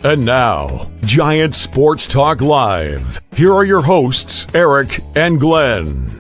And now, Giant Sports Talk Live. Here are your hosts, Eric and Glenn.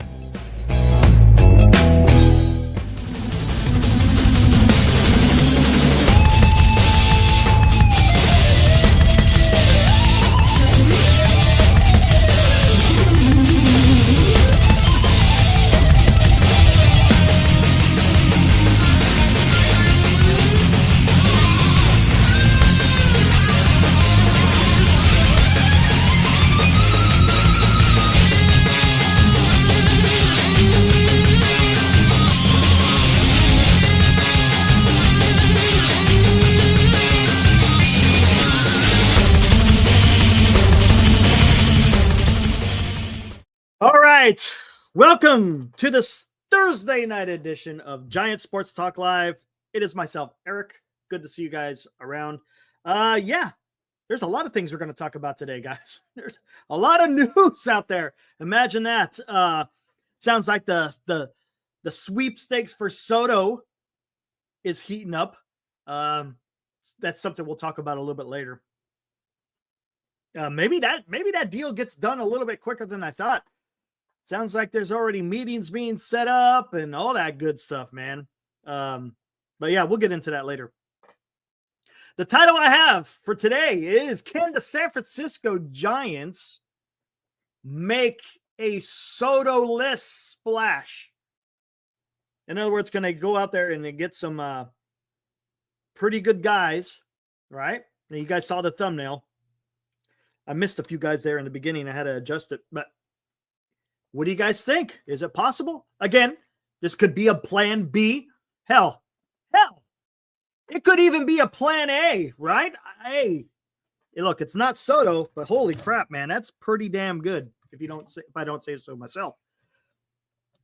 Welcome to this Thursday night edition of Giant Sports Talk Live. It is myself, Eric. Good to see you guys around. There's a lot of things we're going to talk about today, guys. There's a lot of news out there. Imagine that. Sounds like the sweepstakes for Soto is heating up. That's something we'll talk about a little bit later. Maybe that deal gets done a little bit quicker than I thought. Sounds like there's already meetings being set up and all that good stuff, man. But yeah, we'll get into that later. The title I have for today is, can the San Francisco Giants make a Soto-less splash? In other words, can they go out there and get some pretty good guys, right? Now, you guys saw the thumbnail. I missed a few guys there in the beginning. I had to adjust it, but what do you guys think? Is it possible? Again, this could be a plan B. Hell, it could even be a plan A, right? Hey, look, it's not Soto, but holy crap, man, that's pretty damn good. If I don't say so myself.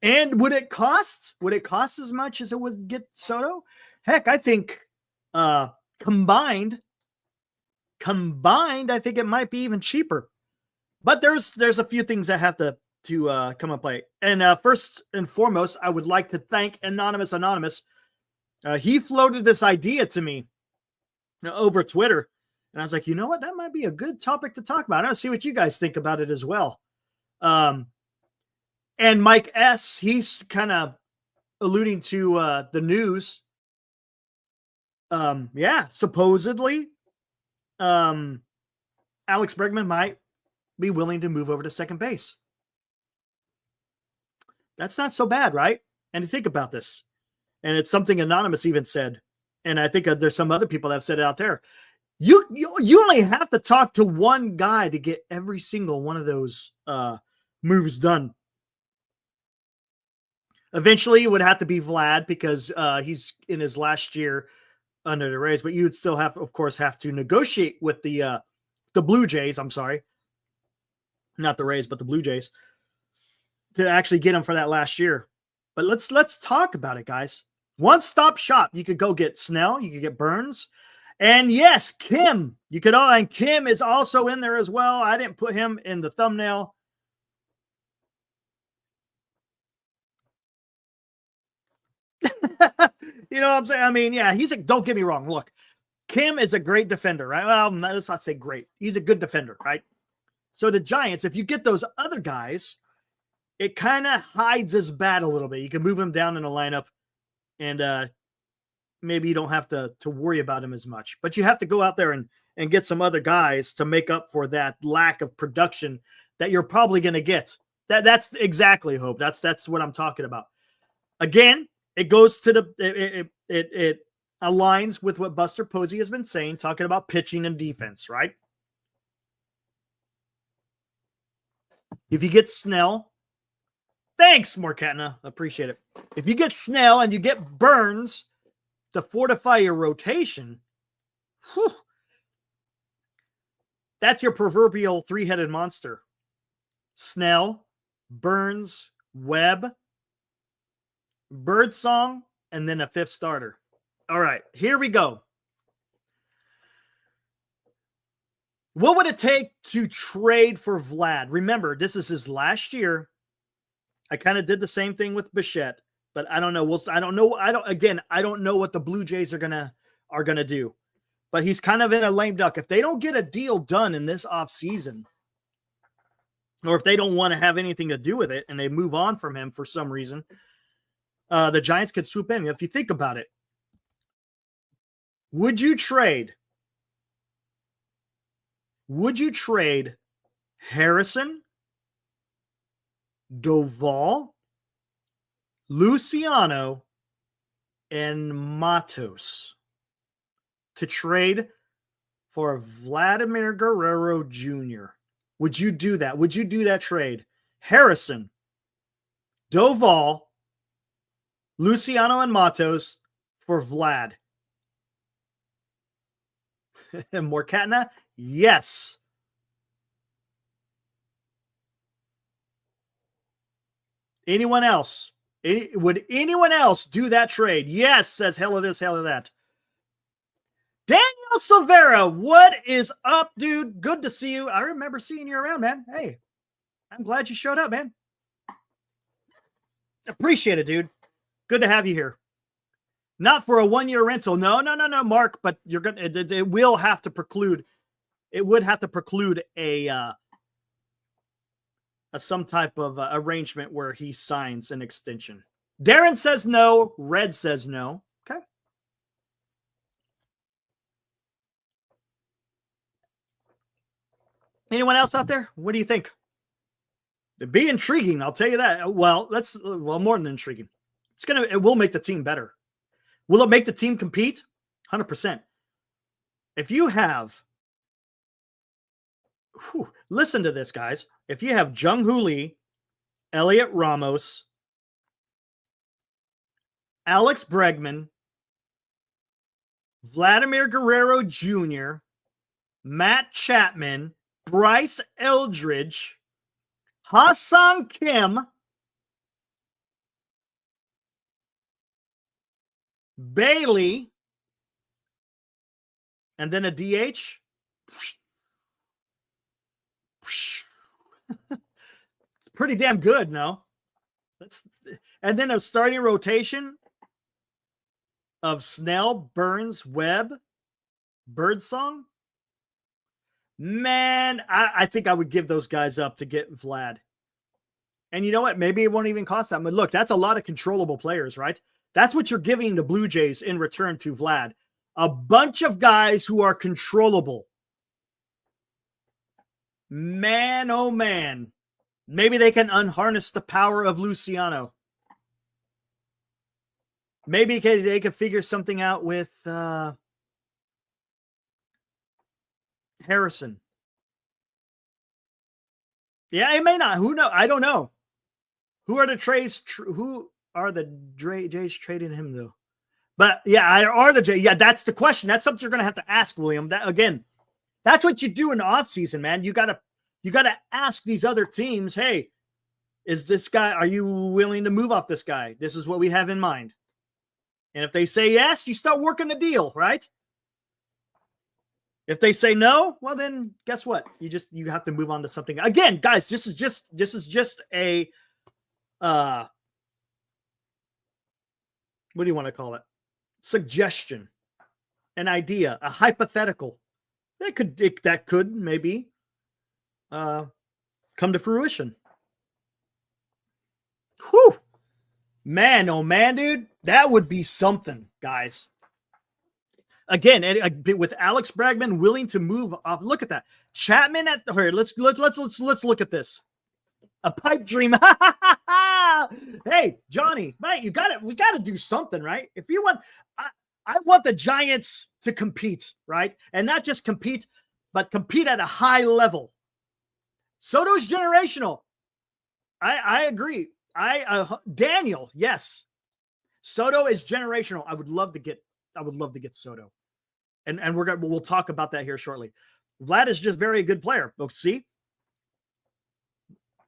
And would it cost? Would it cost as much as it would get Soto? Heck, I think combined, I think it might be even cheaper. But there's a few things that have to come and play. And first and foremost, I would like to thank Anonymous. He floated this idea to me over Twitter. And I was like, you know what? That might be a good topic to talk about. I want to see what you guys think about it as well. And Mike S., he's kind of alluding to the news. Supposedly, Alex Bregman might be willing to move over to second base. That's not so bad, right? And think about this. And it's something Anonymous even said. And I think there's some other people that have said it out there. You only have to talk to one guy to get every single one of those moves done. Eventually, it would have to be Vlad because he's in his last year under the Rays. But you would still have to negotiate with the Blue Jays. I'm sorry. Not the Rays, but the Blue Jays, to actually get him for that last year. But let's talk about it, guys. One-stop shop. You could go get Snell. You could get Burns. And yes, Kim. And Kim is also in there as well. I didn't put him in the thumbnail. You know what I'm saying? I mean, yeah, don't get me wrong. Look, Kim is a great defender, right? Well, let's not say great. He's a good defender, right? So the Giants, if you get those other guys, it kind of hides his bat a little bit. You can move him down in the lineup, and maybe you don't have to worry about him as much. But you have to go out there and get some other guys to make up for that lack of production that you're probably going to get. That's exactly, Hope. That's what I'm talking about. Again, it goes to it aligns with what Buster Posey has been saying, talking about pitching and defense, right? If you get Snell, thanks, Morkatna. Appreciate it. If you get Snell and you get Burns to fortify your rotation, that's your proverbial three-headed monster. Snell, Burns, Webb, Birdsong, and then a fifth starter. All right, here we go. What would it take to trade for Vlad? Remember, this is his last year. I kind of did the same thing with Bichette, but I don't know. I don't know what the Blue Jays are gonna do. but he's kind of in a lame duck. If they don't get a deal done in this offseason, or if they don't want to have anything to do with it and they move on from him for some reason, the Giants could swoop in. If you think about it, would you trade Harrison, Doval, Luciano, and Matos to trade for Vladimir Guerrero Jr.? Would you do that? Would you do that trade? Harrison, Doval, Luciano, and Matos for Vlad. And Morkatna? Yes. Anyone else? Would anyone else do that trade? Yes, says hell of this, hell of that. Daniel Silvera, what is up, dude? Good to see you. I remember seeing you around, man. Hey, I'm glad you showed up, man. Appreciate it, dude. Good to have you here. Not for a 1-year rental. No, Mark, but you're going to, it will have to preclude, it would have to preclude a some type of arrangement where he signs an extension. Darren says no. Red says no. Okay. Anyone else out there? What do you think? It'd be intriguing, I'll tell you that. Well, more than intriguing. It will make the team better. Will it make the team compete? 100%. If you have, listen to this, guys. If you have Jung-Hoo Lee, Elliot Ramos, Alex Bregman, Vladimir Guerrero Jr., Matt Chapman, Bryce Eldridge, Ha-Seong Kim, Bailey, and then a DH. It's pretty damn good, no? And then a starting rotation of Snell, Burns, Webb, Birdsong. Man, I think I would give those guys up to get Vlad. And you know what? Maybe it won't even cost that much. Look, that's a lot of controllable players, right? That's what you're giving the Blue Jays in return to Vlad. A bunch of guys who are controllable. Man, oh man. Maybe they can unharness the power of Luciano. Maybe they can figure something out with Harrison. Yeah, it may not. Who knows? I don't know. Who are the Jays? Who are the Jays trading him though? But yeah, are the Jays? Yeah, that's the question. That's something you're going to have to ask, William. That again, that's what you do in the offseason, man. You gotta ask these other teams, hey, is this guy? Are you willing to move off this guy? This is what we have in mind. And if they say yes, you start working the deal, right? If they say no, well then guess what? You have to move on to something. Again, guys, this is just a what do you want to call it? Suggestion, an idea, a hypothetical. That could maybe come to fruition. Whew. Man, oh man, dude, that would be something, guys. Again, with Alex Bregman willing to move off. Look at that. Chapman at the here. Let's look at this. A pipe dream. Hey, Johnny, mate, we got to do something, right? If you want, I want the Giants to compete, right? And not just compete, but compete at a high level. Soto's generational. I agree. Daniel, yes. Soto is generational. I would love to get Soto. And we'll talk about that here shortly. Vlad is just very good player. Oh, see?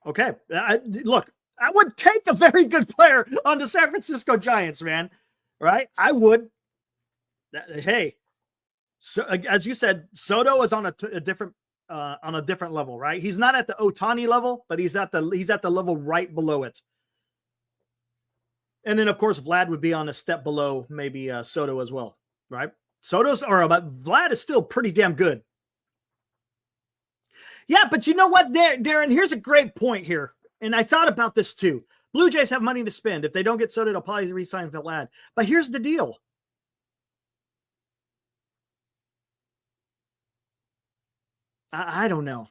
Okay. Look, I would take a very good player on the San Francisco Giants, man. Right? I would. Hey, so as you said, Soto is on a different level, right? He's not at the Ohtani level, but he's at the level right below it. And then, of course, Vlad would be on a step below maybe Soto as well, right? Vlad is still pretty damn good. Yeah, but you know what, Darren? Here's a great point here. And I thought about this too. Blue Jays have money to spend. If they don't get Soto, they'll probably re-sign Vlad. But here's the deal. I don't know.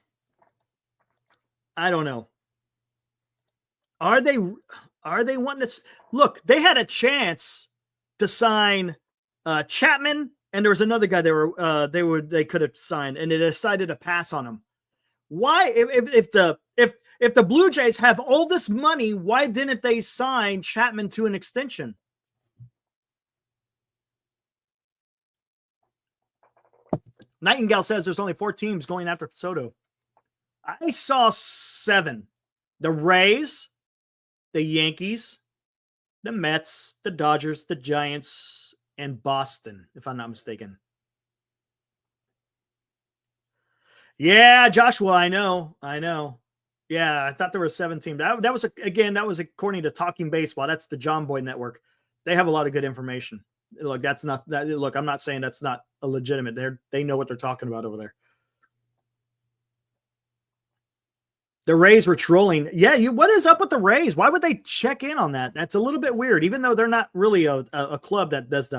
I don't know. Are they wanting to look? They had a chance to sign Chapman, and there was another guy they could have signed, and they decided to pass on him. Why, if the Blue Jays have all this money, why didn't they sign Chapman to an extension? Nightingale says there's only 4 teams going after Soto. I saw 7. The Rays, the Yankees, the Mets, the Dodgers, the Giants, and Boston, if I'm not mistaken. Yeah, Joshua, I know. Yeah, I thought there were 7 teams. That was according to Talking Baseball. That's the John Boy Network. They have a lot of good information. Look, I'm not saying that's not a legitimate. They know what they're talking about over there. The Rays were trolling. Yeah, what is up with the Rays? Why would they check in on that? That's a little bit weird, even though they're not really a club that does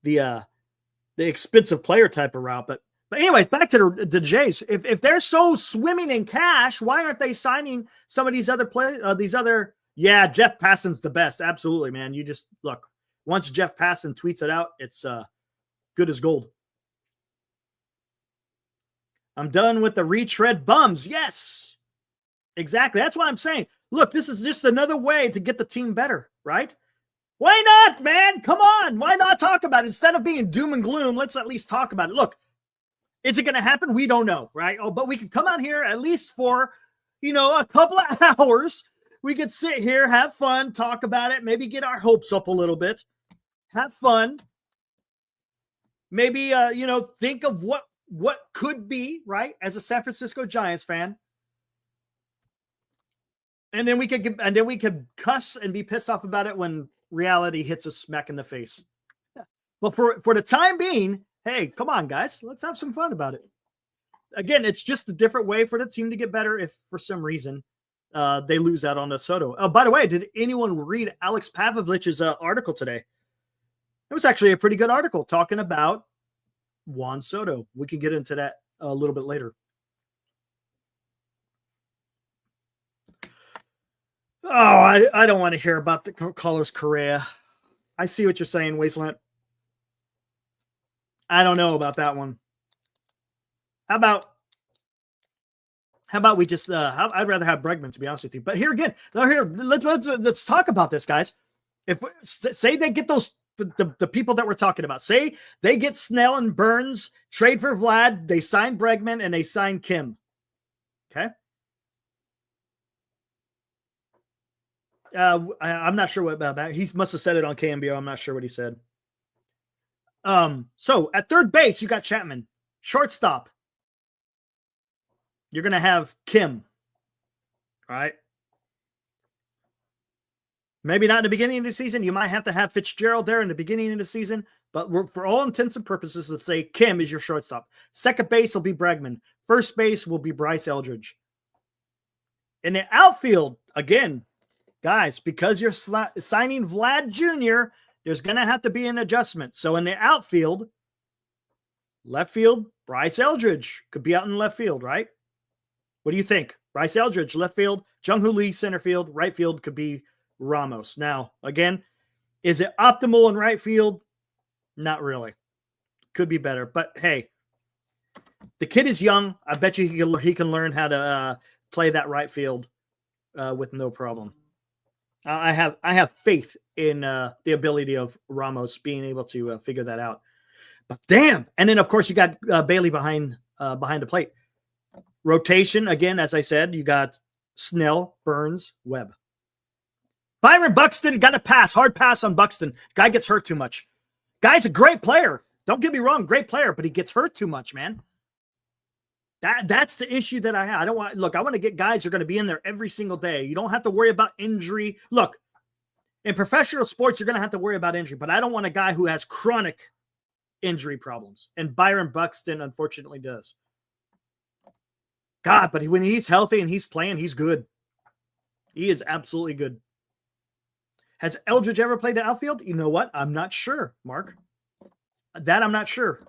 the expensive player type of route. But anyways, back to the Jays. If they're so swimming in cash, why aren't they signing some of these other players? Yeah, Jeff Passan's the best. Absolutely, man. You just look. Once Jeff Passan tweets it out, it's good as gold. I'm done with the retread bums. Yes, exactly. That's what I'm saying. Look, this is just another way to get the team better, right? Why not, man? Come on. Why not talk about it? Instead of being doom and gloom, let's at least talk about it. Look, is it going to happen? We don't know, right? Oh, but we can come out here at least for, a couple of hours. We could sit here, have fun, talk about it, maybe get our hopes up a little bit, have fun. Maybe, think of what could be, right, as a San Francisco Giants fan. And then we could cuss and be pissed off about it when reality hits us smack in the face. But for the time being, hey, come on, guys, let's have some fun about it. Again, it's just a different way for the team to get better if for some reason they lose out on the Soto. Oh, by the way, did anyone read Alex Pavlovich's article today? It was actually a pretty good article talking about Juan Soto. We can get into that a little bit later. Oh, I don't want to hear about the Carlos Correa. I see what you're saying, Wasteland. I don't know about that one. How about we just I'd rather have Bregman, to be honest with you. But here again, let's talk about this, guys. If say they get those the people that we're talking about, say they get Snell and Burns, trade for Vlad, they sign Bregman, and they sign Kim. Okay. I'm not sure what about that. He must have said it on KMBO. I'm not sure what he said. So at third base, you got Chapman. Shortstop, you're going to have Kim. All right. Maybe not in the beginning of the season. You might have to have Fitzgerald there in the beginning of the season, but for all intents and purposes, let's say Kim is your shortstop. Second base will be Bregman. First base will be Bryce Eldridge. In the outfield, again, guys, because you're signing Vlad Jr., there's going to have to be an adjustment. So in the outfield, left field, Bryce Eldridge could be out in left field, right? What do you think? Bryce Eldridge, left field, Jung-Hoo Lee, center field, right field could be Ramos. Now, again, is it optimal in right field? Not really. Could be better. But hey, the kid is young. I bet you he can learn how to play that right field with no problem. I have faith in the ability of Ramos being able to figure that out. But damn. And then, of course, you got Bailey behind the plate. Rotation, again, as I said, you got Snell, Burns, Webb. Byron Buxton got a pass. Hard pass on Buxton. Guy gets hurt too much. Guy's a great player. Don't get me wrong. Great player, but he gets hurt too much, man. That's the issue that I have. I want to get guys who are going to be in there every single day. You don't have to worry about injury. Look, in professional sports, you're going to have to worry about injury, but I don't want a guy who has chronic injury problems. And Byron Buxton, unfortunately, does. God, but when he's healthy and he's playing, he's good. He is absolutely good. Has Eldridge ever played the outfield? You know what? I'm not sure, Mark. That I'm not sure.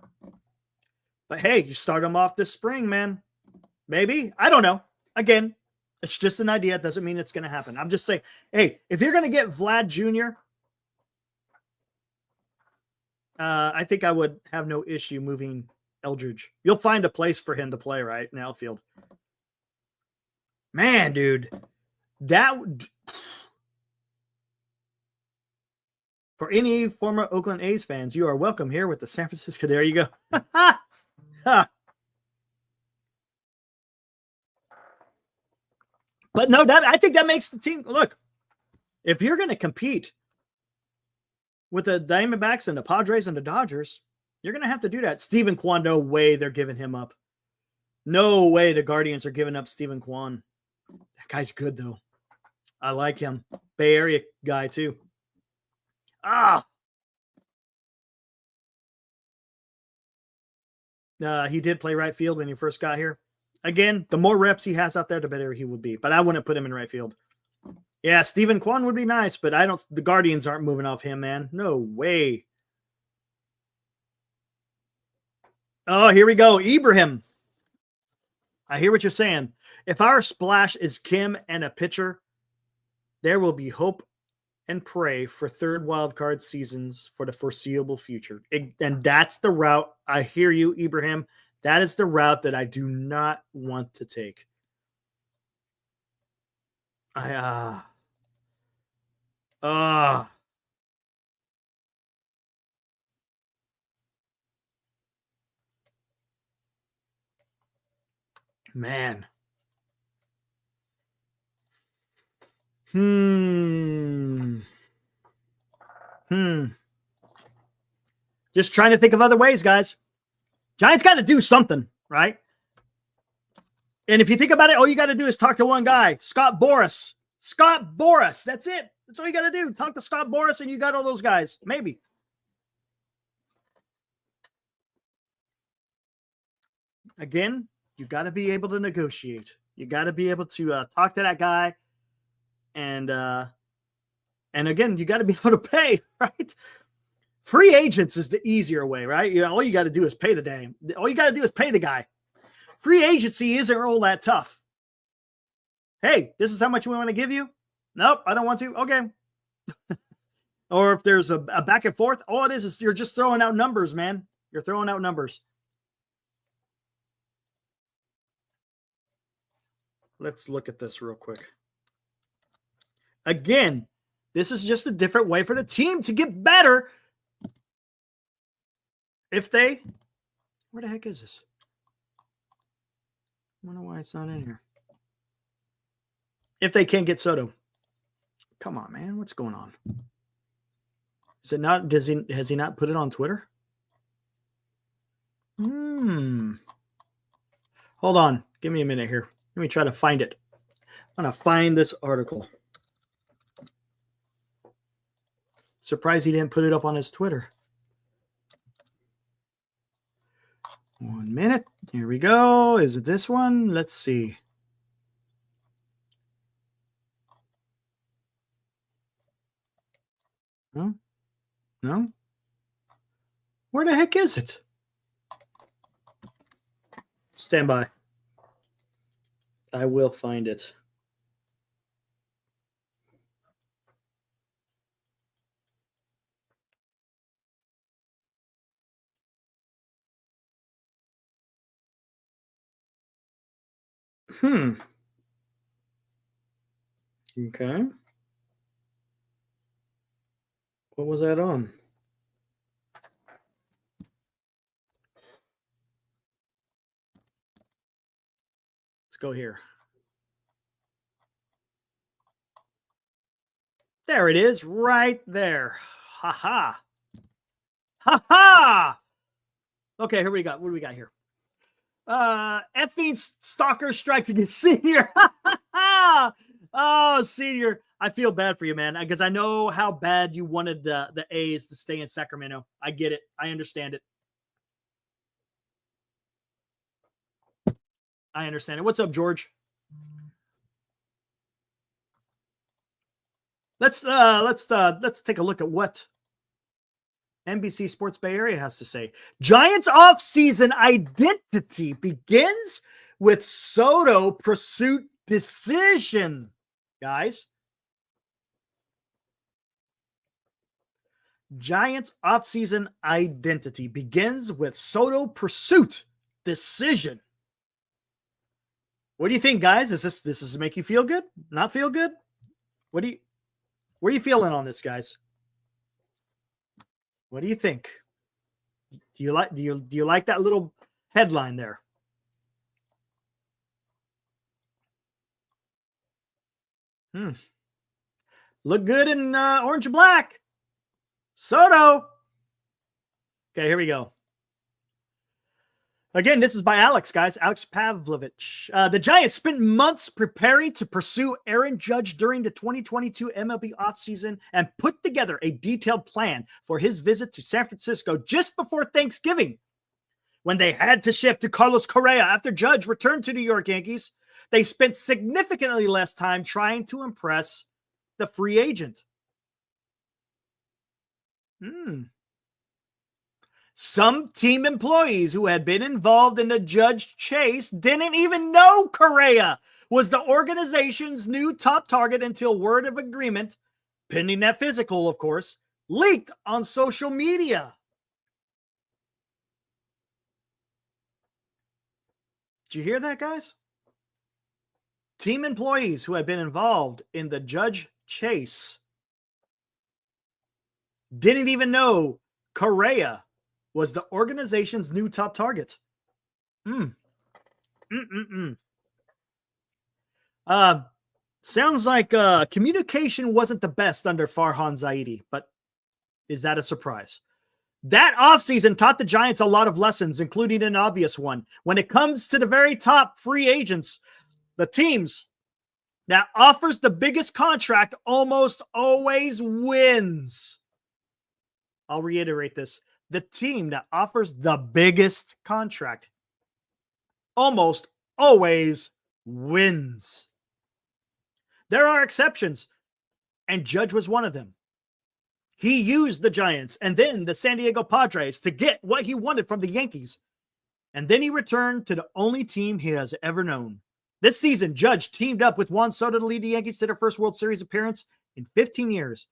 But hey, you start him off this spring, man. Maybe. I don't know. Again, it's just an idea. It doesn't mean it's going to happen. I'm just saying, hey, if you're going to get Vlad Jr., I think I would have no issue moving Eldridge. You'll find a place for him to play, right, in outfield. Man, dude, that would... For any former Oakland A's fans, you are welcome here with the San Francisco. There you go. But no, I think that makes the team. Look, if you're going to compete with the Diamondbacks and the Padres and the Dodgers, you're going to have to do that. Stephen Kwan, no way they're giving him up. No way the Guardians are giving up Stephen Kwan. That guy's good, though. I like him. Bay Area guy, too. He did play right field when he first got here. Again, the more reps he has out there, the better he would be. But I wouldn't put him in right field. Yeah, Stephen Kwan would be nice, but the Guardians aren't moving off him, man. No way. Oh, here we go. Ibrahim. I hear what you're saying. If our splash is Kim and a pitcher, there will be hope and pray for third wildcard seasons for the foreseeable future. And that's the route. I hear you, Ibrahim. That is the route that I do not want to take. Man. Just trying to think of other ways, guys. Giants got to do something, right? And if you think about it, all you got to do is talk to one guy, Scott Boras. Scott Boras. That's it. That's all you got to do. Talk to Scott Boras and you got all those guys. Maybe. Again, you got to be able to negotiate. You got to be able to talk to that guy. And again, you got to be able to pay, right? Free agents is the easier way, right? All you got to do is pay the damn. All you got to do is pay the guy. Free agency isn't all that tough. Hey, this is how much we want to give you. Nope, I don't want to. Okay. Or if there's a back and forth, all it is you're just throwing out numbers, man. You're throwing out numbers. Let's look at this real quick. Again, this is just a different way for the team to get better. If they, where the heck is this? I wonder why it's not in here. If they can't get Soto. Come on, man. What's going on? Is it not, has he not put it on Twitter? Hold on. Give me a minute here. Let me try to find it. I'm going to find this article. Surprised he didn't put it up on his Twitter. 1 minute. Here we go. Is it this one? Let's see. No? No? Where the heck is it? Stand by. I will find it. Okay. What was that on? Let's go here. There it is, right there. Ha ha. Ha ha. Okay, here we go. What do we got here? Effing stalker strikes against Senior. Oh, Senior. I feel bad for you, man, because I know how bad you wanted the A's to stay in Sacramento. I get it. I understand it. I understand it. What's up, George? Let's take a look at what NBC Sports Bay Area has to say. Giants offseason identity begins with Soto pursuit decision. Guys, Giants offseason identity begins with Soto pursuit decision. What do you think, guys? Is this make you feel good? Not feel good? Where are you feeling on this, guys? What do you think? Do you like that little headline there? Look good in orange and black. Soto. Okay, here we go. Again, this is by Alex, guys. Alex Pavlovich. The Giants spent months preparing to pursue Aaron Judge during the 2022 MLB offseason and put together a detailed plan for his visit to San Francisco just before Thanksgiving. When they had to shift to Carlos Correa after Judge returned to New York Yankees, they spent significantly less time trying to impress the free agent. Some team employees who had been involved in the Judge chase didn't even know Correa was the organization's new top target until word of agreement, pending that physical, of course, leaked on social media. Did you hear that, guys? Team employees who had been involved in the Judge chase didn't even know Correa was the organization's new top target. Sounds like communication wasn't the best under Farhan Zaidi, but is that a surprise? That offseason taught the Giants a lot of lessons, including an obvious one. When it comes to the very top free agents, the teams that offers the biggest contract almost always wins. I'll reiterate this. The team that offers the biggest contract almost always wins. There are exceptions, and Judge was one of them. He used the Giants and then the San Diego Padres to get what he wanted from the Yankees. And then he returned to the only team he has ever known. This season, Judge teamed up with Juan Soto to lead the Yankees to their first World Series appearance in 15 years.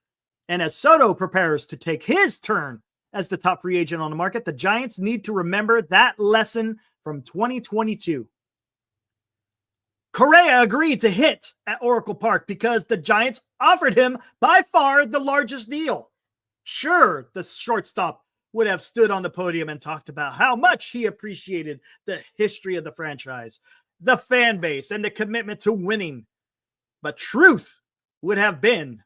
And as Soto prepares to take his turn as the top free agent on the market, the Giants need to remember that lesson from 2022. Correa agreed to hit at Oracle Park because the Giants offered him by far the largest deal. Sure, the shortstop would have stood on the podium and talked about how much he appreciated the history of the franchise, the fan base, and the commitment to winning. But truth would have been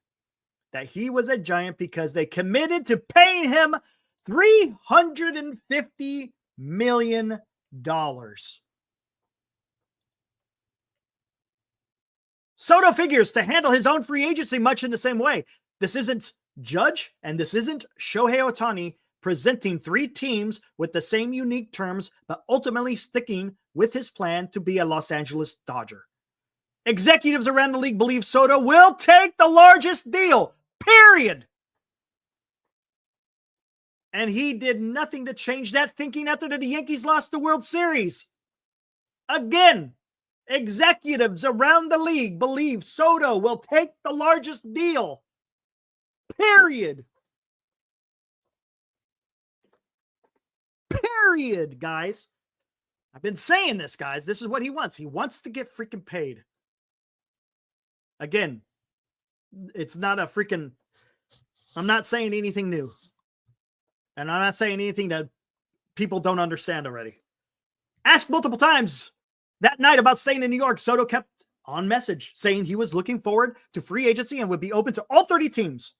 that he was a Giant because they committed to paying him $350 million. Soto figures to handle his own free agency much in the same way. This isn't Judge and this isn't Shohei Ohtani presenting three teams with the same unique terms, but ultimately sticking with his plan to be a Los Angeles Dodger. Executives around the league believe Soto will take the largest deal, period. And he did nothing to change that thinking after the Yankees lost the World Series. Again, executives around the league believe Soto will take the largest deal, period. Period, guys. I've been saying this, guys. This is what he wants. He wants to get freaking paid. Again, it's not a freaking... I'm not saying anything new. And I'm not saying anything that people don't understand already. Asked multiple times that night about staying in New York, Soto kept on message, saying he was looking forward to free agency and would be open to all 30 teams.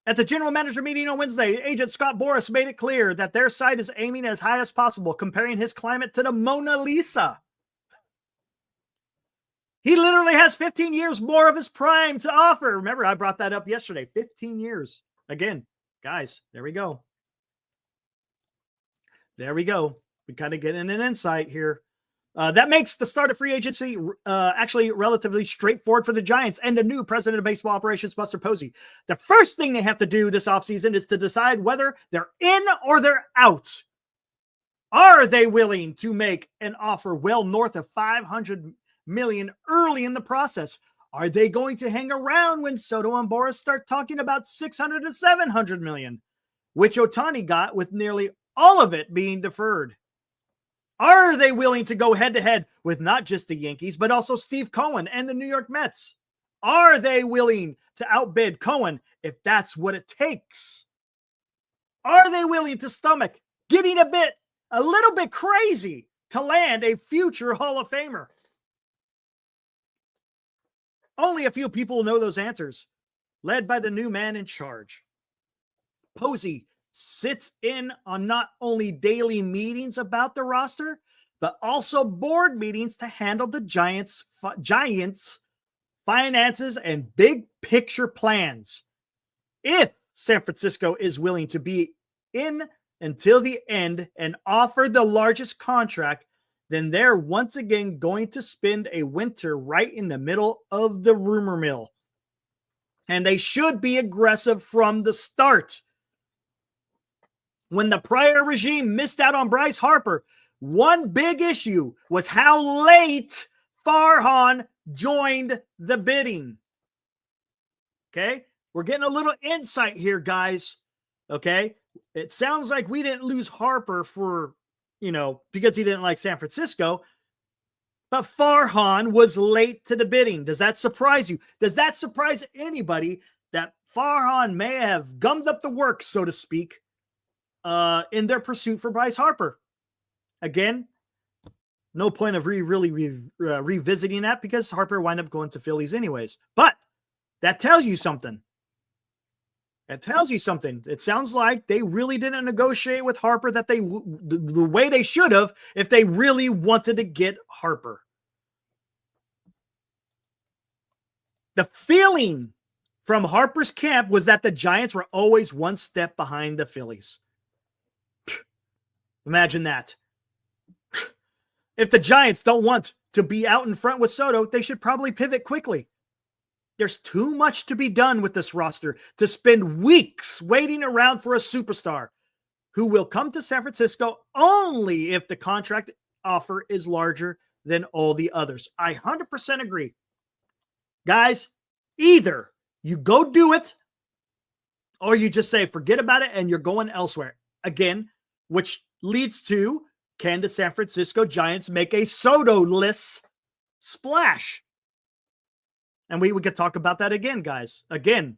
At the general manager meeting on Wednesday, agent Scott Boras made it clear that their side is aiming as high as possible, comparing his climate to the Mona Lisa. He literally has 15 years more of his prime to offer. Remember, I brought that up yesterday. 15 years. Again, guys, there we go. There we go. We kind of get an insight here. That makes the start of free agency actually relatively straightforward for the Giants and the new president of baseball operations, Buster Posey. The first thing they have to do this offseason is to decide whether they're in or they're out. Are they willing to make an offer well north of $500 million early in the process? Are they going to hang around when Soto and Boras start talking about $600 to $700 million, which Ohtani got with nearly all of it being deferred? Are they willing to go head-to-head with not just the Yankees, but also Steve Cohen and the New York Mets? Are they willing to outbid Cohen if that's what it takes? Are they willing to stomach getting a little bit crazy to land a future Hall of Famer? Only a few people know those answers, led by the new man in charge. Posey sits in on not only daily meetings about the roster, but also board meetings to handle the Giants' finances and big picture plans. If San Francisco is willing to be in until the end and offer the largest contract, then they're once again going to spend a winter right in the middle of the rumor mill. And they should be aggressive from the start. When the prior regime missed out on Bryce Harper, one big issue was how late Farhan joined the bidding. Okay? We're getting a little insight here, guys. Okay? It sounds like we didn't lose Harper because he didn't like San Francisco, but Farhan was late to the bidding. Does that surprise you? Does that surprise anybody that Farhan may have gummed up the works, so to speak, in their pursuit for Bryce Harper? Again, no point of revisiting that because Harper wound up going to Phillies anyways. But that tells you something. It sounds like they really didn't negotiate with Harper the way they should have if they really wanted to get Harper. The feeling from Harper's camp was that the Giants were always one step behind the Phillies. Imagine that. If the Giants don't want to be out in front with Soto, they should probably pivot quickly. There's too much to be done with this roster to spend weeks waiting around for a superstar who will come to San Francisco only if the contract offer is larger than all the others. I 100% agree. Guys, either you go do it or you just say, forget about it, and you're going elsewhere. Again, which leads to, can the San Francisco Giants make a Soto-less splash? And we could talk about that again, guys. Again,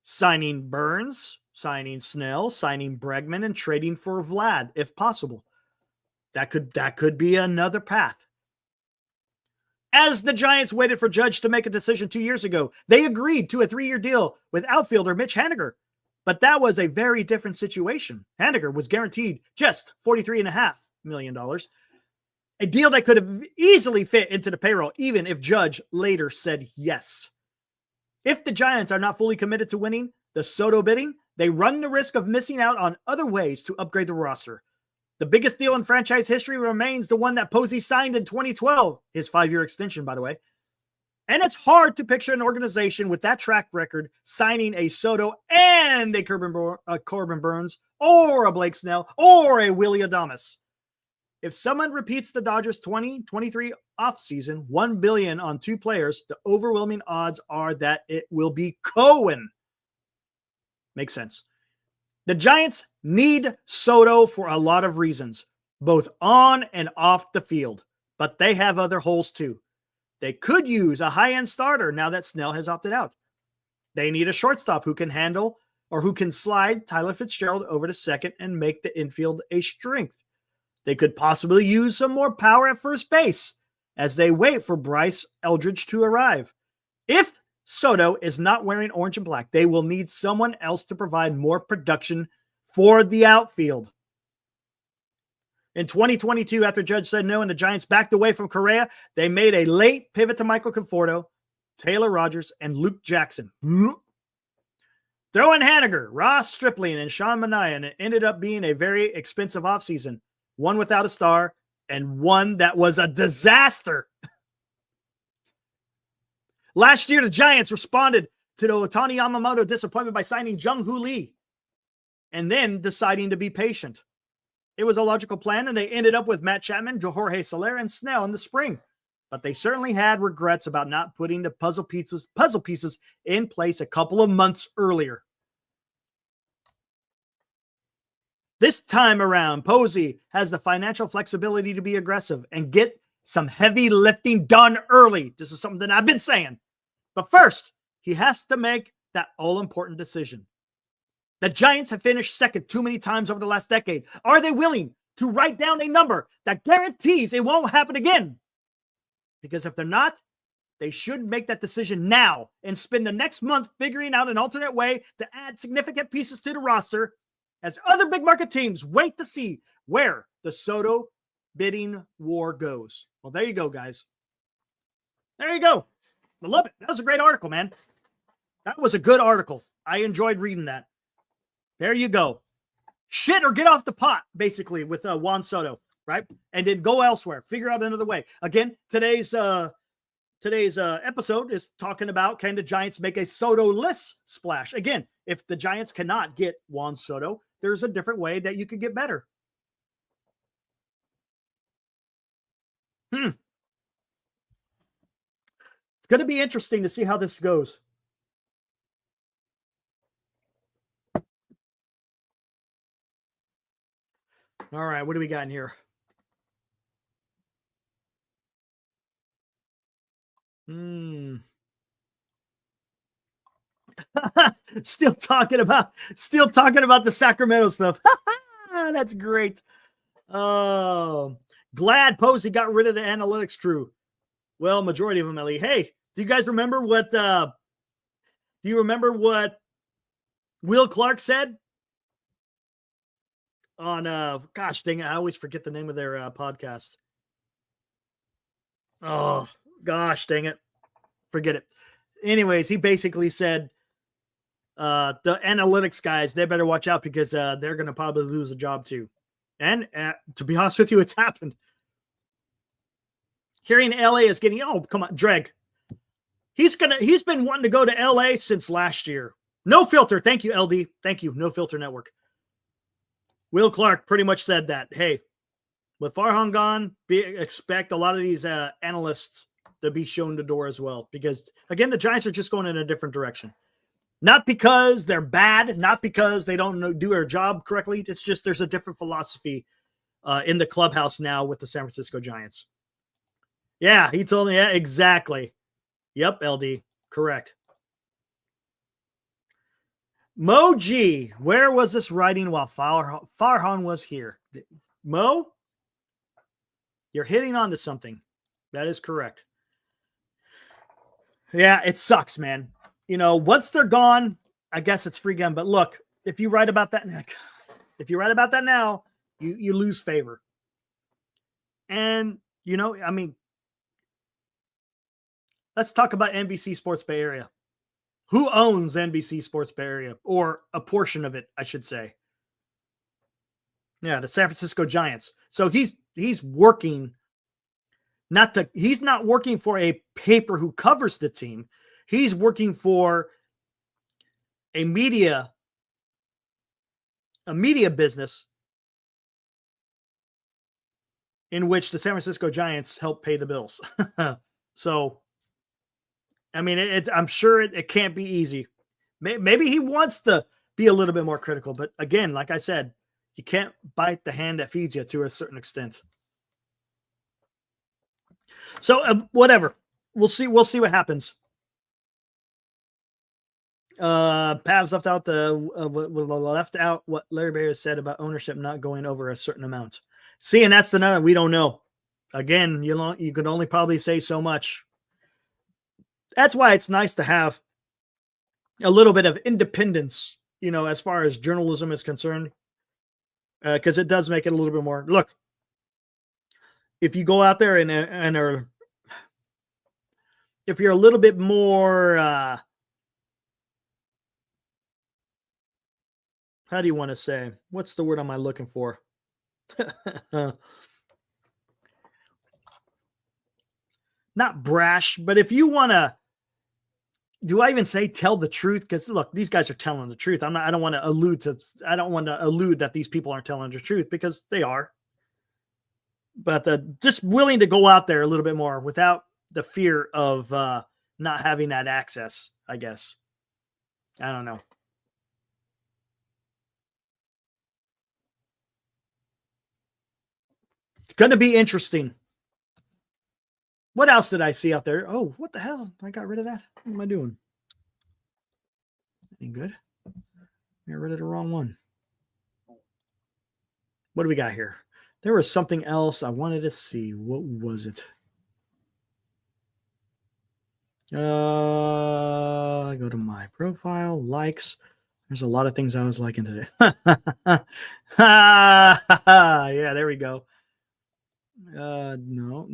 signing Burns, signing Snell, signing Bregman, and trading for Vlad, if possible. That could be another path. As the Giants waited for Judge to make a decision 2 years ago, they agreed to a 3-year deal with outfielder Mitch Haniger. But that was a very different situation. Haniger was guaranteed just $43.5 million. A deal that could have easily fit into the payroll, even if Judge later said yes. If the Giants are not fully committed to winning the Soto bidding, they run the risk of missing out on other ways to upgrade the roster. The biggest deal in franchise history remains the one that Posey signed in 2012, his 5-year extension, by the way. And it's hard to picture an organization with that track record signing a Soto and a Corbin Burns or a Blake Snell or a Willie Adames. If someone repeats the Dodgers' 2023 offseason, $1 billion on 2 players, the overwhelming odds are that it will be Cohen. Makes sense. The Giants need Soto for a lot of reasons, both on and off the field, but they have other holes too. They could use a high-end starter now that Snell has opted out. They need a shortstop who can handle or who can slide Tyler Fitzgerald over to second and make the infield a strength. They could possibly use some more power at first base as they wait for Bryce Eldridge to arrive. If Soto is not wearing orange and black, they will need someone else to provide more production for the outfield. In 2022, after Judge said no and the Giants backed away from Correa, they made a late pivot to Michael Conforto, Taylor Rogers, and Luke Jackson. Throw in Haniger, Ross Stripling, and Sean Manaea, and it ended up being a very expensive offseason. One without a star, and one that was a disaster. Last year, the Giants responded to the Otani Yamamoto disappointment by signing Jung-Hoo Lee and then deciding to be patient. It was a logical plan, and they ended up with Matt Chapman, Jorge Soler, and Snell in the spring. But they certainly had regrets about not putting the puzzle pieces in place a couple of months earlier. This time around, Posey has the financial flexibility to be aggressive and get some heavy lifting done early. This is something that I've been saying. But first, he has to make that all-important decision. The Giants have finished second too many times over the last decade. Are they willing to write down a number that guarantees it won't happen again? Because if they're not, they should make that decision now and spend the next month figuring out an alternate way to add significant pieces to the roster as other big market teams wait to see where the Soto bidding war goes. Well, there you go, guys. There you go. I love it. That was a great article, man. That was a good article. I enjoyed reading that. There you go. Shit or get off the pot, basically, with Juan Soto, right? And then go elsewhere. Figure out another way. Again, today's episode is talking about, can the Giants make a Soto-less splash? Again, if the Giants cannot get Juan Soto, there's a different way that you could get better. It's going to be interesting to see how this goes. All right, what do we got in here? Still talking about the Sacramento stuff. That's great. Glad Posey got rid of the analytics crew. Well, majority of them, Ellie. Hey, do you guys remember what Will Clark said on gosh dang it, I always forget the name of their podcast. Oh gosh dang it. Forget it. Anyways, he basically said the analytics guys, they better watch out because they're going to probably lose a job too. And to be honest with you, it's happened. Hearing LA is getting, oh, come on, Dreg. He's been wanting to go to LA since last year. No filter. Thank you, LD. Thank you. No Filter Network. Will Clark pretty much said that, hey, with Farhan gone, expect a lot of these analysts to be shown the door as well. Because, again, the Giants are just going in a different direction. Not because they're bad, not because they don't do their job correctly. It's just there's a different philosophy in the clubhouse now with the San Francisco Giants. Yeah, he told me. Yeah, exactly. Yep, LD. Correct. Mo G, where was this writing while Farhan was here? Mo, you're hitting onto something. That is correct. Yeah, it sucks, man. You know, once they're gone, I guess it's free game. But look, if you write about that now, you lose favor. And, you know, I mean, let's talk about NBC Sports Bay Area. Who owns NBC Sports Bay Area? Or a portion of it, I should say. Yeah, the San Francisco Giants. So he's working, he's not working for a paper who covers the team. He's working for a media business in which the San Francisco Giants help pay the bills. So, I mean, I'm sure it can't be easy. Maybe he wants to be a little bit more critical, but again, like I said, you can't bite the hand that feeds you to a certain extent. So, whatever. We'll see what happens. Pavs left out what Larry Bayer said about ownership not going over a certain amount. See, and that's the number we don't know. Again, you could only probably say so much. That's why it's nice to have a little bit of independence, you know, as far as journalism is concerned, because it does make it a little bit more. Look, if you go out there and are, if you're a little bit more, how do you want to say? What's the word am I looking for? not brash, but if you want to, do I even say tell the truth? Because look, these guys are telling the truth. I don't want to allude that these people aren't telling the truth, because they are. But just willing to go out there a little bit more without the fear of not having that access, I guess. I don't know. It's going to be interesting. What else did I see out there? Oh, what the hell? I got rid of that. What am I doing? Any good? I got rid of the wrong one. What do we got here? There was something else I wanted to see. What was it? I go to my profile, likes. There's a lot of things I was liking today. Yeah, there we go. No.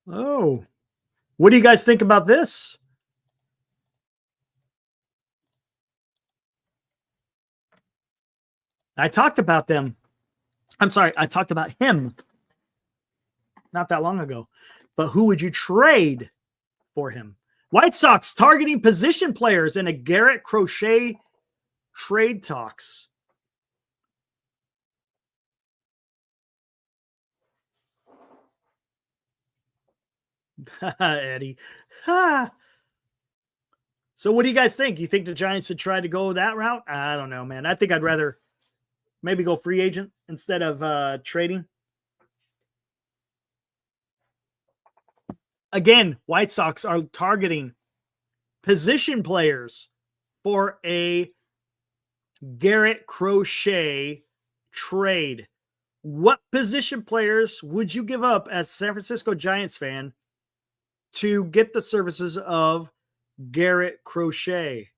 Oh. What do you guys think about this? I talked about them. I'm sorry, I talked about him not that long ago. But who would you trade for him? White Sox targeting position players in a Garrett Crochet trade talks. Eddie. So what do you guys think? You think the Giants should try to go that route? I don't know, man. I think I'd rather maybe go free agent instead of trading. Again, White Sox are targeting position players for a Garrett Crochet trade. What position players would you give up as a San Francisco Giants fan to get the services of Garrett Crochet?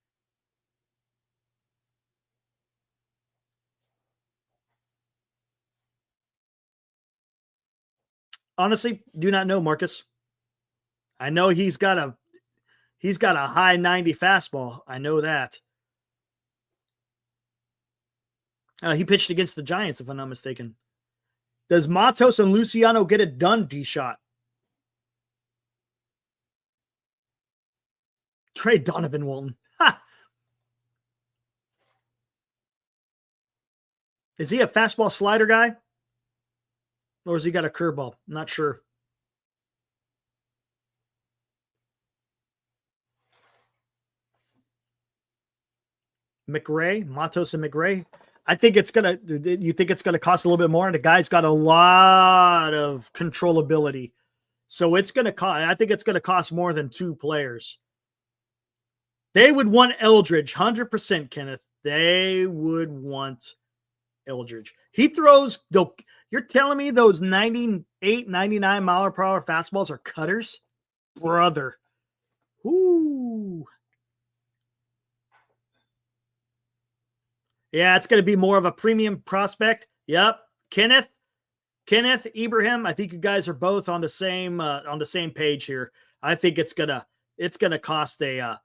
Honestly, do not know, Marcus. I know he's got a high 90 fastball. I know that. He pitched against the Giants, if I'm not mistaken. Does Matos and Luciano get it done, D-Shot? Trade Donovan Walton. Ha! Is he a fastball slider guy? Or has he got a curveball? Not sure. McRae, Matos and McRae. I think it's gonna. You think it's gonna cost a little bit more? The guy's got a lot of controllability, so it's gonna cost. I think it's gonna cost more than two players. They would want Eldridge, 100%, Kenneth. They would want Eldridge. He throws. You're telling me those 98, 99 mile per hour fastballs are cutters, brother? Ooh. Yeah, it's going to be more of a premium prospect. Yep. Kenneth, Ibrahim. I think you guys are both on the same page here. I think it's gonna cost a.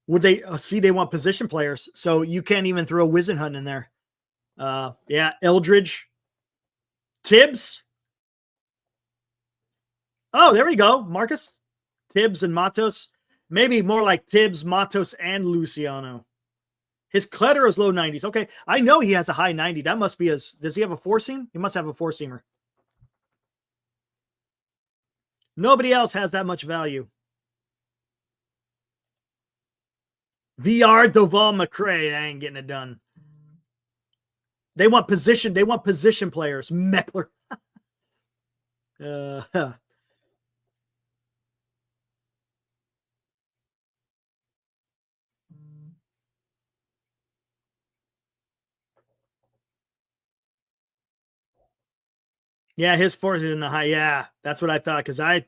Would they see? They want position players, so you can't even throw Wisenhunt in there. Yeah, Eldridge, Tibbs. Oh, there we go, Marcus. Tibbs and Matos. Maybe more like Tibbs, Matos, and Luciano. His clutter is low 90s. Okay. I know he has a high 90. That must be his. Does he have a four seam? He must have a four seamer. Nobody else has that much value. VR Doval McRae. I ain't getting it done. They want position players. Meckler. Yeah, his force is in the high. Yeah, that's what I thought, because I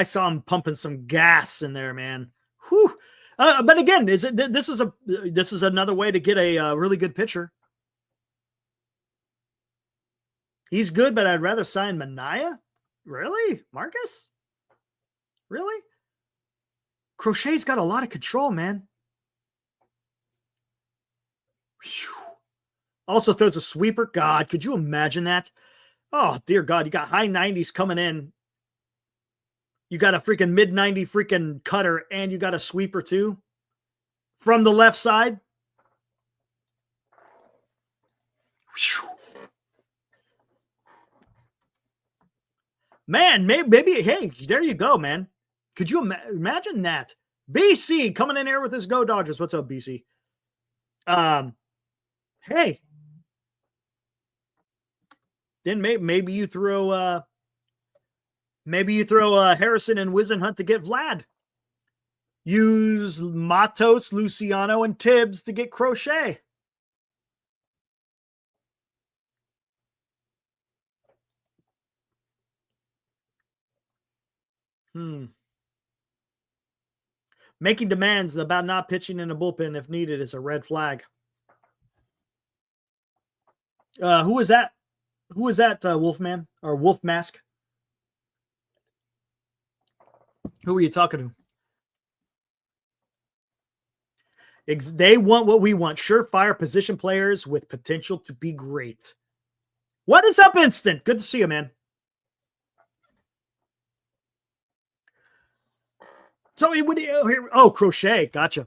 saw him pumping some gas in there, man. Whew. But again, this is another way to get a really good pitcher. He's good, but I'd rather sign Mania. Really? Marcus? Really? Crochet's got a lot of control, man. Whew. Also throws a sweeper. God, could you imagine that? Oh, dear God. You got high 90s coming in. You got a freaking mid 90 freaking cutter, and you got a sweeper too from the left side. Whew. Man, maybe, hey, there you go, man. Could you imagine that? BC coming in here with his Go Dodgers. What's up, BC? Hey. Then maybe you throw Harrison and Wisenhunt to get Vlad. Use Matos, Luciano, and Tibbs to get Crochet. Making demands about not pitching in the bullpen if needed is a red flag. Who is that? Who is that, Wolfman or Wolf Mask? Who are you talking to? They want what we want. Surefire position players with potential to be great. What is up, Instant? Good to see you, man. So he would here. Oh, Crochet. Gotcha.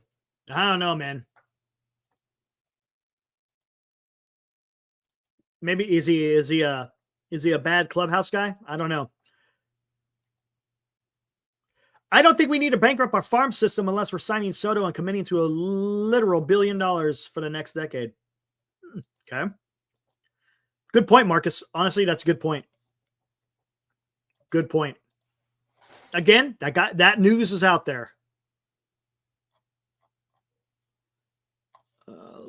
I don't know, man. Maybe is he a bad clubhouse guy? I don't know. I don't think we need to bankrupt our farm system unless we're signing Soto and committing to a literal $1 billion for the next decade. Okay. Good point, Marcus. Honestly, that's a good point. Good point. Again, that news is out there.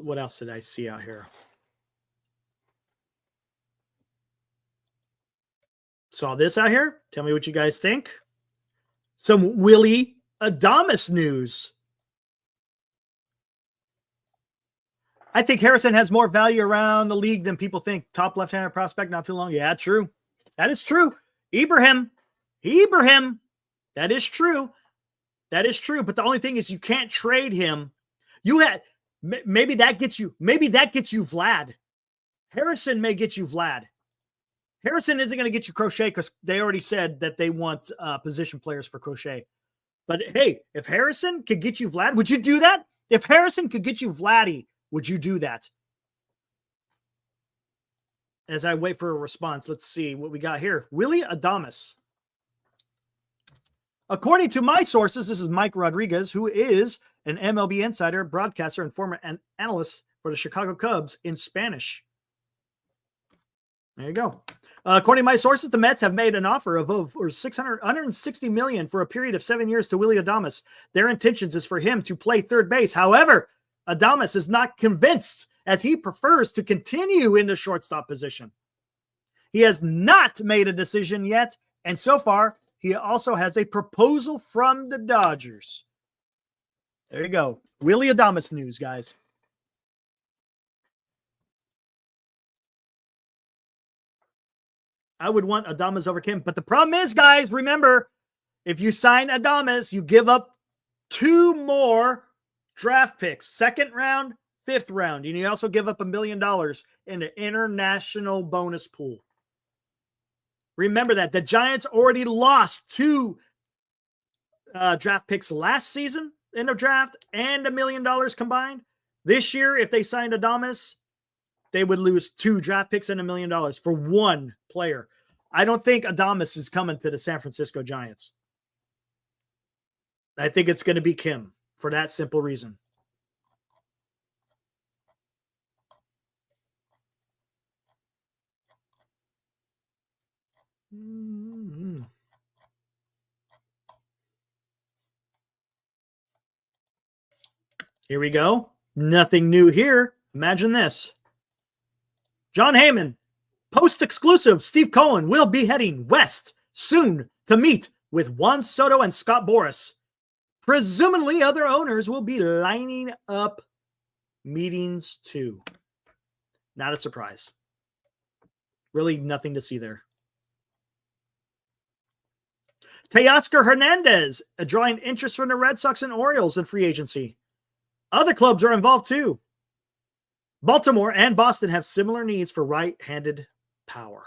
What else did I see out here? Saw this out here. Tell me what you guys think. Some Willie Adames news. I think Harrison has more value around the league than people think. Top left-handed prospect not too long. Yeah, true. That is true. Ibrahim. That is true. That is true. But the only thing is you can't trade him. Maybe that gets you Vlad. Harrison may get you Vlad. Harrison isn't going to get you Crochet because they already said that they want position players for Crochet. But hey, if Harrison could get you Vlad, would you do that? If Harrison could get you Vladdy, would you do that? As I wait for a response, let's see what we got here. Willie Adames. According to my sources, this is Mike Rodriguez, who is an MLB insider, broadcaster, and former analyst for the Chicago Cubs in Spanish. There you go. According to my sources, the Mets have made an offer of over $160 million for a period of 7 years to Willie Adames. Their intentions is for him to play third base. However, Adames is not convinced as he prefers to continue in the shortstop position. He has not made a decision yet, and so far, he also has a proposal from the Dodgers. There you go. Willie Adames news, guys. I would want Adames over Kim. But the problem is, guys, remember, if you sign Adames, you give up 2 more draft picks, 2nd round, 5th round. And you also give up $1 million in the international bonus pool. Remember that. The Giants already lost 2 draft picks last season in the draft and $1 million combined. This year, if they signed Adames, they would lose 2 draft picks and $1 million for 1 player. I don't think Adames is coming to the San Francisco Giants. I think it's going to be Kim for that simple reason. Here we go. Nothing new here. Imagine this. John Heyman, post-exclusive, Steve Cohen will be heading west soon to meet with Juan Soto and Scott Boras. Presumably, other owners will be lining up meetings too. Not a surprise. Really nothing to see there. Teoscar Hernandez drawing interest from the Red Sox and Orioles in free agency. Other clubs are involved too. Baltimore and Boston have similar needs for right-handed power.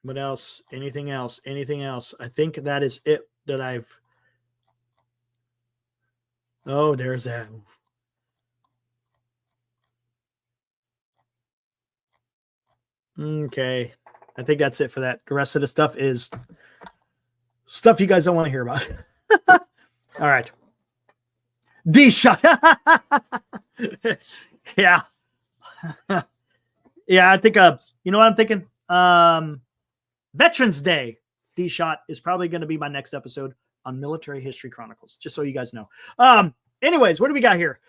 What else? Anything else? Anything else? I think that is it that I've... Oh, there's that. Okay. I think that's it for that. The rest of the stuff is stuff you guys don't want to hear about. All right. D-shot. Yeah. Yeah, I think, you know what I'm thinking? Veterans Day D-shot is probably going to be my next episode on Military History Chronicles, just so you guys know. Anyways, what do we got here?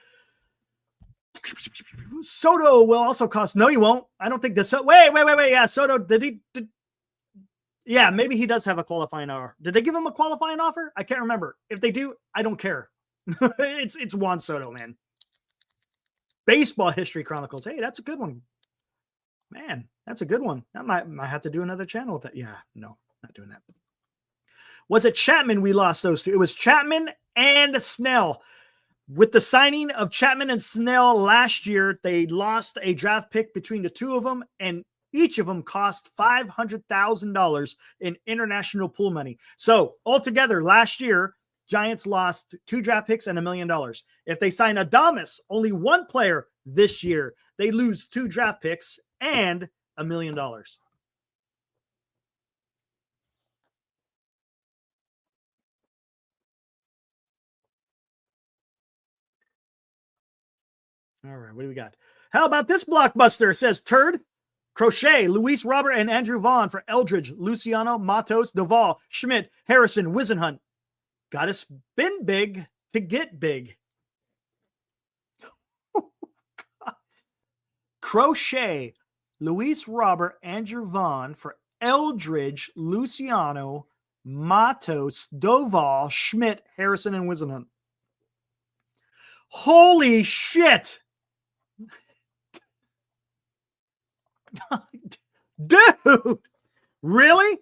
Soto will also cost. No, he won't. I don't think this. Wait. Yeah, Soto, yeah, maybe he does have a qualifying offer. Did they give him a qualifying offer? I can't remember. If they do, I don't care. It's Juan Soto, man. Baseball History Chronicles. Hey, that's a good one. Man, that's a good one. I might have to do another channel with that. Yeah, no, not doing that. Was it Chapman we lost those two? It was Chapman and Snell. With the signing of Chapman and Snell last year, they lost a draft pick between the two of them, and each of them cost $500,000 in international pool money. So altogether, last year, Giants lost 2 draft picks and $1 million. If they sign Adames, only one player this year, they lose 2 draft picks and $1 million. All right, what do we got? How about this blockbuster? It says Turd, Crochet, Luis Robert, and Andrew Vaughn for Eldridge, Luciano, Matos, Duvall, Schmidt, Harrison, Wisenhunt. Got to spin big to get big. Crochet, Luis Robert, Andrew Vaughn for Eldridge, Luciano, Matos, Duvall, Schmidt, Harrison, and Wisenhunt. Holy shit. Dude, really?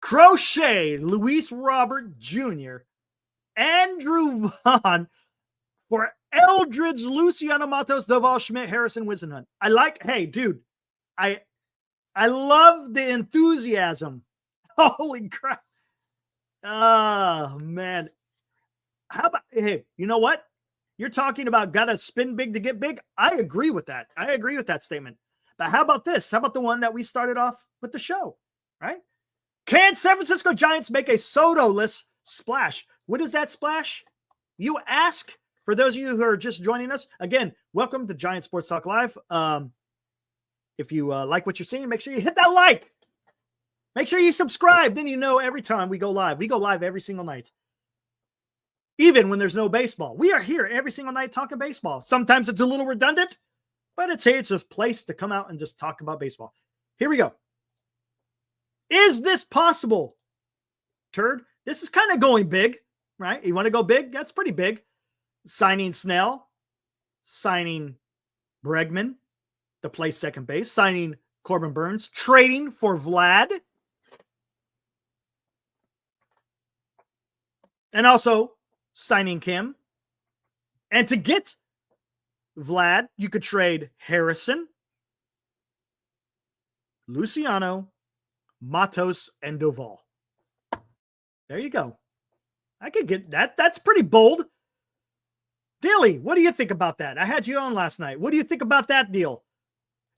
Crochet, Luis Robert Jr., Andrew Vaughn for Eldridge, Luciano, Matos, Duvall, Schmidt, Harrison, Wisenhunt. Hey, dude, I love the enthusiasm. Holy crap. Oh, man. How about, hey, you know what? You're talking about got to spin big to get big. I agree with that. I agree with that statement. But how about this? How about the one that we started off with the show, right? Can San Francisco Giants make a Soto-less splash? What is that splash? You ask. For those of you who are just joining us, again, welcome to Giant Sports Talk Live. If you like what you're seeing, make sure you hit that like. Make sure you subscribe. Then you know every time we go live. We go live every single night. Even when there's no baseball. We are here every single night talking baseball. Sometimes it's a little redundant, but it's a place to come out and just talk about baseball. Here we go. Is this possible? Turd, this is kind of going big, right? You want to go big? That's pretty big. Signing Snell, signing Bregman to play second base, signing Corbin Burns, trading for Vlad, and also signing Kim. And to get Vlad, you could trade Harrison, Luciano, Matos, and Duvall. There you go. I could get that. That's pretty bold. Dilly, what do you think about that? I had you on last night. What do you think about that deal?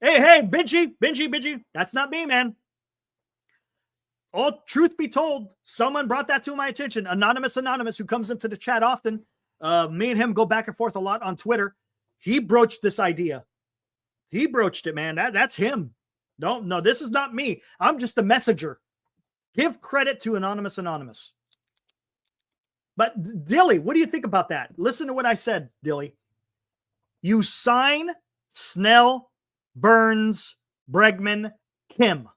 Hey, Benji. That's not me, man. All truth be told, someone brought that to my attention. Anonymous, who comes into the chat often. Me and him go back and forth a lot on Twitter. He broached this idea. He broached it, man. That's him. No, this is not me. I'm just the messenger. Give credit to Anonymous. But Dilly, what do you think about that? Listen to what I said, Dilly. You sign Snell, Burns, Bregman, Kim.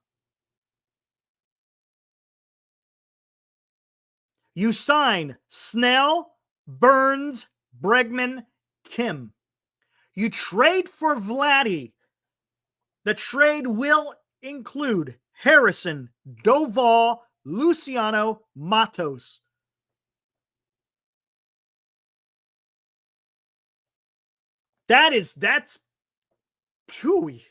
You sign Snell, Burns, Bregman, Kim. You trade for Vladdy. The trade will include Harrison, Doval, Luciano, Matos. That's pooey.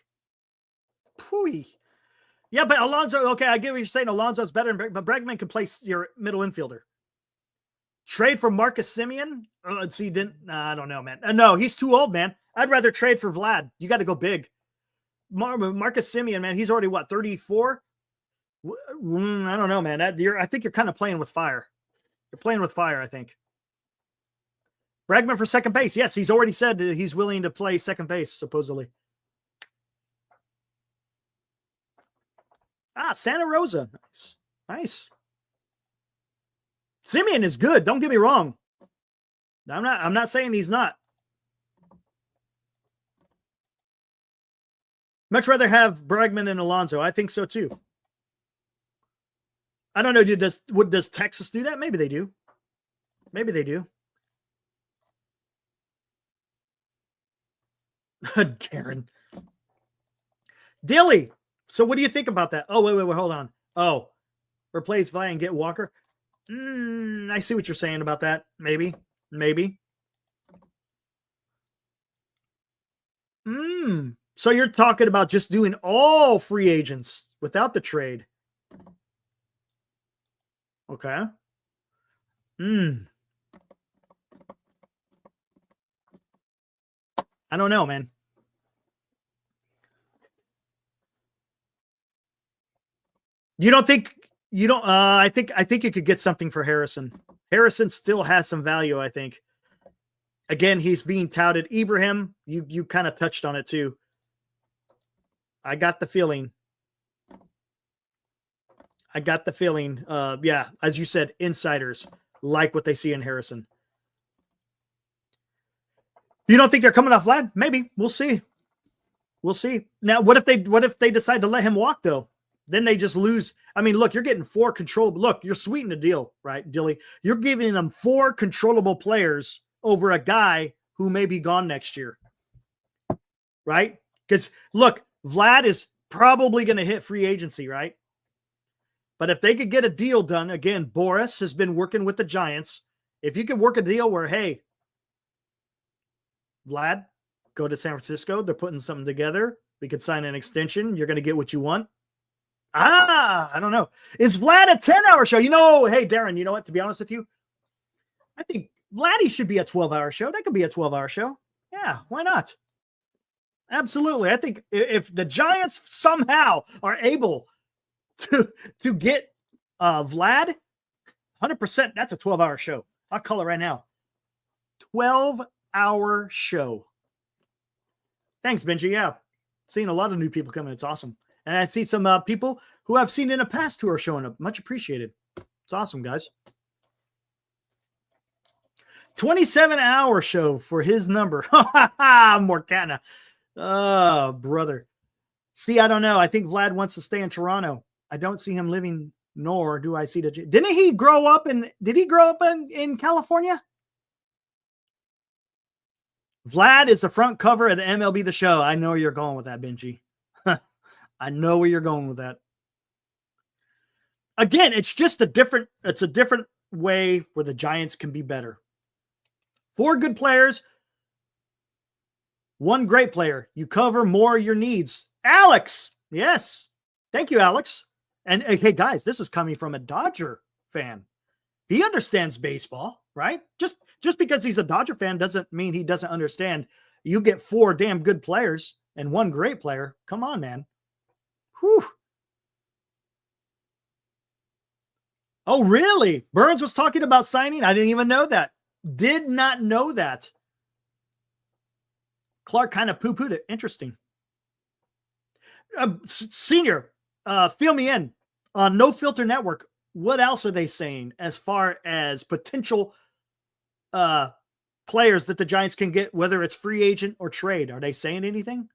Yeah, but Alonso, okay, I get what you're saying. Alonso's better, but Bregman can play your middle infielder. Trade for Marcus Semien? I don't know, man. No, he's too old, man. I'd rather trade for Vlad. You got to go big. Marcus Semien, man, he's already, 34? I don't know, man. I think you're kind of playing with fire. You're playing with fire, I think. Bregman for second base. Yes, he's already said that he's willing to play second base, supposedly. Santa Rosa. Nice. Semien is good. Don't get me wrong. I'm not saying he's not. Much rather have Bregman and Alonso. I think so too. I don't know, dude. Does Texas do that? Maybe they do. Darren. Dilly. So what do you think about that? Oh, wait, hold on. Oh, replace Vi and get Walker. I see what you're saying about that. Maybe. So you're talking about just doing all free agents without the trade. Okay. I don't know, man. I think you could get something for Harrison. Harrison still has some value, I think. Again, he's being touted. Ibrahim, you kind of touched on it too. I got the feeling. Yeah, as you said, insiders like what they see in Harrison. You don't think they're coming off Vlad? Maybe. We'll see. Now, what if they decide to let him walk though? Then they just lose. I mean, look, you're getting 4 controllable. Look, you're sweetening the deal, right, Dilly? You're giving them 4 controllable players over a guy who may be gone next year, right? Because look, Vlad is probably going to hit free agency, right? But if they could get a deal done, again, Boris has been working with the Giants. If you could work a deal where, hey, Vlad, go to San Francisco. They're putting something together. We could sign an extension. You're going to get what you want. I don't know. Is Vlad a 10-hour show? Hey, Darren, you know what? To be honest with you, I think Vladdy should be a 12-hour show. That could be a 12-hour show. Yeah, why not? Absolutely. I think if the Giants somehow are able to get Vlad, 100%, that's a 12-hour show. I'll call it right now. 12-hour show. Thanks, Benji. Yeah, seeing a lot of new people coming. It's awesome. And I see some people who I've seen in the past who are showing up. Much appreciated. It's awesome, guys. 27-hour show for his number. Morgana. Oh, brother. See, I don't know. I think Vlad wants to stay in Toronto. I don't see him living, nor do I see did he grow up in California? Vlad is the front cover of the MLB The Show. I know where you're going with that, Benji. I know where you're going with that. Again, it's a different way where the Giants can be better. 4 good players, 1 great player. You cover more of your needs. Alex, yes. Thank you, Alex. And hey, guys, this is coming from a Dodger fan. He understands baseball, right? Just because he's a Dodger fan doesn't mean he doesn't understand. You get 4 damn good players and 1 great player. Come on, man. Whew. Oh, really? Burns was talking about signing? I didn't even know that. Did not know that. Clark kind of poo-pooed it. Interesting. Senior, fill me in on No Filter Network. What else are they saying as far as potential players that the Giants can get, whether it's free agent or trade? Are they saying anything?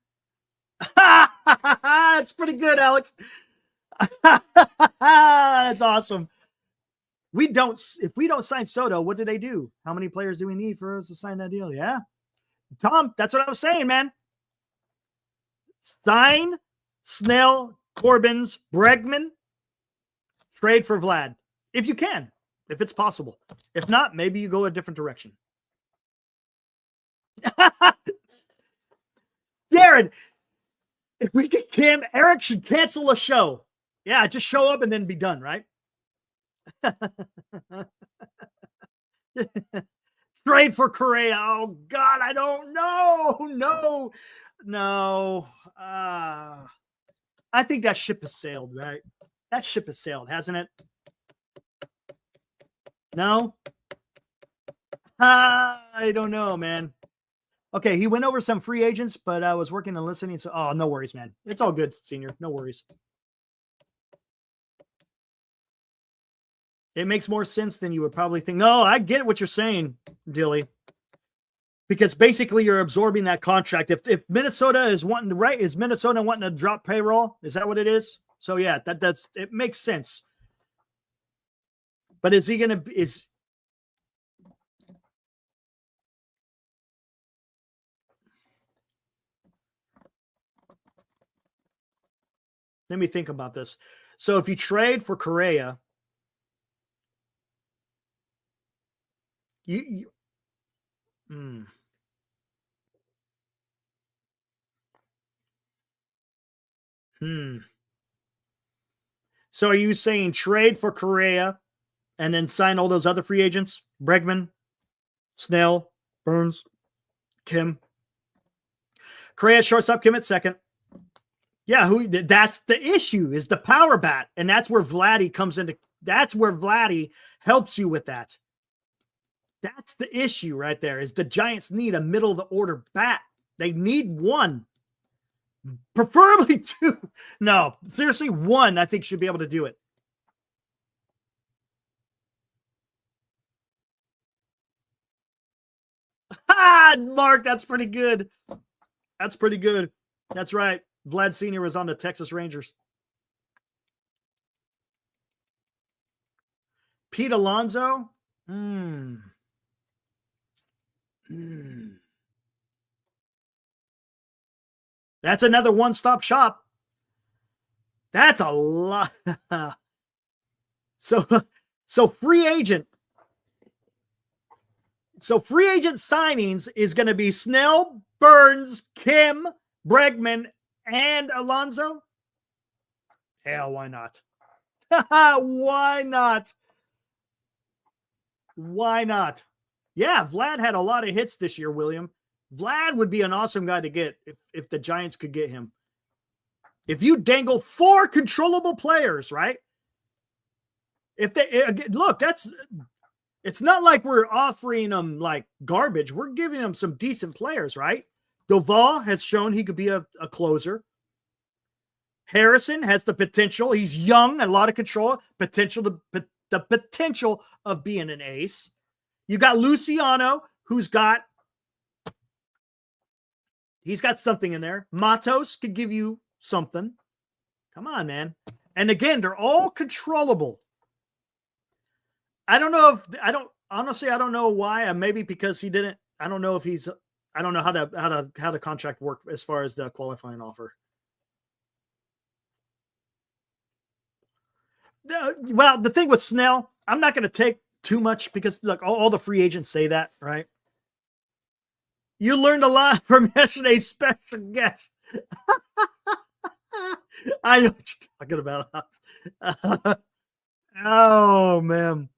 That's pretty good, Alex. That's awesome. if we don't sign Soto, what do they do? How many players do we need for us to sign that deal? Yeah. Tom, that's what I was saying, man. Sign Snell, Corbin's, Bregman, trade for Vlad. If you can, if it's possible. If not, maybe you go a different direction. Jared, if we get Cam, Eric should cancel a show. Yeah, just show up and then be done, right? Trade for Correa. Oh, God, I don't know. No. I think that ship has sailed, right? That ship has sailed, hasn't it? No? I don't know, man. Okay, he went over some free agents, but I was working and listening. So, oh, no worries, man. It's all good, senior. No worries. It makes more sense than you would probably think. No, I get what you're saying, Dilly. Because basically you're absorbing that contract. If Minnesota is wanting to, right? Is Minnesota wanting to drop payroll? Is that what it is? So yeah, that's it makes sense. But is he gonna let me think about this. So if you trade for Correa, So are you saying trade for Correa and then sign all those other free agents? Bregman, Snell, Burns, Kim. Correa shortstop, Kim at second. Yeah, that's the issue is the power bat. And that's where Vladdy comes into. That's where Vladdy helps you with that. That's the issue right there is the Giants need a middle of the order bat. They need one. Preferably two. No, seriously, one I think should be able to do it. Mark, that's pretty good. That's pretty good. That's right. Vlad Sr. was on the Texas Rangers. Pete Alonso? That's another one-stop shop. That's a lot. So free agent. So free agent signings is going to be Snell, Burns, Kim, Bregman, and Alonso. Hell, why not? Why not? Why not? Yeah, Vlad had a lot of hits this year, William. Vlad would be an awesome guy to get if the Giants could get him. If you dangle 4 controllable players, right? If they look, it's not like we're offering them like garbage. We're giving them some decent players, right? Doval has shown he could be a closer. Harrison has the potential. He's young, a lot of control, the potential of being an ace. You got Luciano, he's got something in there. Matos could give you something. Come on, man. And again, they're all controllable. I don't know why. Maybe because he didn't. I don't know how the contract worked as far as the qualifying offer. Well, the thing with Snell, I'm not going to take too much because look, all the free agents say that, right? You learned a lot from yesterday's special guest. I know what you're talking about. Oh, man.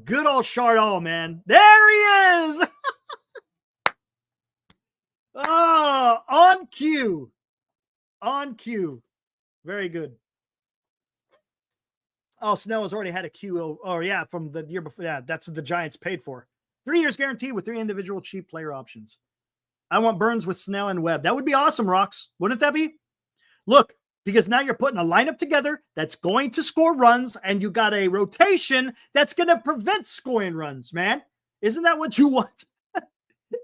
Good old Chardon, man. There he is. On cue. On cue. Very good. Oh, Snell has already had a Q. Oh, yeah, from the year before. Yeah, that's what the Giants paid for. 3 years guaranteed with 3 individual cheap player options. I want Burns with Snell and Webb. That would be awesome, Rocks. Wouldn't that be? Look, because now you're putting a lineup together that's going to score runs, and you got a rotation that's going to prevent scoring runs, man. Isn't that what you want?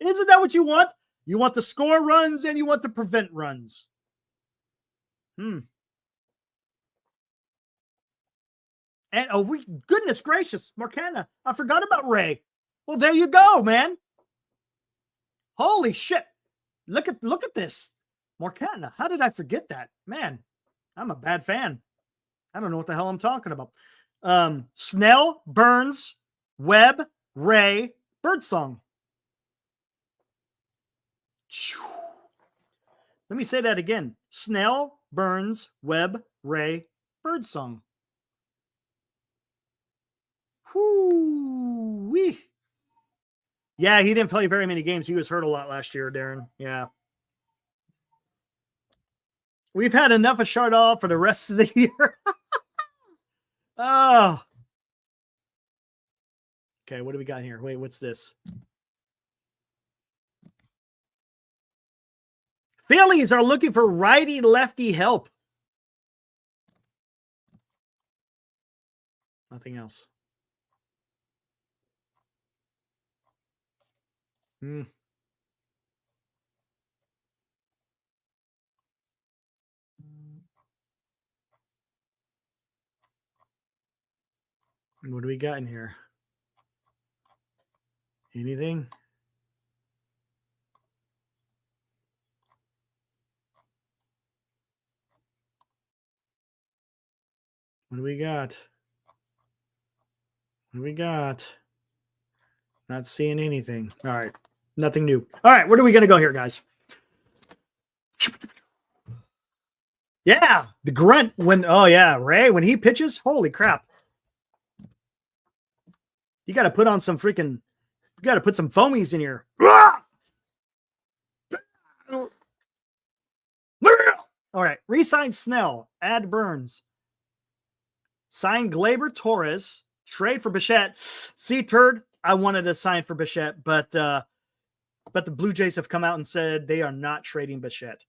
Isn't that what you want? You want to score runs and you want to prevent runs. And goodness gracious, Marcana, I forgot about Ray. Well, there you go, man. Holy shit. Look at this. Marcana, how did I forget that? Man, I'm a bad fan. I don't know what the hell I'm talking about. Snell, Burns, Webb, Ray, Birdsong. Let me say that again. Snell, Burns, Webb, Ray, Birdsong. Whoo-wee. Yeah, he didn't play very many games. He was hurt a lot last year, Darren. Yeah. We've had enough of Chardall for the rest of the year. Oh. Okay, what do we got here? Wait, what's this? Phillies are looking for righty-lefty help. Nothing else. What do we got in here? Anything? What do we got? What do we got? Not seeing anything. All right. Nothing new. All right. Where are we going to go here, guys? Yeah. The grunt Ray, when he pitches, holy crap. You got to put on some freaking, you got to put some foamies in here. All right. Resign Snell. Add Burns. Sign Gleyber Torres. Trade for Bichette. See, Turd, I wanted to sign for Bichette, but the Blue Jays have come out and said they are not trading Bichette.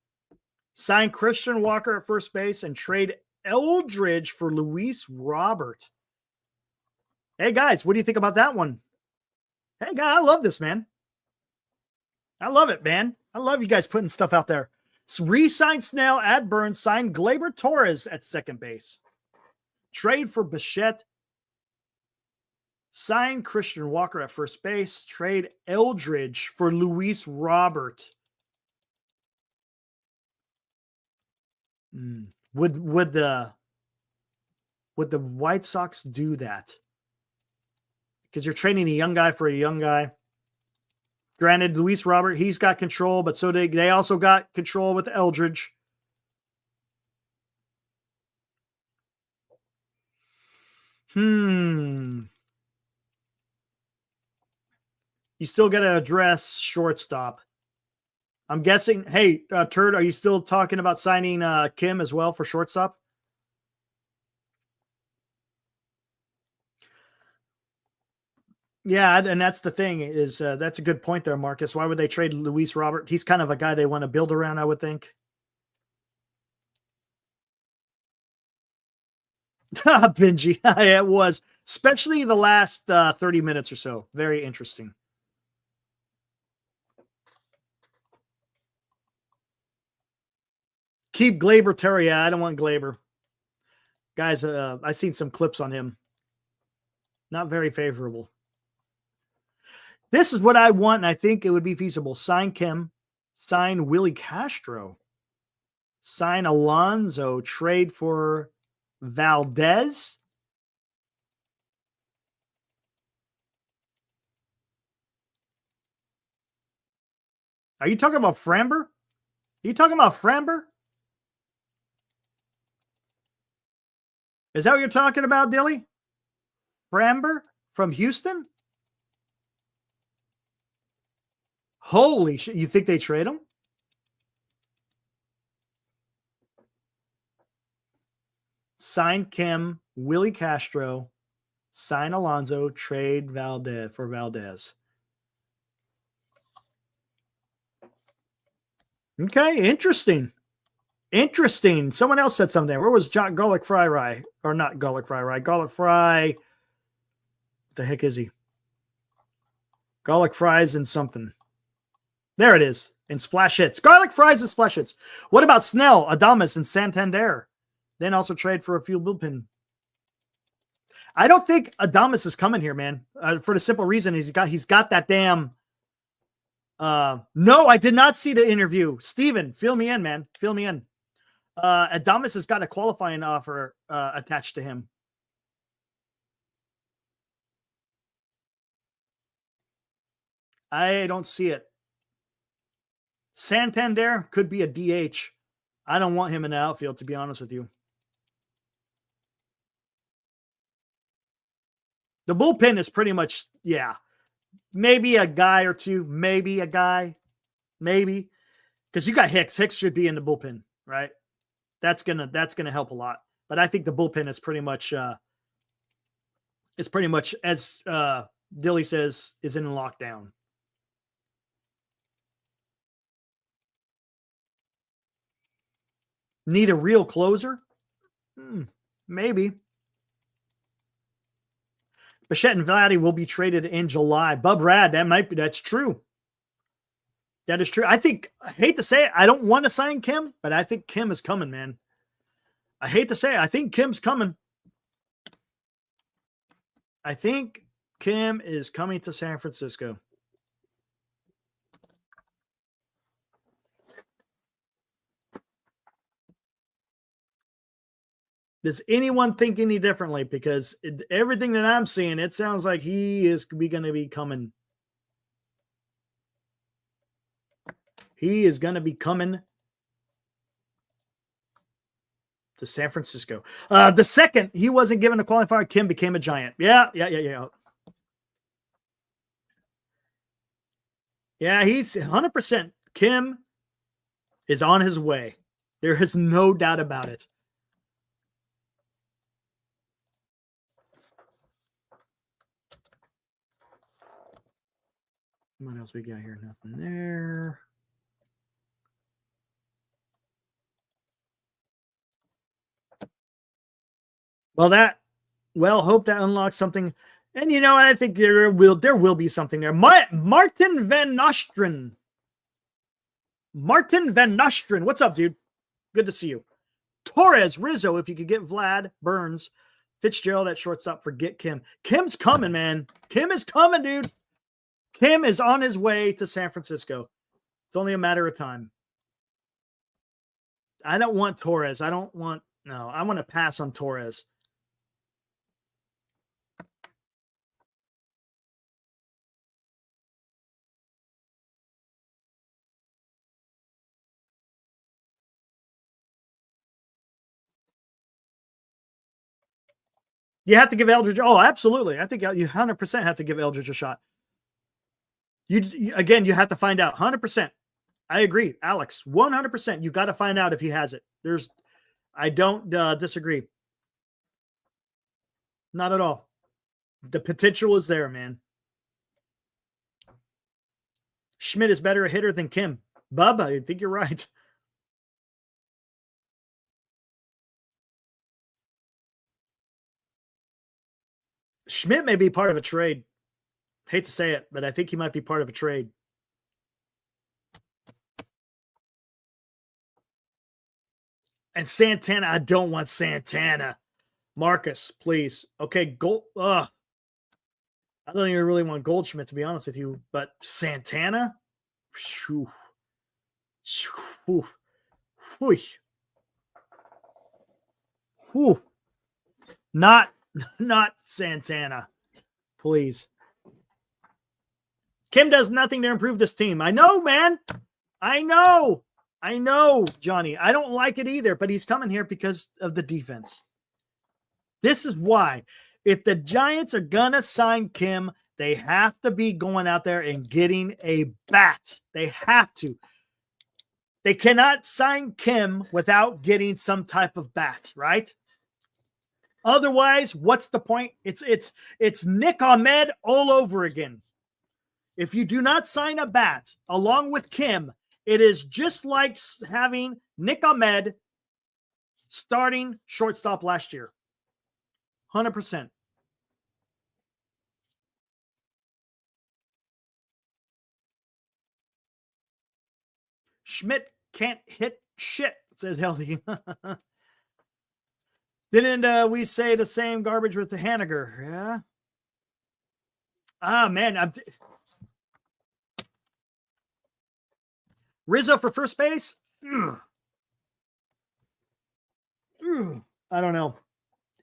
Sign Christian Walker at first base and trade Eldridge for Luis Robert. Hey, guys, what do you think about that one? Hey, guy, I love this, man. I love it, man. I love you guys putting stuff out there. So re-sign Snell, add Burns, sign Gleyber Torres at second base. Trade for Bichette. Sign Christian Walker at first base. Trade Eldridge for Luis Robert. Would the White Sox do that? Because you're trading a young guy for a young guy. Granted, Luis Robert, he's got control, but so they also got control with Eldridge. You still got to address shortstop. I'm guessing. Hey, Turd, are you still talking about signing Kim as well for shortstop? Yeah, and that's the thing is that's a good point there, Marcus. Why would they trade Luis Robert? He's kind of a guy they want to build around, I would think. Benji, it was, especially the last 30 minutes or so. Very interesting. Keep Gleyber Terry. I don't want Gleyber. Guys, I've seen some clips on him. Not very favorable. This is what I want, and I think it would be feasible. Sign Kim. Sign Willie Castro. Sign Alonso. Trade for Valdez. Are you talking about Framber? Are you talking about Framber? Is that what you're talking about, Dilly? Framber from Houston? Holy shit. You think they trade him? Sign Kim, Willie Castro, sign Alonso, trade Valdez for Valdez. Okay, interesting. Interesting. Someone else said something. Where was John Garlic Fry Rye? Or not Garlic Fry Rye. Garlic Fry. What the heck is he? Garlic Fries and something. There it is. In Splash Hits. Garlic Fries and Splash Hits. What about Snell, Adames, and Santander? Then also trade for a few bullpen. I don't think Adames is coming here, man. For the simple reason he's got that damn. No, I did not see the interview. Steven, fill me in, man. Fill me in. Adames has got a qualifying offer attached to him. I don't see it. Santander could be a DH. I don't want him in the outfield, to be honest with you. The bullpen is pretty much, yeah, maybe a guy or two, maybe a guy, maybe, because you got Hicks. Hicks should be in the bullpen, right? That's gonna help a lot. But I think the bullpen is pretty much as Dilly says, is in lockdown. Need a real closer? Maybe. Bichette and Vladdy will be traded in July. Bub Rad, that's true. That is true. I hate to say it, I don't want to sign Kim, but I think Kim is coming, man. I hate to say it, I think Kim's coming. I think Kim is coming to San Francisco. Does anyone think any differently? Because everything that I'm seeing, it sounds like he is going to be coming. He is going to be coming to San Francisco. The second he wasn't given a qualifier, Kim became a Giant. Yeah. Yeah, he's 100%. Kim is on his way. There is no doubt about it. What else we got here? Nothing there. Hope that unlocks something. And you know, I think there will be something there. Martin Van Nostrand. What's up, dude? Good to see you. Torres, Rizzo, if you could get Vlad, Burns, Fitzgerald at shortstop, forget Kim. Kim's coming, man. Kim is coming, dude. Kim is on his way to San Francisco. It's only a matter of time. I don't want Torres. I want to pass on Torres. You have to give Eldridge. Oh, absolutely. I think you 100% have to give Eldridge a shot. You have to find out 100%. I agree, Alex. 100%. You got to find out if he has it. I don't disagree. Not at all. The potential is there, man. Schmidt is better a hitter than Kim. Bub, I think you're right. Schmidt may be part of a trade. Hate to say it, but I think he might be part of a trade. And Santana, I don't want Santana. Marcus, please. Okay, I don't even really want Goldschmidt, to be honest with you, but Santana? Whew. Whew. Whew. Whew. Not Santana. Please. Kim does nothing to improve this team. I know, man. I know, Johnny. I don't like it either, but he's coming here because of the defense. This is why. If the Giants are going to sign Kim, they have to be going out there and getting a bat. They have to. They cannot sign Kim without getting some type of bat, right? Otherwise, what's the point? It's Nick Ahmed all over again. If you do not sign a bat along with Kim, it is just like having Nick Ahmed starting shortstop last year. 100%. Schmidt can't hit shit, says Heldy. Didn't we say the same garbage with the Haniger? Yeah. Ah, man. Rizzo for first base? Ugh. Ugh. I don't know.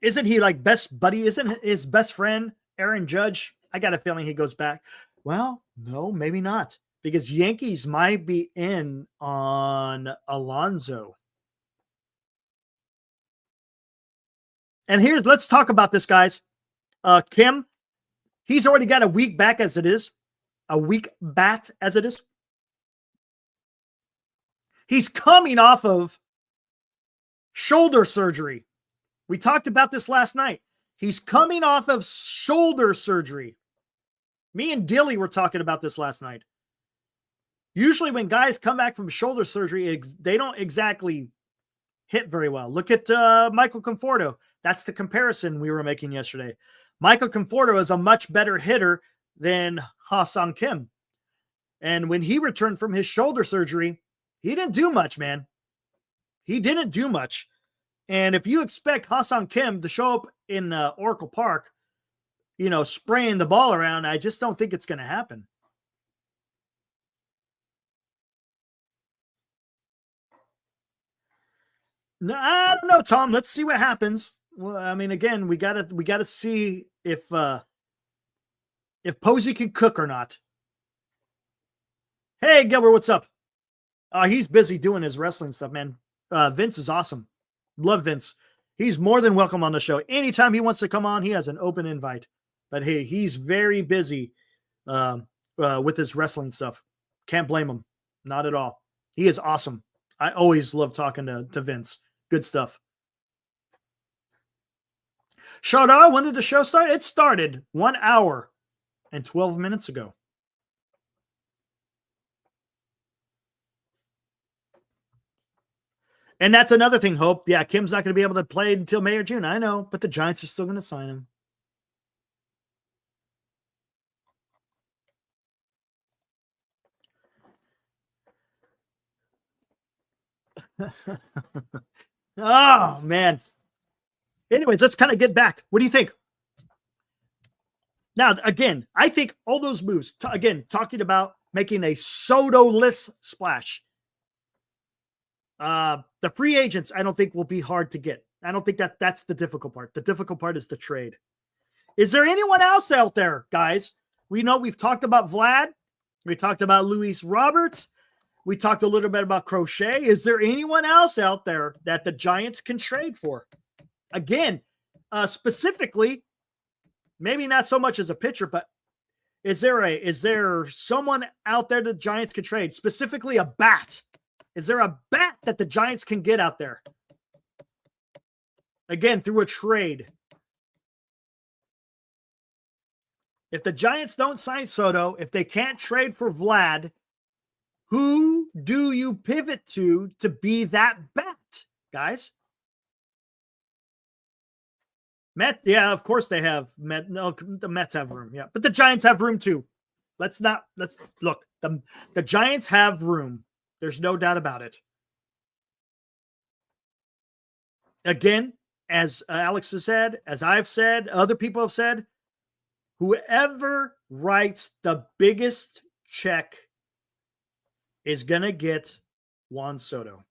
Isn't he like best buddy? Isn't his best friend Aaron Judge? I got a feeling he goes back. Well, no, maybe not. Because Yankees might be in on Alonso. And let's talk about this, guys. Kim, he's already got a week back as it is. A week bat as it is. He's coming off of shoulder surgery. We talked about this last night. He's coming off of shoulder surgery. Me and Dilly were talking about this last night. Usually when guys come back from shoulder surgery, they don't exactly hit very well. Look at Michael Conforto. That's the comparison we were making yesterday. Michael Conforto is a much better hitter than Ha-Seong Kim. And when he returned from his shoulder surgery, he didn't do much, man. He didn't do much. And if you expect Ha-Seong Kim to show up in Oracle Park, spraying the ball around, I just don't think it's going to happen. No, I don't know, Tom. Let's see what happens. Well, I mean, again, we gotta see if Posey can cook or not. Hey, Gilbert, what's up? He's busy doing his wrestling stuff, man. Vince is awesome. Love Vince. He's more than welcome on the show. Anytime he wants to come on, he has an open invite. But hey, he's very busy with his wrestling stuff. Can't blame him. Not at all. He is awesome. I always love talking to Vince. Good stuff. Showdown, when did the show start? It started 1 hour and 12 minutes ago. And that's another thing, Hope. Yeah, Kim's not going to be able to play until May or June. I know, but the Giants are still going to sign him. Oh, man. Anyways, let's kind of get back. What do you think? Now, again, I think all those moves, talking about making a Soto-less splash. The free agents, I don't think will be hard to get. I don't think that's the difficult part. The difficult part is the trade. Is there anyone else out there, guys? We know we've talked about Vlad. We talked about Luis Robert. We talked a little bit about Crochet. Is there anyone else out there that the Giants can trade for? Again, specifically, maybe not so much as a pitcher, but is there someone out there the Giants can trade? Specifically a bat. Is there a bat that the Giants can get out there? Again, through a trade. If the Giants don't sign Soto, if they can't trade for Vlad, who do you pivot to be that bat, guys? Mets, yeah, of course they have. No, the Mets have room, yeah, but the Giants have room too. Let's look. The Giants have room. There's no doubt about it. Again, as Alex has said, as I've said, other people have said, whoever writes the biggest check is going to get Juan Soto.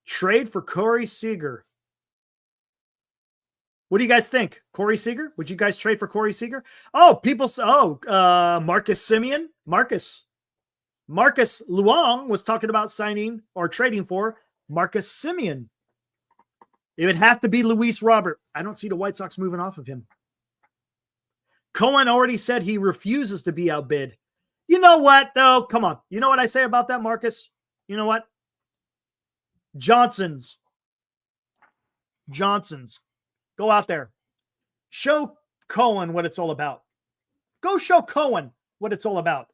Trade for Corey Seager. What do you guys think? Corey Seager? Would you guys trade for Corey Seager? Oh, Marcus Semien. Marcus Luong was talking about signing or trading for Marcus Semien. It would have to be Luis Robert. I don't see the White Sox moving off of him. Cohen already said he refuses to be outbid. You know what? No, come on. You know what I say about that, Marcus? You know what? Johnson's. Go out there. Show Cohen what it's all about. Go show Cohen what it's all about.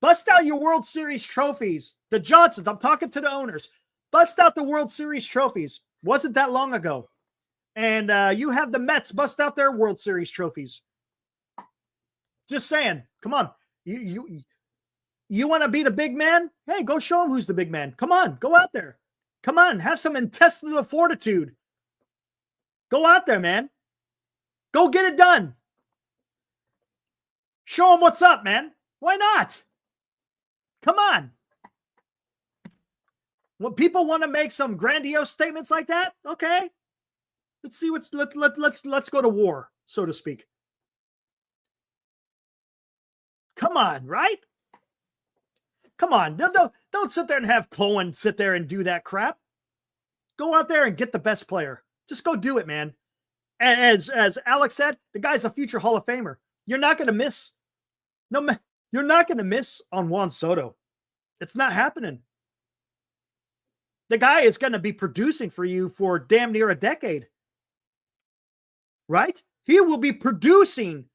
Bust out your World Series trophies. The Johnsons, I'm talking to the owners. Bust out the World Series trophies. Wasn't that long ago. And you have the Mets bust out their World Series trophies. Just saying. Come on. You want to be the big man? Hey, go show them who's the big man. Come on. Go out there. Come on. Have some intestinal fortitude. Go out there, man. Go get it done. Show them what's up, man. Why not? Come on. When people want to make some grandiose statements like that, okay. Let's see let's go to war, so to speak. Come on, right? Come on. Don't sit there and have Cohen sit there and do that crap. Go out there and get the best player. Just go do it, man. As Alex said, the guy's a future Hall of Famer. You're not going to miss. You're not going to miss on Juan Soto. It's not happening. The guy is going to be producing for you for damn near a decade. Right? He will be producing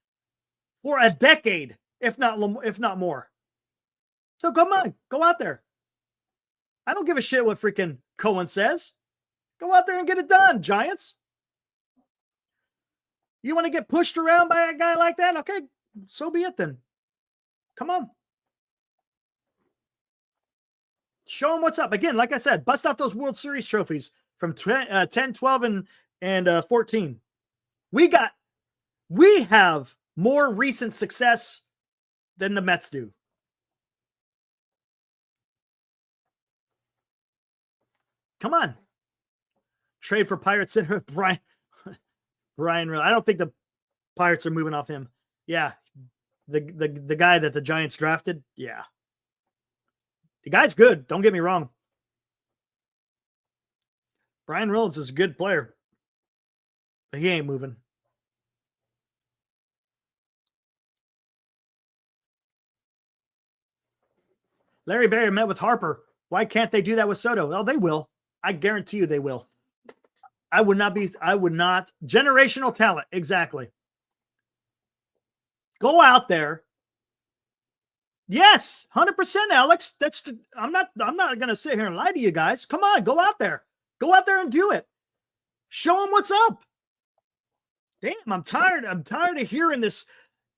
for a decade, if not more. So come on, go out there. I don't give a shit what freaking Cohen says. Go out there and get it done, Giants. You want to get pushed around by a guy like that? Okay, so be it then. Come on. Show them what's up. Again, like I said, bust out those World Series trophies from 10, 12, and 14. We have more recent success than the Mets do. Come on. Trade for Pirates center Brian. I don't think the Pirates are moving off him. Yeah. The guy that the Giants drafted. Yeah. The guy's good. Don't get me wrong. Brian Reynolds is a good player. But he ain't moving. Larry Berry met with Harper. Why can't they do that with Soto? Well, they will. I guarantee you they will. I would not. Generational talent. Exactly. Go out there. Yes, 100%, Alex. I'm not going to sit here and lie to you guys. Come on, go out there. Go out there and do it. Show them what's up. Damn, I'm tired. I'm tired of hearing this.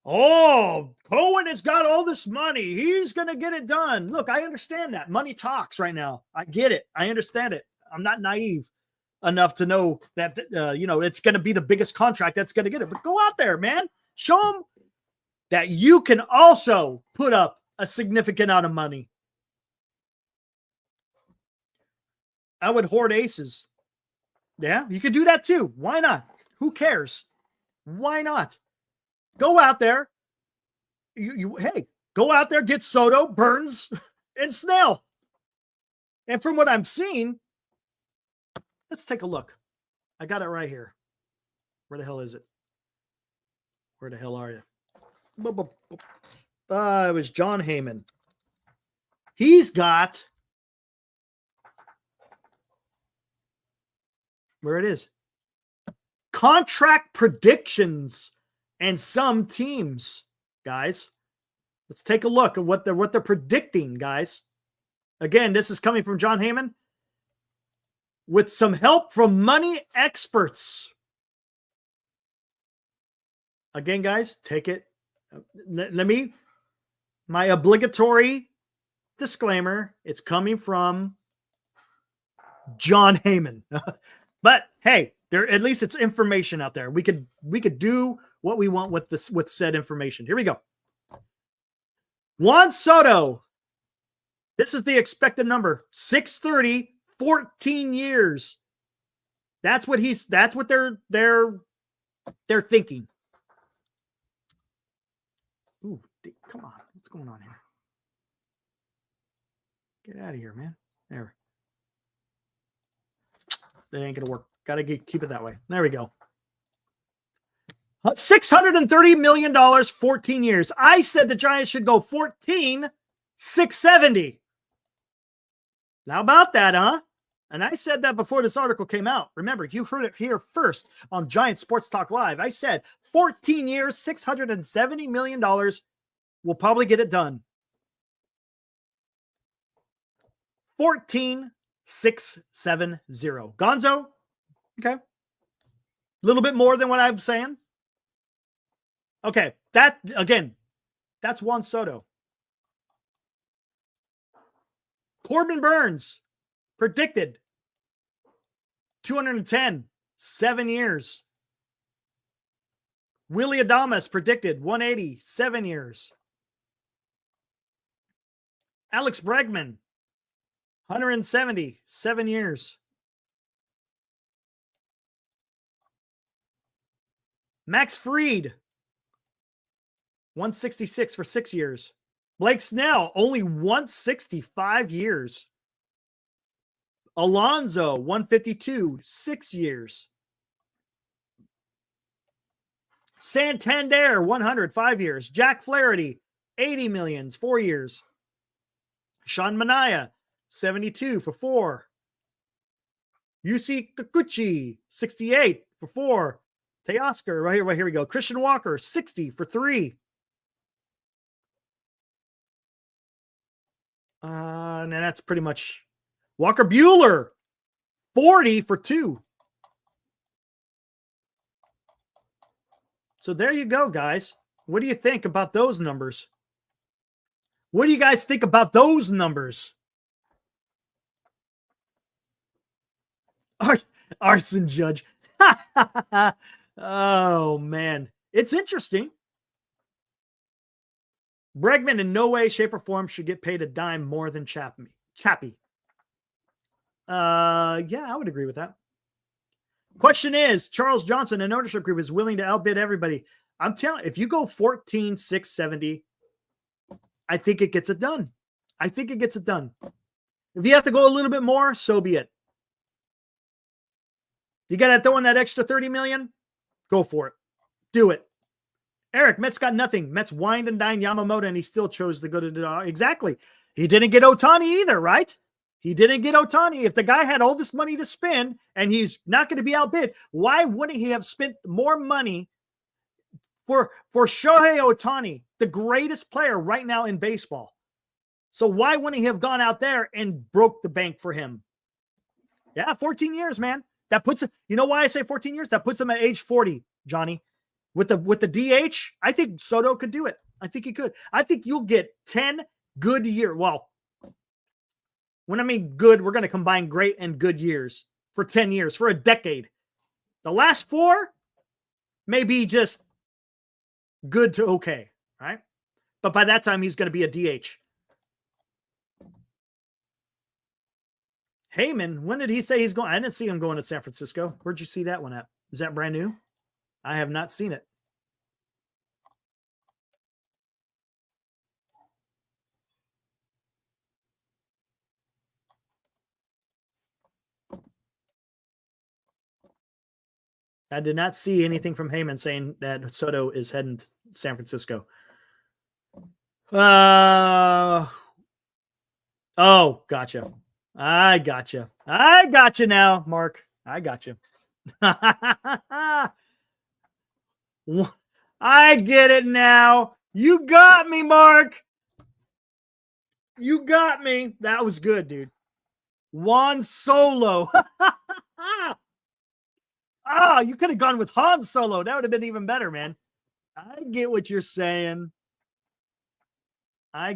Oh, Cohen has got all this money. He's going to get it done. Look, I understand that. Money talks right now. I get it. I understand it. I'm not naive enough to know that, it's going to be the biggest contract that's going to get it. But go out there, man. Show them that you can also put up a significant amount of money. I would hoard aces. Yeah, you could do that too. Why not? Who cares? Why not? Go out there. Hey, go out there, get Soto, Burns, and Snell. And from what I'm seeing, let's take a look. I got it right here. Where the hell is it? Where the hell are you? It was John Heyman. He's got, where it is, contract predictions and some teams, guys. Let's take a look at what they're predicting, guys. Again, this is coming from John Heyman with some help from money experts. Again, guys, take it. My obligatory disclaimer, it's coming from John Heyman. But hey, at least it's information out there. We could do what we want with said information. Here we go. Juan Soto. This is the expected number. 630, 14 years. That's what they're thinking. Ooh, come on. What's going on here? Get out of here, man. There. That ain't going to work. Got to keep it that way. There we go. $630 million, 14 years. I said the Giants should go 14, 670. How about that, huh? And I said that before this article came out. Remember, you heard it here first on Giant Sports Talk Live. I said 14 years, $670 million will probably get it done. 14,670. Gonzo, okay. A little bit more than what I'm saying. Okay, that's Juan Soto. Corbin Burns predicted 210, 7 years. Willie Adames predicted 180, 7 years. Alex Bregman, 170, 7 years. Max Fried, 166 for 6 years. Blake Snell, only 165 years. Alonzo, 152, 6 years. Santander, 100, 5 years. Jack Flaherty, 80 millions, 4 years. Sean Manaea, 72 for 4. UC Kikuchi, 68 for 4. Teoscar, right here we go. Christian Walker, 60 for 3. And that's pretty much Walker Buehler, 40 for 2. So there you go, guys. What do you think about those numbers? What do you guys think about those numbers? Arson Judge. Oh, man. It's interesting. Bregman in no way, shape, or form should get paid a dime more than Chappie. Yeah, I would agree with that. Question is, Charles Johnson, an ownership group, is willing to outbid everybody. I'm telling you, if you go 14,670, I think it gets it done. I think it gets it done. If you have to go a little bit more, so be it. You got to throw in that extra 30 million? Go for it. Do it. Eric, Mets got nothing. Mets wined and dined Yamamoto, and he still chose to go to the... Exactly. He didn't get Ohtani either, right? He didn't get Ohtani. If the guy had all this money to spend and he's not going to be outbid, why wouldn't he have spent more money for Shohei Ohtani, the greatest player right now in baseball? So why wouldn't he have gone out there and broke the bank for him? Yeah, 14 years, man. That puts it, you know why I say 14 years? That puts him at age 40, Johnny. With the DH, I think Soto could do it. I think he could. I think you'll get 10 good years. Well, when I mean good, we're going to combine great and good years for 10 years, for a decade. The last 4 may be just good to okay, right? But by that time, he's going to be a DH. Heyman, when did he say he's going? I didn't see him going to San Francisco. Where'd you see that one at? Is that brand new? I have not seen it. I did not see anything from Heyman saying that Soto is heading to San Francisco. Oh, gotcha. I gotcha. I gotcha now, Mark. I gotcha. I get it now. You got me, Mark. You got me. That was good, dude. Juan Solo. You could have gone with Han Solo. That would have been even better, man. I get what you're saying. I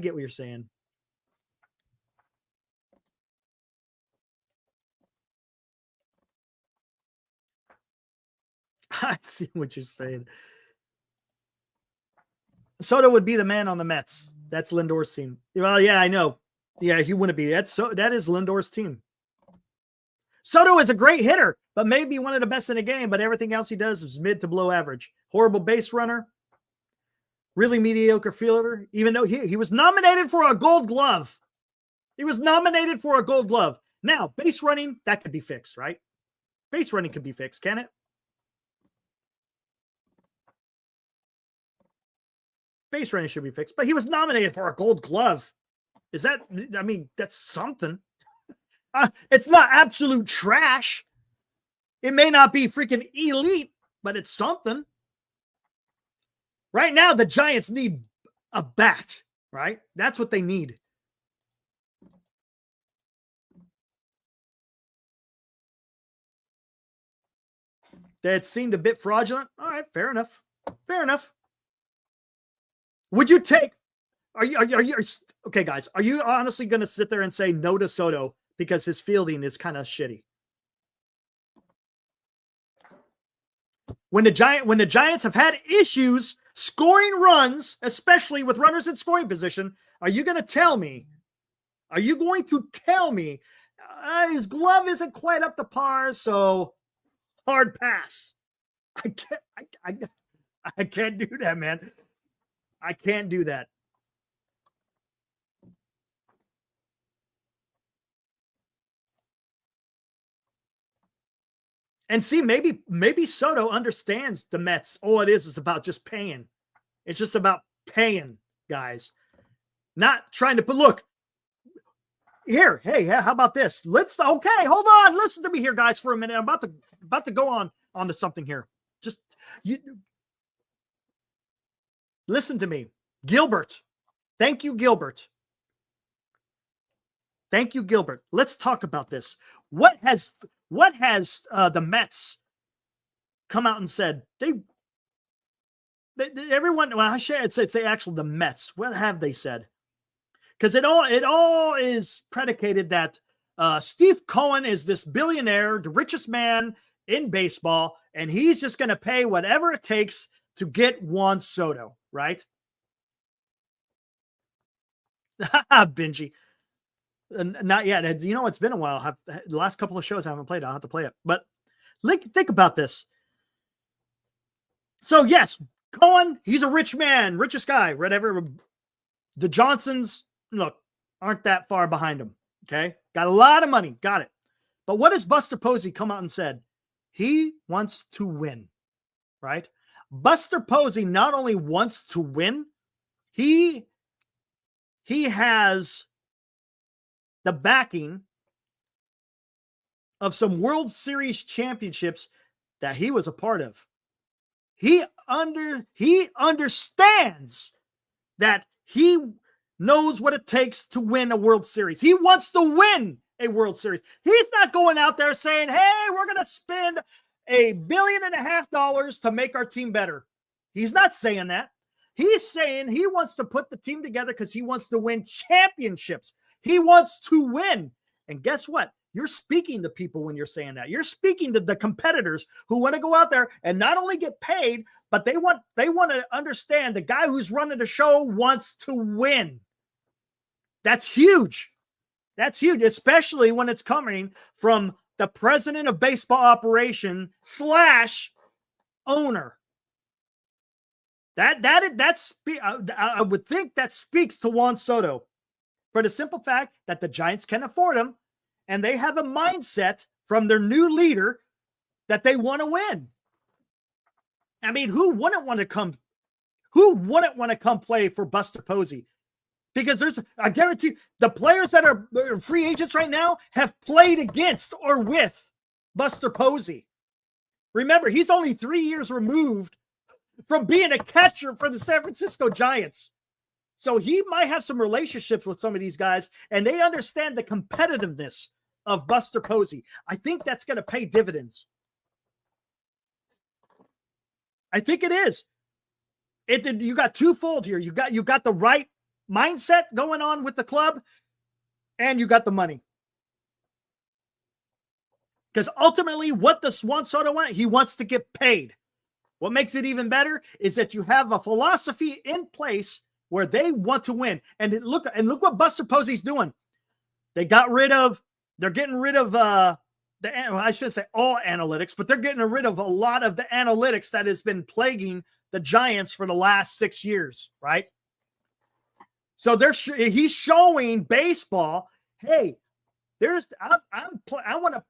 see what you're saying. Soto would be the man on the Mets. That's Lindor's team. Well, yeah, I know. Yeah, he wouldn't be. That is Lindor's team. Soto is a great hitter, but maybe one of the best in the game, but everything else he does is mid to below average. Horrible base runner. Really mediocre fielder, even though he was nominated for a Gold Glove. He was nominated for a Gold Glove. Now, base running, that could be fixed, right? Base running could be fixed, can it? Base running should be fixed, but he was nominated for a Gold Glove. Is that, I mean, that's something. It's not absolute trash. It may not be freaking elite, but it's something. Right now, the Giants need a bat, right? That's what they need. That seemed a bit fraudulent. All right, fair enough. Fair enough. Would you take, are you okay, guys, are you honestly going to sit there and say no to Soto because his fielding is kind of shitty? when the Giants have had issues scoring runs, especially with runners in scoring position, are you going to tell me his glove isn't quite up to par, so hard pass? I can't do that, man. I can't do that. And see, maybe Soto understands the Mets. All it is about just paying. It's just about paying, guys. Not trying to put, look, here, hey, how about this? Okay, hold on. Listen to me here, guys, for a minute. I'm about to go on to something here. Just listen to me. Gilbert. Thank you, Gilbert. Thank you, Gilbert. Let's talk about this. What has the Mets come out and said? Everyone, well, I should say actually the Mets. What have they said? Because it all is predicated that Steve Cohen is this billionaire, the richest man in baseball, and he's just going to pay whatever it takes to get Juan Soto, right? Benji. Not yet. You know, it's been a while. The last couple of shows I haven't played. I'll have to play it. But think about this. So, yes, Cohen, he's a rich man, richest guy, whatever. The Johnsons, look, aren't that far behind him. Okay. Got a lot of money. Got it. But what does Buster Posey come out and said? He wants to win, right? Buster Posey not only wants to win, he has the backing of some World Series championships that he was a part of. He understands that he knows what it takes to win a World Series. He wants to win a World Series. He's not going out there saying, hey, we're going to spend $1.5 billion to make our team better. He's not saying that. He's saying he wants to put the team together because he wants to win championships. He wants to win. And guess what? You're speaking to people when you're saying that. You're speaking to the competitors who want to go out there and not only get paid, but they want to understand the guy who's running the show wants to win. That's huge. That's huge, especially when it's coming from the president of baseball operation / owner. I would think that speaks to Juan Soto for the simple fact that the Giants can afford him and they have a mindset from their new leader that they want to win. I mean, who wouldn't want to come play for Buster Posey? Because I guarantee the players that are free agents right now have played against or with Buster Posey. Remember, he's only 3 years removed from being a catcher for the San Francisco Giants. So he might have some relationships with some of these guys, and they understand the competitiveness of Buster Posey. I think that's going to pay dividends. I think it is. You got twofold here. You got the right mindset going on with the club, and you got the money. Because ultimately, what does Juan Soto want? He wants to get paid. What makes it even better is that you have a philosophy in place where they want to win. And look what Buster Posey's doing. They're getting rid of I shouldn't say all analytics, but they're getting rid of a lot of the analytics that has been plaguing the Giants for the last 6 years, right? So he's showing baseball, hey, I want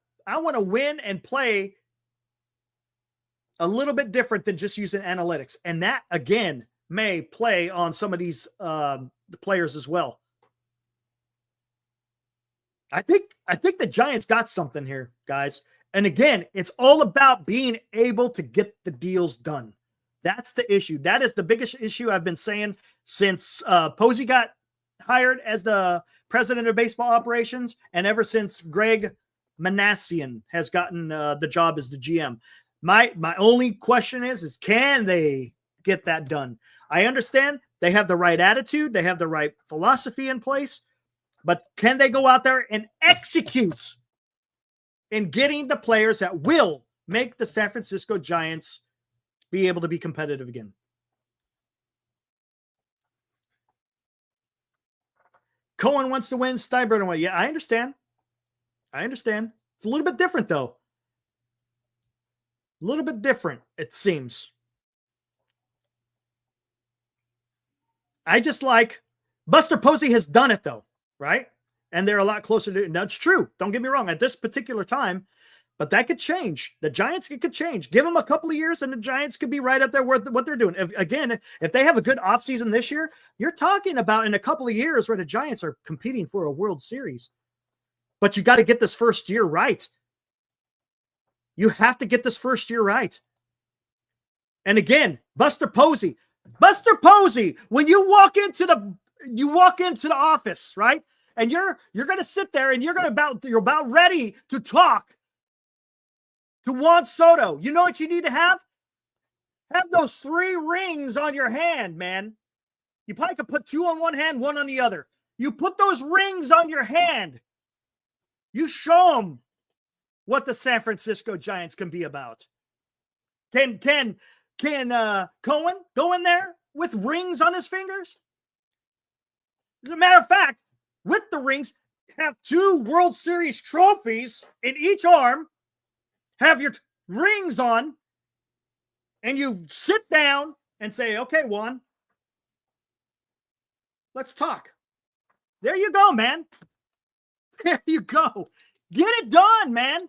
to win and play a little bit different than just using analytics. And that, again, may play on some of these players as well. I think the Giants got something here, guys. And again, it's all about being able to get the deals done. That's the issue. That is the biggest issue I've been saying since Posey got hired as the president of baseball operations, and ever since Greg Manassian has gotten the job as the GM. My only question is can they get that done? I understand they have the right attitude. They have the right philosophy in place. But can they go out there and execute in getting the players that will make the San Francisco Giants be able to be competitive again. Cohen wants to win. Steinbrenner wants. Yeah, I understand. It's a little bit different, though. A little bit different, it seems. I just like Buster Posey has done it, though, right? And they're a lot closer to it. That's true. Don't get me wrong. At this particular time, but that could change. The Giants, it could change. Give them a couple of years, and the Giants could be right up there with what they're doing. If they have a good offseason this year, you're talking about in a couple of years where the Giants are competing for a World Series. But you got to get this first year right. You have to get this first year right. And again, Buster Posey, when you walk into the office, right? And you're going to sit there and you're about ready to talk to Juan Soto. You know what you need to have? Have those 3 rings on your hand, man. You probably could put 2 on one hand, 1 on the other. You put those rings on your hand. You show them what the San Francisco Giants can be about. Can Cohen go in there with rings on his fingers? As a matter of fact, with the rings, have 2 World Series trophies in each arm, have your rings on, and you sit down and say, okay, Juan, let's talk. There you go, man. There you go. Get it done, man.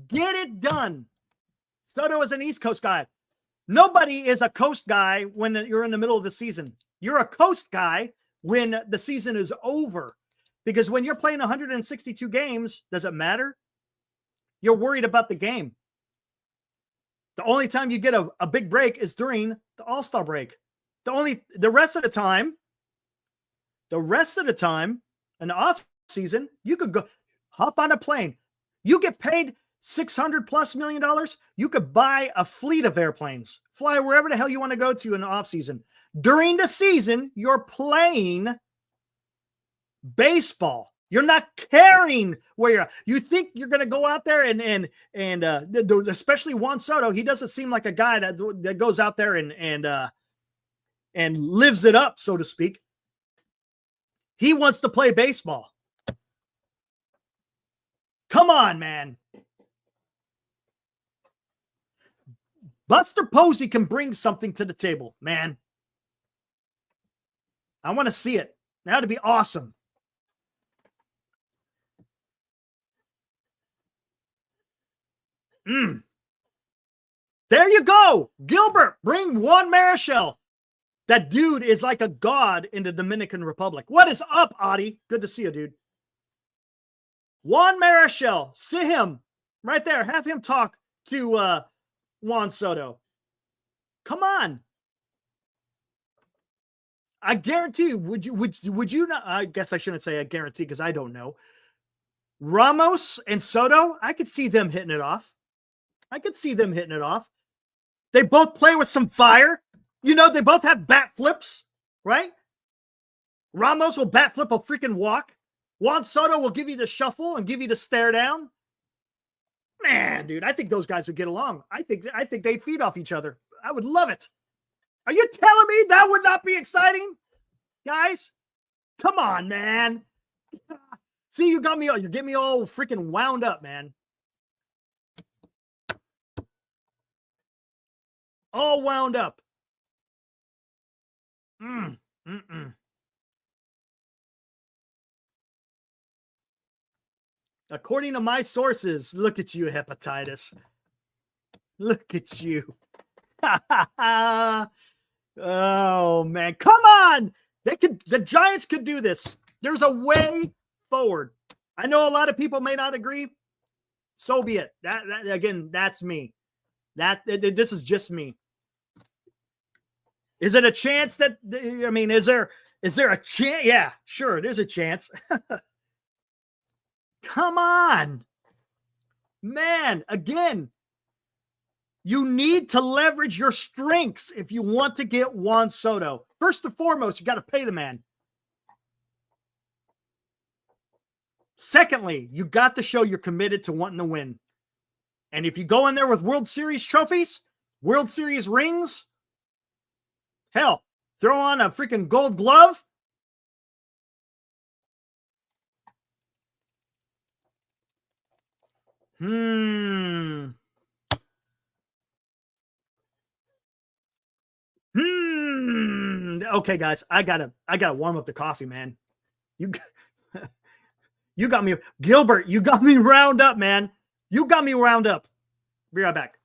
Get it done. Soto is an East Coast guy. Nobody is a Coast guy when you're in the middle of the season. You're a Coast guy when the season is over. Because when you're playing 162 games, does it matter? You're worried about the game. The only time you get a big break is during the All-Star break. The rest of the time, in the off season, you could go hop on a plane. You get paid $600+ million. You could buy a fleet of airplanes, fly wherever the hell you want to go to in the off season. During the season, you're playing baseball. You're not caring where you're at. You think you're going to go out there and especially Juan Soto, he doesn't seem like a guy that goes out there and lives it up, so to speak. He wants to play baseball. Come on, man. Buster Posey can bring something to the table, man. I want to see it. That'd be awesome. There you go. Gilbert, bring Juan Marichal. That dude is like a god in the Dominican Republic. What is up, Adi? Good to see you, dude. Juan Marichal. See him right there. Have him talk to Juan Soto. Come on. I guarantee you, would you not? I guess I shouldn't say I guarantee because I don't know. Ramos and Soto, I could see them hitting it off. They both play with some fire. You know, they both have bat flips, right? Ramos will bat flip a freaking walk. Juan Soto will give you the shuffle and give you the stare down. Man, dude, I think those guys would get along. I think they feed off each other. I would love it. Are you telling me that would not be exciting? Guys, come on, man. See, you're getting me all freaking wound up, man. All wound up. According to my sources, look at you, hepatitis. Look at you. Oh, man. Come on. The Giants could do this. There's a way forward. I know a lot of people may not agree. So be it. That again, that's me. This is just me. Is it a chance that, I mean, is there a chance? Yeah, sure. There's a chance. Come on, man. Again, you need to leverage your strengths if you want to get Juan Soto. First and foremost, you got to pay the man. Secondly, you got to show you're committed to wanting to win. And if you go in there with World Series trophies, World Series rings, hell, throw on a freaking gold glove. Okay, guys, I gotta warm up the coffee, man. You got me, Gilbert. You got me wound up, man. You got me wound up. Be right back.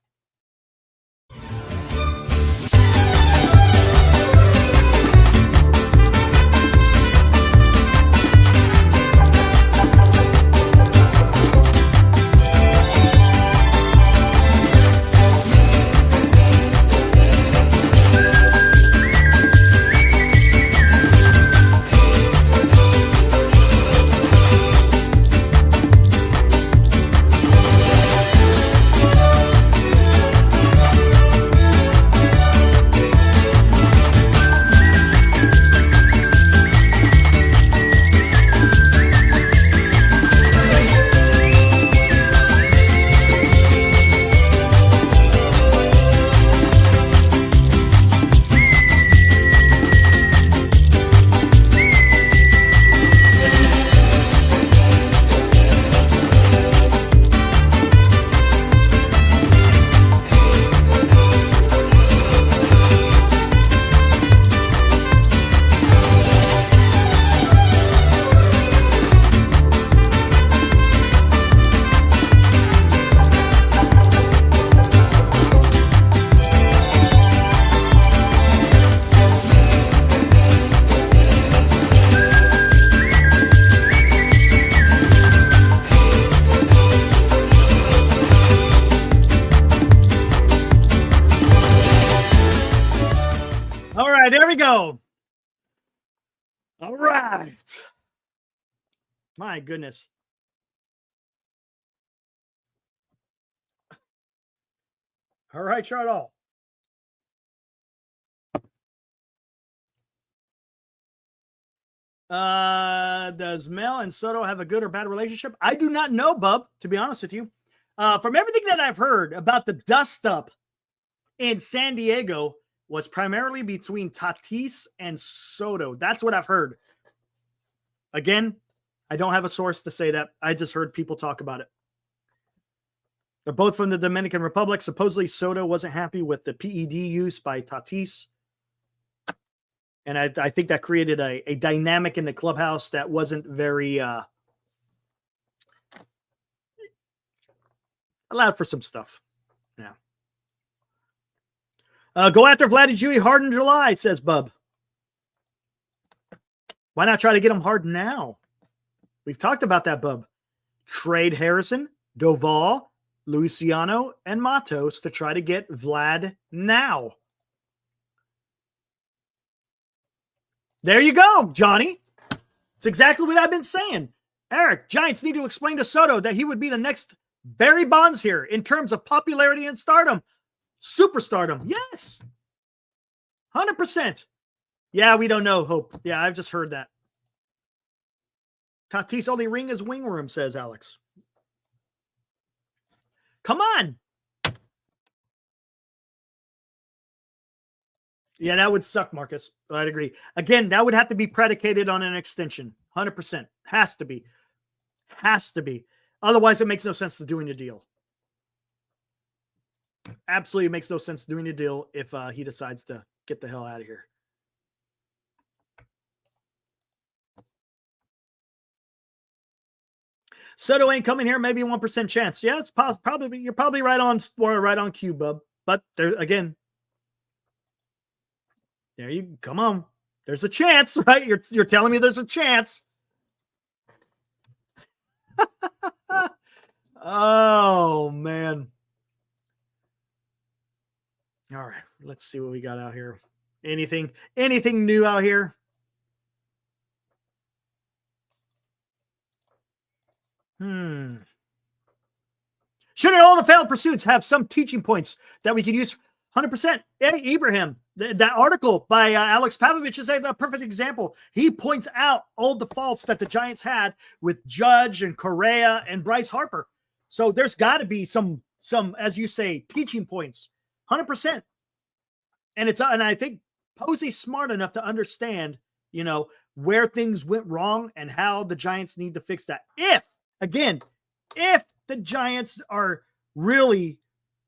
There we go. All right. My goodness. All right, Charlotte. Does Mel and Soto have a good or bad relationship? I do not know, Bub, to be honest with you. From everything that I've heard about the dust-up in San Diego, was primarily between Tatis and Soto. That's what I've heard. Again, I don't have a source to say that. I just heard people talk about it. They're both from the Dominican Republic. Supposedly, Soto wasn't happy with the PED use by Tatis. And I think that created a dynamic in the clubhouse that wasn't very allowed for some stuff. Yeah. Go after Vlad and Dewey hard in July, says Bub. Why not try to get him hard now? We've talked about that, Bub. Trade Harrison, Doval, Luciano, and Matos to try to get Vlad now. There you go, Johnny. It's exactly what I've been saying. Eric, Giants need to explain to Soto that he would be the next Barry Bonds here in terms of popularity and stardom. Superstardom. Yes. 100%. Yeah, we don't know, Hope. Yeah, I've just heard that. Tatis only ring is wing room, says Alex. Come on. Yeah, that would suck, Marcus. I'd agree. Again, that would have to be predicated on an extension. 100%. Has to be. Has to be. Otherwise, it makes no sense to doing a deal. Absolutely makes no sense doing a deal if he decides to get the hell out of here. Soto ain't coming here. Maybe a 1% chance. Yeah, it's probably you're probably right on cue, Bub. But there again, there you come on. There's a chance, right? You're telling me there's a chance. Oh man. All right, let's see what we got out here. Anything new out here? Shouldn't all the failed pursuits have some teaching points that we could use? 100%. Eddie Ibrahim, that article by Alex Pavlovich is a perfect example. He points out all the faults that the Giants had with Judge and Correa and Bryce Harper. So there's got to be some some, as you say, teaching points. 100%. And I think Posey's smart enough to understand, where things went wrong and how the Giants need to fix that. If the Giants are really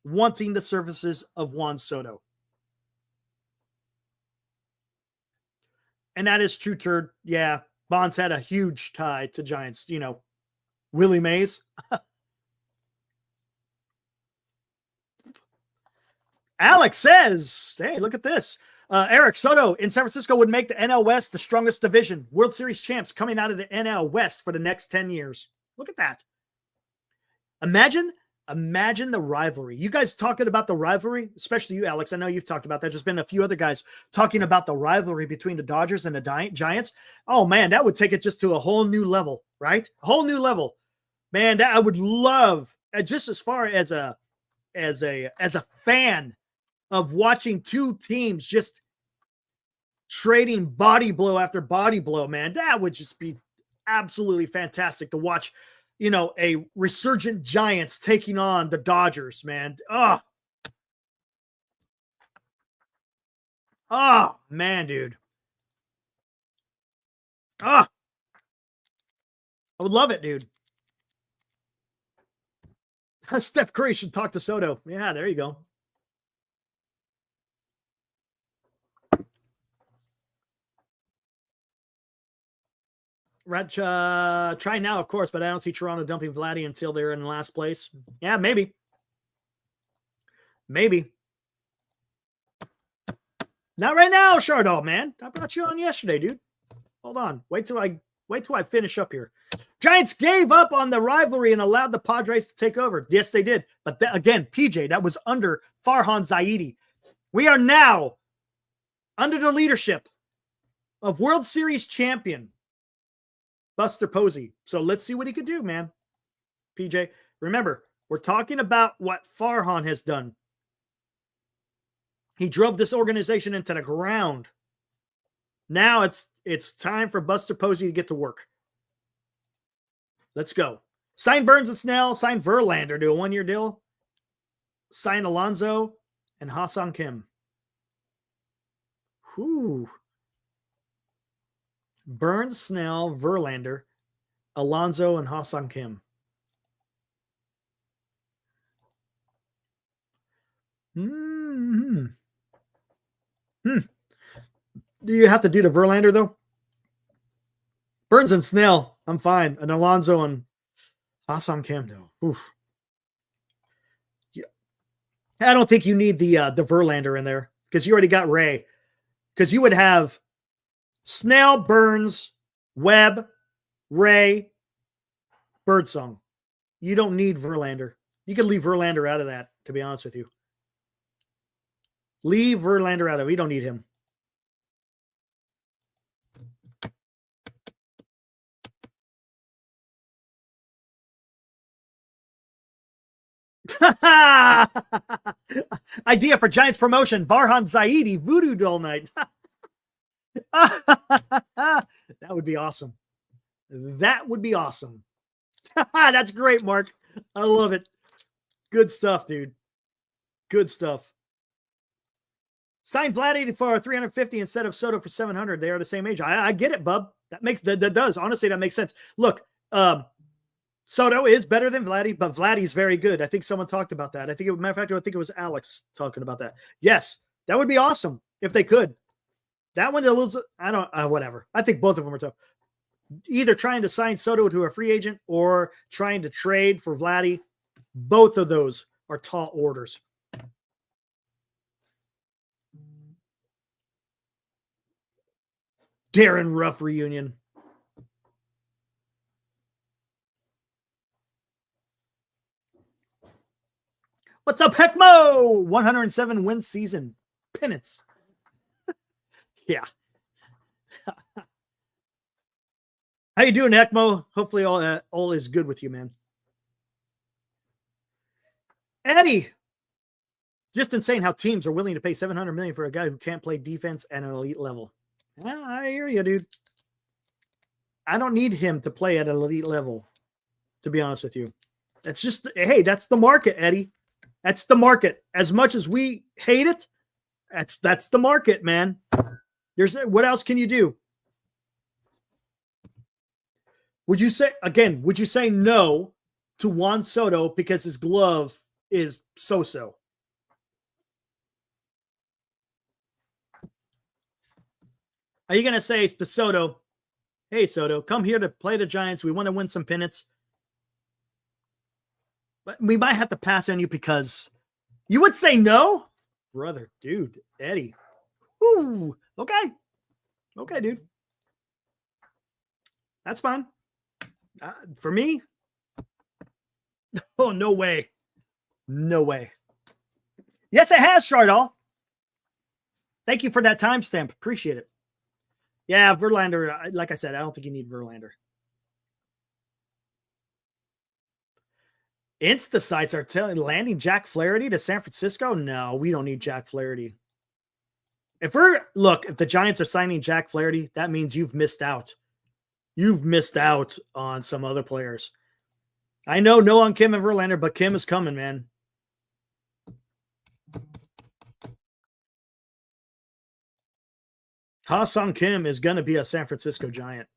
wanting the services of Juan Soto. And that is true, Turd. Yeah, Bonds had a huge tie to Giants. Willie Mays. Alex says, hey, look at this. Eric Soto in San Francisco would make the NL West the strongest division. World Series champs coming out of the NL West for the next 10 years. Look at that. Imagine the rivalry. You guys talking about the rivalry, especially you, Alex. I know you've talked about that. There's been a few other guys talking about the rivalry between the Dodgers and the Giants. Oh, man, that would take it just to a whole new level, right? A whole new level. Man, that I would love, just as far as a fan of watching two teams just trading body blow after body blow, man, that would just be absolutely fantastic to watch, a resurgent Giants taking on the Dodgers, man. Oh, man, dude. I would love it, dude. Steph Curry should talk to Soto. Yeah, there you go. Try now, of course, but I don't see Toronto dumping Vladdy until they're in last place. Yeah, maybe. Not right now, Chardol, man. I brought you on yesterday, dude. Hold on. Wait till I finish up here. Giants gave up on the rivalry and allowed the Padres to take over. Yes, they did. But again, PJ, that was under Farhan Zaidi. We are now under the leadership of World Series champion Buster Posey. So let's see what he could do, man. PJ, remember, we're talking about what Farhan has done. He drove this organization into the ground. Now it's time for Buster Posey to get to work. Let's go. Sign Burns and Snell. Sign Verlander to a 1-year deal. Sign Alonso and Ha-Seong Kim. Whew. Burns, Snell, Verlander, Alonso, and Ha-Seong Kim. Do you have to do the Verlander, though? Burns and Snell, I'm fine. And Alonso and Ha-Seong Kim, though. Oof. Yeah. I don't think you need the Verlander in there because you already got Ray. Because you would have Snell, Burns, Webb, Ray, Birdsong. You don't need Verlander. You can leave Verlander out of that, to be honest with you. Leave Verlander out of it. We don't need him. Idea for Giants promotion. Farhan Zaidi, Voodoo Doll Night. That would be awesome. That would be awesome. That's great, Mark. I love it. Good stuff, dude. Good stuff. Sign Vlad for $350 instead of Soto for $700. They are the same age. I get it, bub. That does. Honestly, that makes sense. Look, Soto is better than Vladdy, but Vladdy's very good. I think someone talked about that. Matter of fact, I think it was Alex talking about that. Yes, that would be awesome if they could. That one, whatever. I think both of them are tough. Either trying to sign Soto to a free agent or trying to trade for Vladdy. Both of those are tall orders. Darren Ruff reunion. What's up, Heckmo? 107 win season. Pennants. Yeah. How you doing, Heckmo? Hopefully all is good with you, man. Eddie. Just insane how teams are willing to pay $700 million for a guy who can't play defense at an elite level. Yeah, I hear you, dude. I don't need him to play at an elite level, to be honest with you. It's just, hey, that's the market, Eddie. That's the market. As much as we hate it, that's the market, man. What else can you do? Would you say no to Juan Soto because his glove is so-so? Are you going to say to Soto, hey, Soto, come here to play the Giants. We want to win some pennants. But we might have to pass on you because you would say no? Brother, dude, Eddie. Whew. Okay. Okay, dude. That's fine. For me, oh, no way. No way. Yes, it has, Chardall. Thank you for that timestamp. Appreciate it. Yeah, Verlander, like I said, I don't think you need Verlander. Insta sites are landing Jack Flaherty to San Francisco. No, we don't need Jack Flaherty. If the Giants are signing Jack Flaherty, that means you've missed out. You've missed out on some other players. I know no on Kim and Verlander, but Kim is coming, man. Ha-Sung Kim is going to be a San Francisco Giant.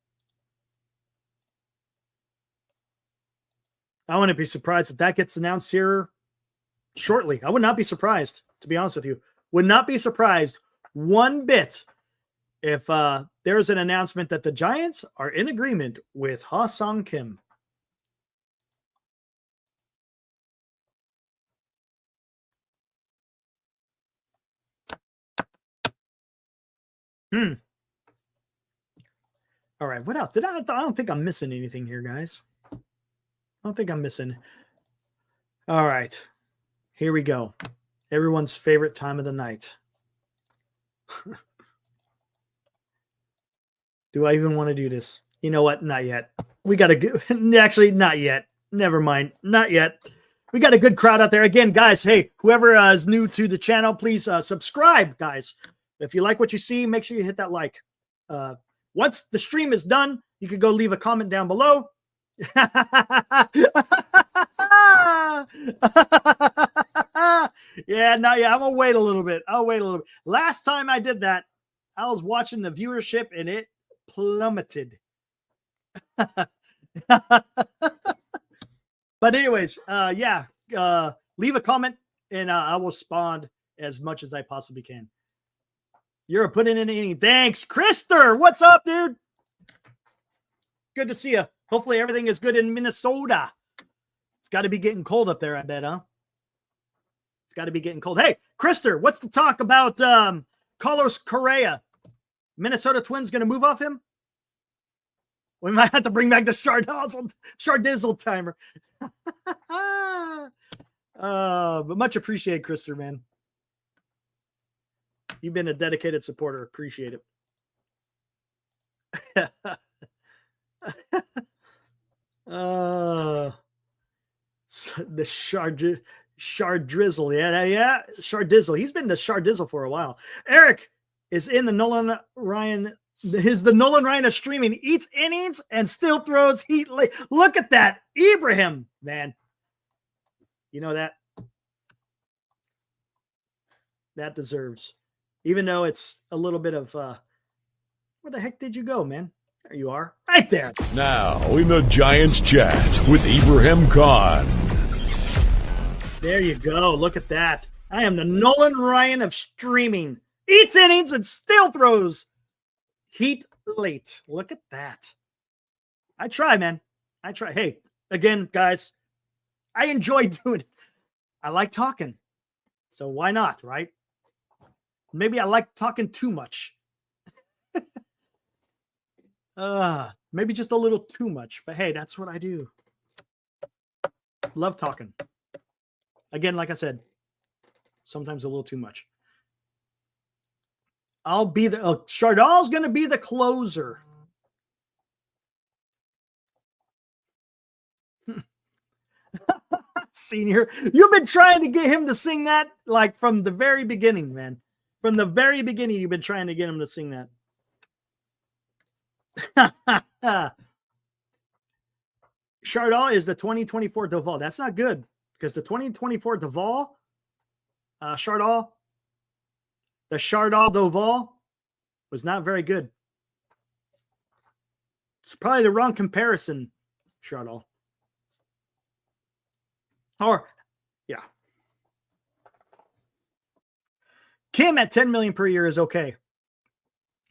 I wouldn't be surprised if that gets announced here shortly. I would not be surprised, to be honest with you. Would not be surprised one bit if there's an announcement that the Giants are in agreement with Ha-Sung Kim. All right, what else? I don't think I'm missing anything here, guys. I don't think I'm missing. All right, here we go. Everyone's favorite time of the night. Do I even want to do this? You know what? Not yet. We got actually, not yet. Never mind. Not yet. We got a good crowd out there. Again, guys, hey, whoever is new to the channel, please subscribe, guys. If you like what you see, make sure you hit that like. Once the stream is done, you can go leave a comment down below. Yeah, no, yeah, I'm gonna wait a little bit. I'll wait a little bit. Last time I did that, I was watching the viewership and it plummeted. But anyways, yeah, leave a comment and I will respond as much as I possibly can. You're putting in any. Thanks, Krister. What's up, dude? Good to see you. Hopefully everything is good in Minnesota. It's got to be getting cold up there, I bet, huh? It's got to be getting cold. Hey, Krister, what's the talk about Carlos Correa? Minnesota Twins going to move off him? We might have to bring back the Shardizzle timer. But much appreciated, Krister, man. You've been a dedicated supporter. Appreciate it. The Shardrizzle. Yeah. Shardizzle. He's been the Shardizzle for a while. Eric is in the Nolan Ryan. The Nolan Ryan of streaming. Eats innings and still throws heat late. Look at that. Ibrahim, man. You know that? That deserves. Even though it's a little bit of, where the heck did you go, man? There you are, right there. Now, in the Giants chat with Ibrahim Khan. There you go. Look at that. I am the Nolan Ryan of streaming. Eats innings and still throws heat late. Look at that. I try, man. I try. Hey, again, guys, I enjoy doing it. I like talking. So why not, right? Maybe I like talking too much. Maybe just a little too much. But hey, that's what I do. Love talking. Again, like I said, sometimes a little too much. I'll be the Chardall's going to be the closer. Senior, you've been trying to get him to sing that like from the very beginning, man. From the very beginning, you've been trying to get him to sing that. Chardall is the 2024 Doval. That's not good. because the 2024 Duval, Chardal, the Chardal Duval was not very good. It's probably the wrong comparison, Chardal. Or, yeah. Kim at 10 million per year is okay.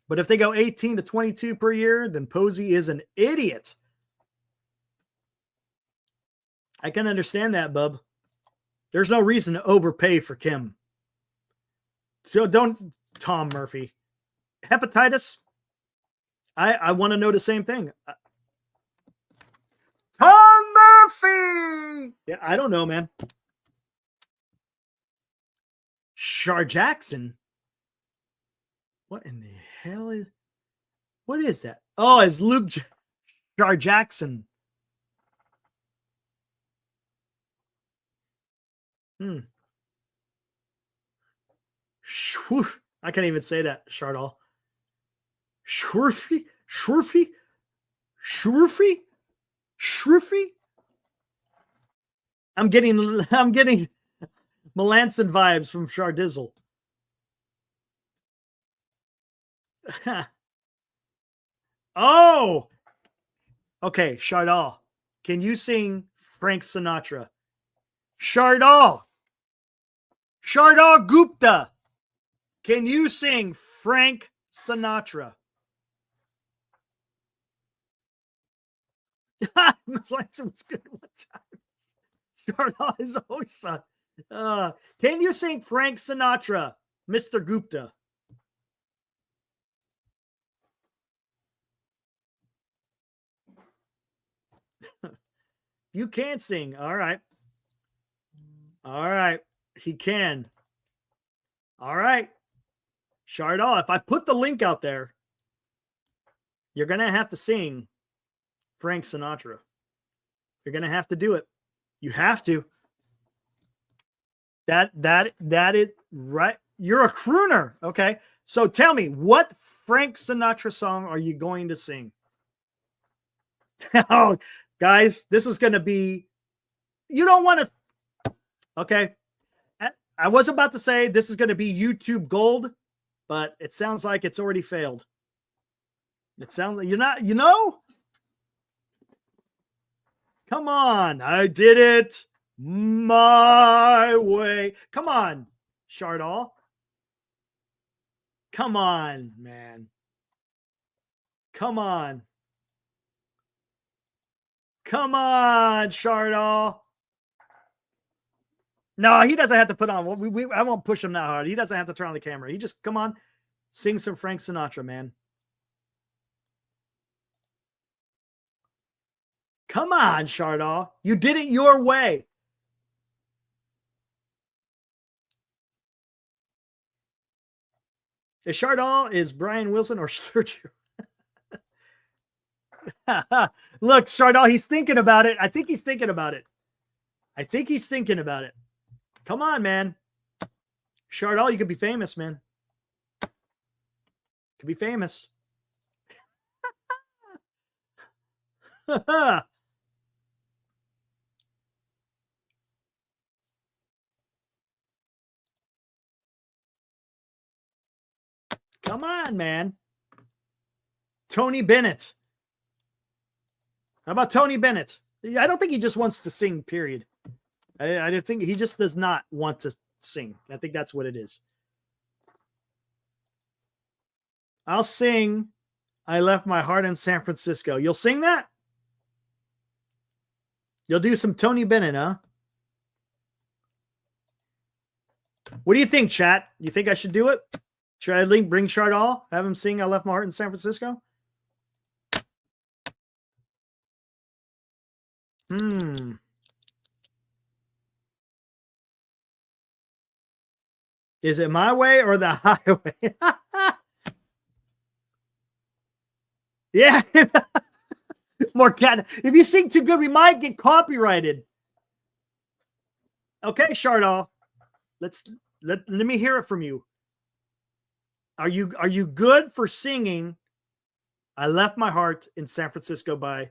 But if they go 18 to 22 per year, then Posey is an idiot. I can understand that, bub. There's no reason to overpay for Kim. So don't, Tom Murphy. Hepatitis, I want to know the same thing. Tom Murphy! Yeah, I don't know, man. Shar Jackson? What in the hell is... What is that? Oh, it's Luke Shar Jackson. I can't even say that, Chardal. Shurfy? I'm getting Melanson vibes from Shardizzle. Oh, okay, Chardal. Can you sing Frank Sinatra? Chardal Gupta. Can you sing Frank Sinatra? Melanson was good one time. Chardal is always son. Can you sing Frank Sinatra, Mr. Gupta? You can sing. All right. All right. He can. All right. Chardal, if I put the link out there, you're going to have to sing Frank Sinatra. You're going to have to do it. You have to. That is right. You're a crooner. Okay. So tell me, what Frank Sinatra song are you going to sing? Oh, guys, this is going to be, you don't want to. Okay. I was about to say this is going to be YouTube gold, but it sounds like it's already failed. It sounds like you're not, come on. I did it my way. Come on, Chardal. Come on, man. Come on. Come on, Chardal. No, he doesn't have to put on. I won't push him that hard. He doesn't have to turn on the camera. He just, come on, sing some Frank Sinatra, man. Come on, Chardal. You did it your way. Is Chardal is Brian Wilson or Sergio? Look, Chardal, he's thinking about it. I think he's thinking about it. Come on, man. Chardal, you could be famous, man. Could be famous. Come on, man. Tony Bennett. How about Tony Bennett? I don't think he just wants to sing, period. I think he just does not want to sing. I think that's what it is. I'll sing I Left My Heart in San Francisco. You'll sing that? You'll do some Tony Bennett, huh? What do you think, chat? You think I should do it? Should I bring Chardal? Have him sing I Left My Heart in San Francisco? Is it my way or the highway? Yeah. More cat. If you sing too good, we might get copyrighted. Okay, Chardal. Let me hear it from you. Are you good for singing I Left My Heart in San Francisco by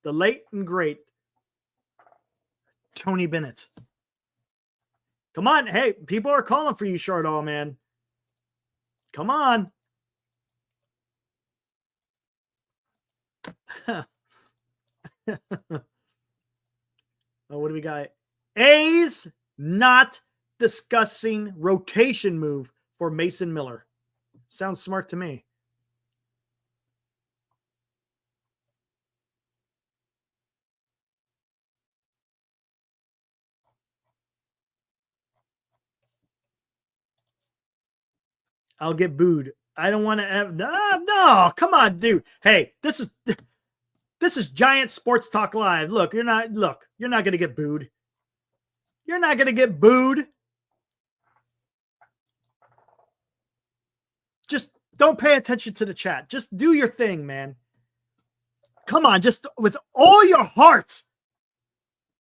the late and great Tony Bennett? Come on. Hey, people are calling for you, Shardall, man. Come on. Oh, what do we got? A's not discussing rotation move for Mason Miller. Sounds smart to me. I'll get booed. I don't want to have no, come on, dude. Hey, this is Giant Sports Talk Live. You're not gonna get booed. You're not gonna get booed. Just don't pay attention to the chat. Just do your thing, man. Come on, just with all your heart,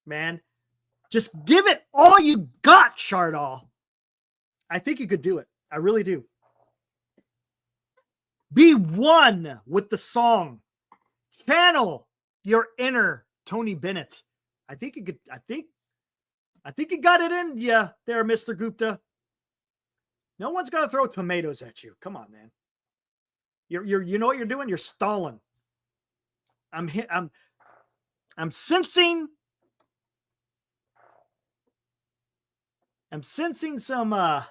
man. Just give it all you got, Shardall. I think you could do it. I really do. Be one with the song. Channel your inner Tony Bennett. I think you could. I think you got it in you there, Mr. Gupta. No one's gonna throw tomatoes at you. Come on, man. You know what you're doing? You're stalling. I'm sensing some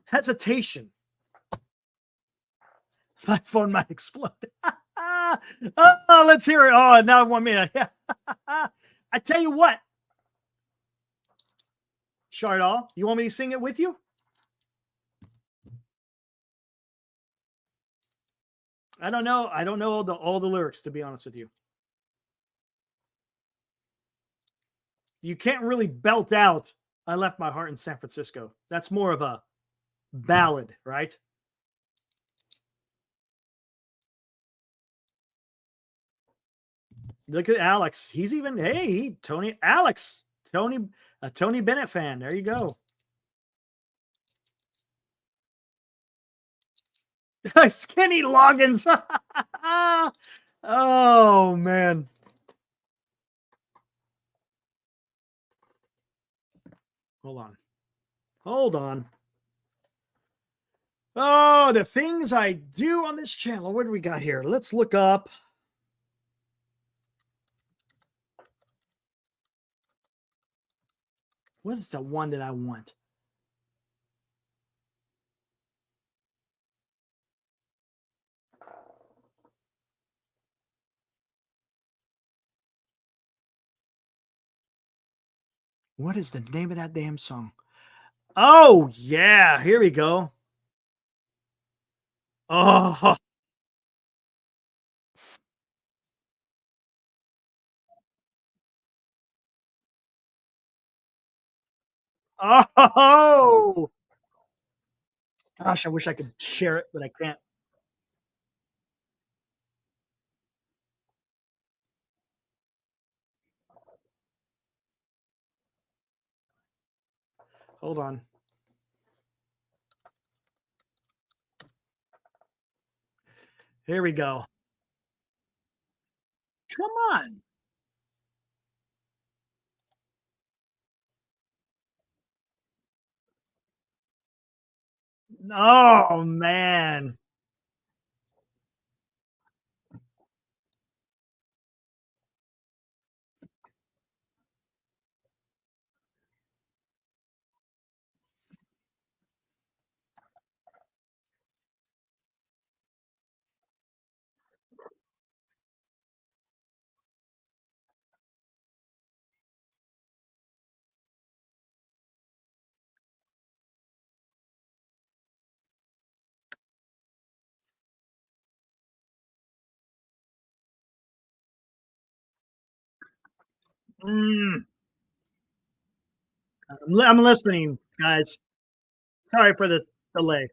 hesitation. My phone might explode. Oh, let's hear it. Oh, now 1 minute. I tell you what, Shardall, you want me to sing it with you? I don't know. I don't know all the lyrics, to be honest with you. You can't really belt out "I Left My Heart in San Francisco." That's more of a ballad, right? Look at Alex. He's even Tony a Tony Bennett fan. There you go. Skinny Loggins. Oh man. Hold on. Oh, the things I do on this channel. What do we got here? Let's look up. What is the one that I want? What is the name of that damn song? Oh, yeah. Here we go. Oh. Oh. Gosh, I wish I could share it, but I can't. Hold on. Here we go. Come on. Oh, man. Mm. I'm listening, guys. Sorry for the delay.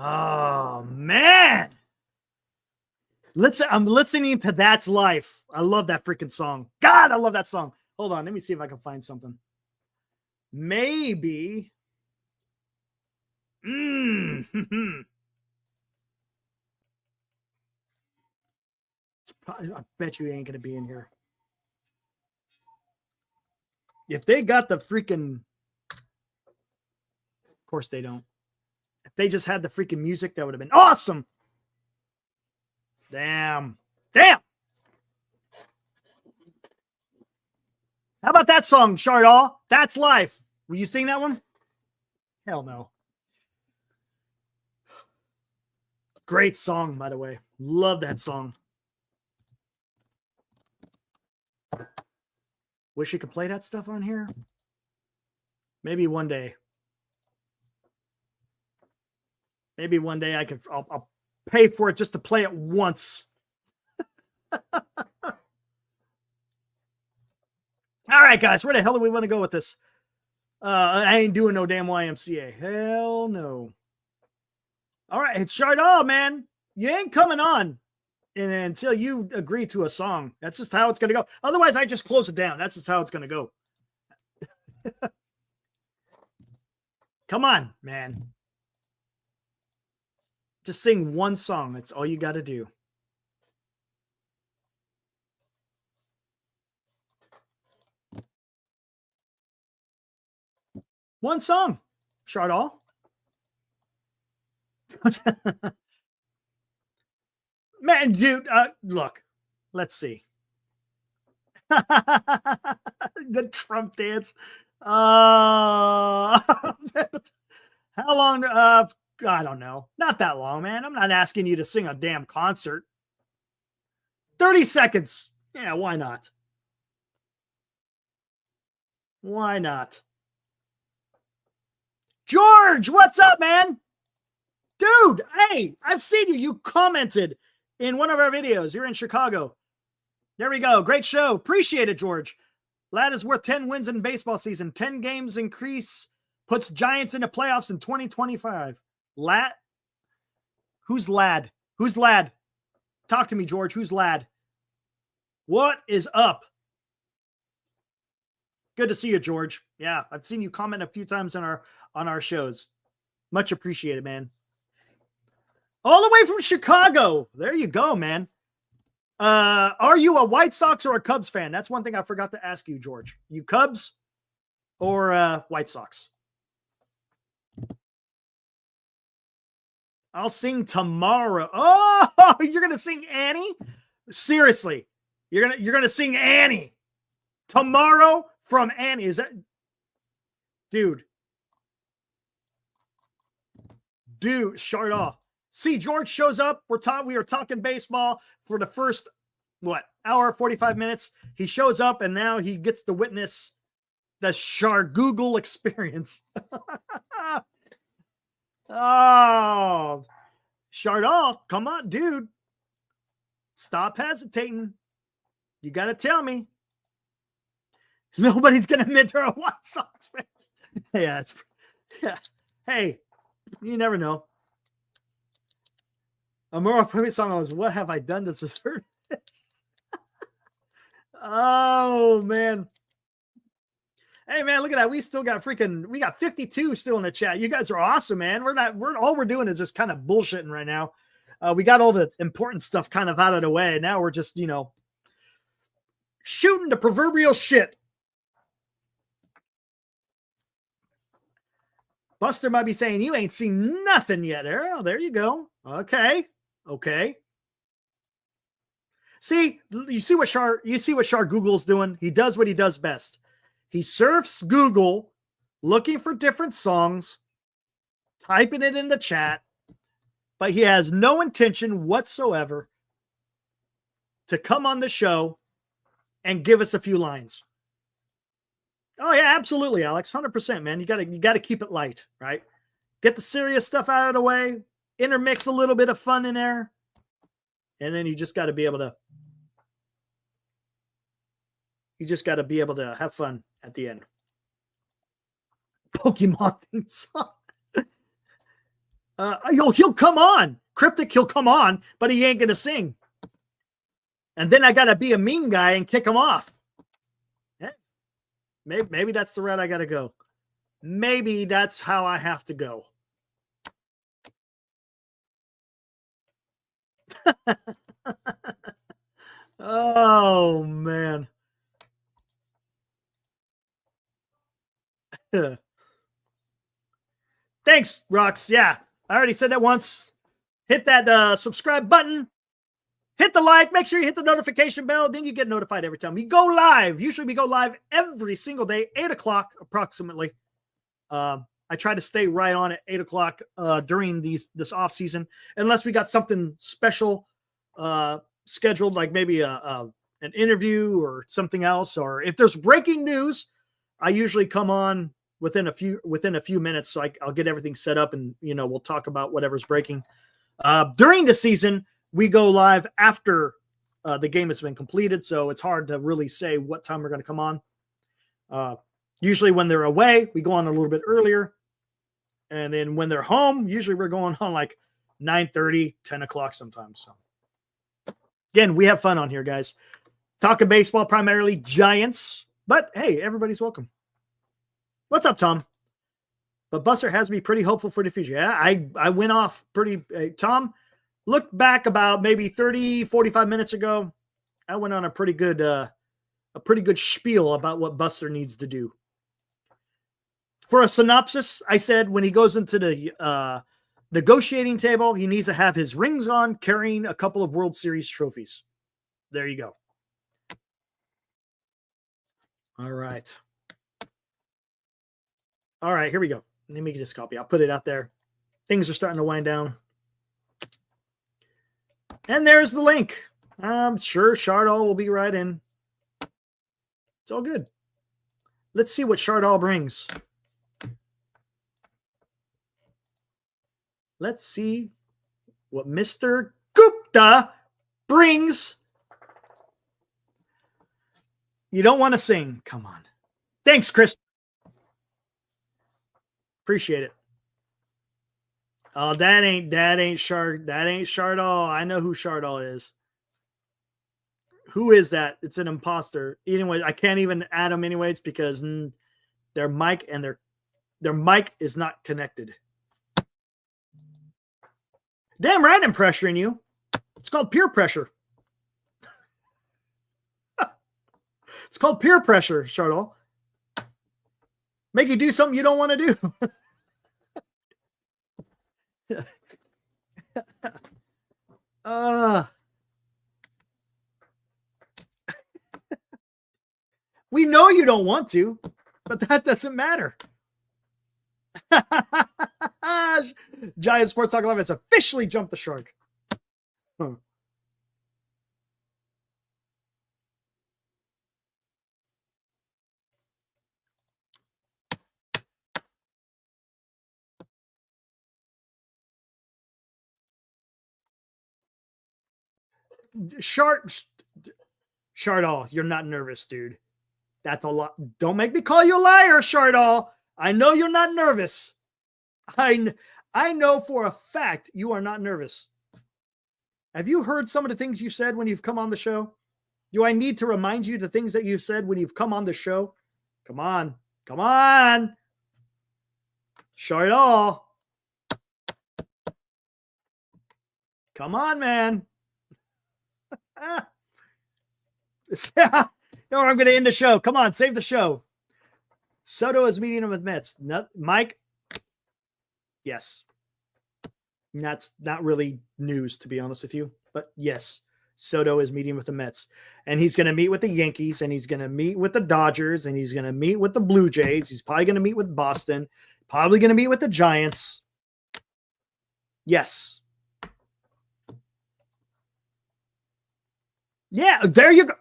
Oh, man. Listen, I'm listening to That's Life. I love that freaking song. God, I love that song. Hold on. Let me see if I can find something. Maybe. I bet you ain't going to be in here. If they got the freaking. Of course they don't. If they just had the freaking music, that would have been awesome. Damn. How about that song, Chardall? That's Life. Will you sing that one? Hell no. Great song, by the way. Love that song. Wish you could play that stuff on here. Maybe one day. Maybe one day I'll pay for it just to play it once. All right, guys, where the hell do we want to go with this? I ain't doing no damn YMCA. Hell no. All right, it's Chardall, man. You ain't coming on until you agree to a song. That's just how it's going to go. Otherwise, I just close it down. That's just how it's going to go. Come on, man. Just sing one song. That's all you got to do. One song, Chardall. Man, dude, look, let's see. The Trump dance. How long? I don't know. Not that long, man. I'm not asking you to sing a damn concert. 30 seconds. Yeah, why not? Why not? George, what's up, man? Dude, hey, I've seen you. You commented in one of our videos. You're in Chicago. There we go. Great show. Appreciate it, George. Lad is worth 10 wins in baseball season. 10 games increase puts Giants into playoffs in 2025. Lad? Who's Lad? Who's Lad? Talk to me, George. Who's Lad? What is up? Good to see you, George. Yeah, I've seen you comment a few times on our shows. Much appreciated, man. All the way from Chicago. There you go, man. Are you a White Sox or a Cubs fan? That's one thing I forgot to ask you, George. You Cubs or White Sox? I'll sing tomorrow. Oh, you're gonna sing Annie? Seriously, you're gonna sing Annie tomorrow from Annie? Is that, dude? Chardall. See, George shows up. We are talking baseball for the first hour 45 minutes. He shows up and now he gets to witness the Google experience. Oh, Chardall, come on, dude. Stop hesitating. You got to tell me. Nobody's going to admit they're a White Sox fan. Yeah. Hey, you never know. A more appropriate song was "What Have I Done to Deserve This?" Oh, man. Hey, man, look at that. We still got we got 52 still in the chat. You guys are awesome, man. All we're doing is just kind of bullshitting right now. We got all the important stuff kind of out of the way. Now we're just, shooting the proverbial shit. Buster might be saying, you ain't seen nothing yet. Oh, there you go. Okay. See, you see what Char Google's doing? He does what he does best. He surfs Google looking for different songs, typing it in the chat, but he has no intention whatsoever to come on the show and give us a few lines. Oh yeah, absolutely, Alex. 100%, man. You gotta keep it light, right? Get the serious stuff out of the way, intermix a little bit of fun in there, and then you just gotta be able to have fun at the end. Pokemon theme song. He'll come on. Cryptic, he'll come on, but he ain't going to sing. And then I got to be a mean guy and kick him off. Yeah. Maybe that's the route I got to go. Maybe that's how I have to go. Oh, man. Thanks, Rox. Yeah, I already said that once. Hit that subscribe button. Hit the like. Make sure you hit the notification bell. Then you get notified every time we go live. Usually we go live every single day, 8 o'clock approximately. I try to stay right on at 8 o'clock during this off season, unless we got something special scheduled, like maybe an interview or something else, or if there's breaking news, I usually come on within a few minutes, so I'll get everything set up, and we'll talk about whatever's breaking. During the season, we go live after the game has been completed, so it's hard to really say what time we're going to come on. Usually when they're away, we go on a little bit earlier. And then when they're home, usually we're going on like 9:30, 10 o'clock sometimes. So again, we have fun on here, guys. Talking baseball, primarily Giants. But hey, everybody's welcome. What's up, Tom? But Buster has me pretty hopeful for the future. Yeah, I went off pretty. Tom, look back about maybe 30, 45 minutes ago. I went on a pretty good spiel about what Buster needs to do. For a synopsis, I said when he goes into the negotiating table, he needs to have his rings on, carrying a couple of World Series trophies. There you go. All right. All right, here we go. Let me just copy. I'll put it out there. Things are starting to wind down. And there's the link. I'm sure Shardall will be right in. It's all good. Let's see what Shardall brings. Let's see what Mr. Gupta brings. You don't want to sing. Come on. Thanks, Chris. Appreciate it. Oh, that ain't Shardall. I know who Shardall is. Who is that? It's an imposter. Anyway, I can't even add them anyways because their mic and their mic is not connected. Damn right I'm pressuring you. It's called peer pressure. It's called peer pressure, Shardall. Make you do something you don't want to do. We know you don't want to, but that doesn't matter. Giant Sports Talk Live has officially jumped the shark. Huh. Shardall, you're not nervous, dude. That's a lot. Don't make me call you a liar, Shardall. I know you're not nervous. I know for a fact you are not nervous. Have you heard some of the things you said when you've come on the show? Do I need to remind you the things that you've said when you've come on the show? Come on. Come on. Shardall. Come on, man. No, I'm going to end the show. Come on, save the show. Soto is meeting him with Mets. Mike? Yes. That's not really news, to be honest with you. But yes, Soto is meeting with the Mets. And he's going to meet with the Yankees, and he's going to meet with the Dodgers, and he's going to meet with the Blue Jays. He's probably going to meet with Boston. Probably going to meet with the Giants. Yes. Yeah, there you go.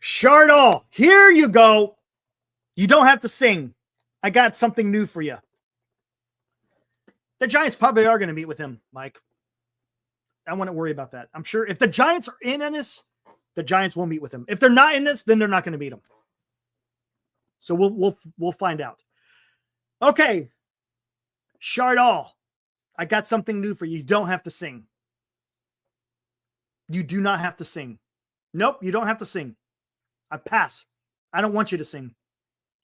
Shardall, here you go. You don't have to sing. I got something new for you. The Giants probably are going to meet with him, Mike. I wouldn't worry about that. I'm sure if the Giants are in this, the Giants will meet with him. If they're not in this, then they're not going to beat him. So we'll find out. Okay. Shardall, I got something new for you. You don't have to sing. You do not have to sing. Nope, you don't have to sing. I pass. I don't want you to sing.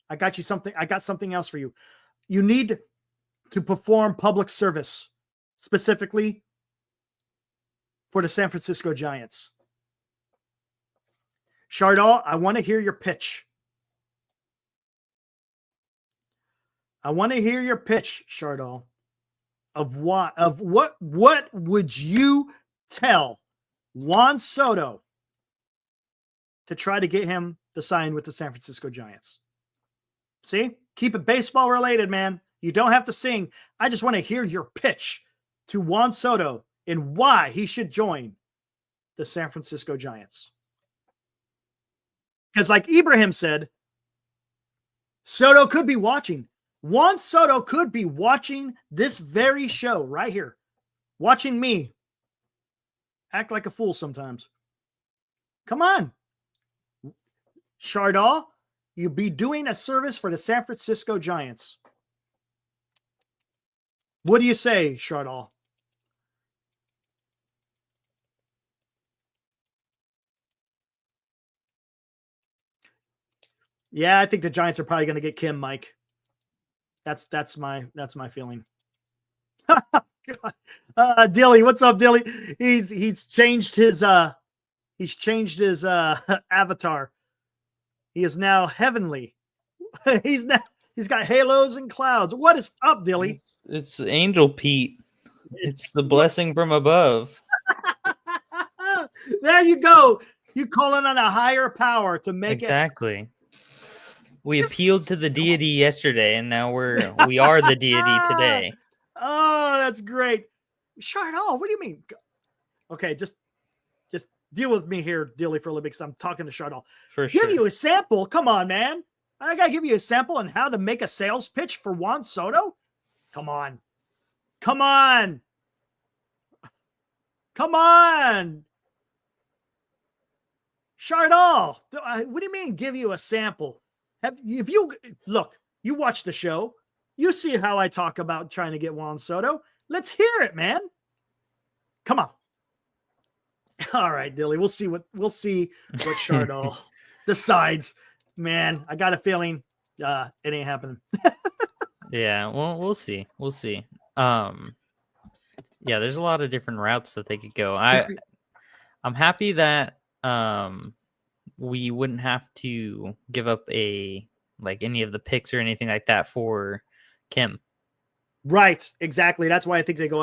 I got you something. I got something else for you. You need to perform public service, specifically for the San Francisco Giants. Shardall, I want to hear your pitch. I want to hear your pitch, Shardall, of what would you tell Juan Soto to try to get him to sign with the San Francisco Giants? See? Keep it baseball related, man. You don't have to sing. I just want to hear your pitch to Juan Soto and why he should join the San Francisco Giants. Because like Ibrahim said, Soto could be watching. Juan Soto could be watching this very show right here. Watching me act like a fool sometimes. Come on. Shardall, you'll be doing a service for the San Francisco Giants. What do you say, Shardall? Yeah, I think the Giants are probably going to get Kim, Mike. That's my feeling. Dilly, what's up, Dilly? He's changed his avatar. He is now heavenly. He's got halos and clouds. What is up, Dilly? It's Angel Pete. It's the blessing from above. There you go. You calling on a higher power to make exactly. We appealed to the deity yesterday, and now we are the deity today. Oh, that's great. Shardall, what do you mean? Okay, just deal with me here, Dilly, for a little bit, because I'm talking to Shardall. For sure. Give you a sample. Come on, man. I gotta give you a sample on how to make a sales pitch for Juan Soto. Come on. Come on. Come on. Shardall, what do you mean give you a sample? If you look, you watch the show, you see how I talk about trying to get Juan Soto. Let's hear it, man. Come on. All right, Dilly. We'll see what Shardall decides. Man, I got a feeling it ain't happening. Yeah, well, we'll see. We'll see. Yeah, there's a lot of different routes that they could go. I'm happy that we wouldn't have to give up any of the picks or anything like that for Kim. Right, exactly. That's why I think they go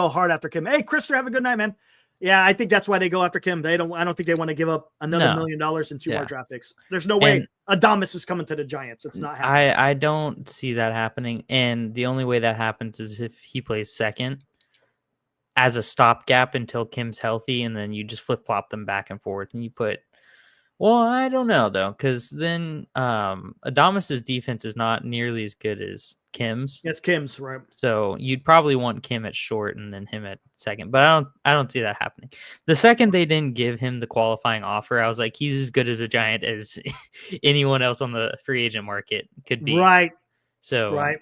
hard after Kim. Hey, Krister, have a good night, man. Yeah, I think that's why they go after Kim. I don't think they want to give up another $1 million and two more draft picks. There's no way Adames is coming to the Giants. It's not happening. I don't see that happening. And the only way that happens is if he plays second as a stopgap until Kim's healthy, and then you just flip-flop them back and forth. And you put, well, I don't know, though, because then Adames' defense is not nearly as good as Kim's. It's Kim's, right? So you'd probably want Kim at short and then him at second. But I don't see that happening. The second they didn't give him the qualifying offer, I was like, he's as good as a Giant as anyone else on the free agent market could be. Right. So, right.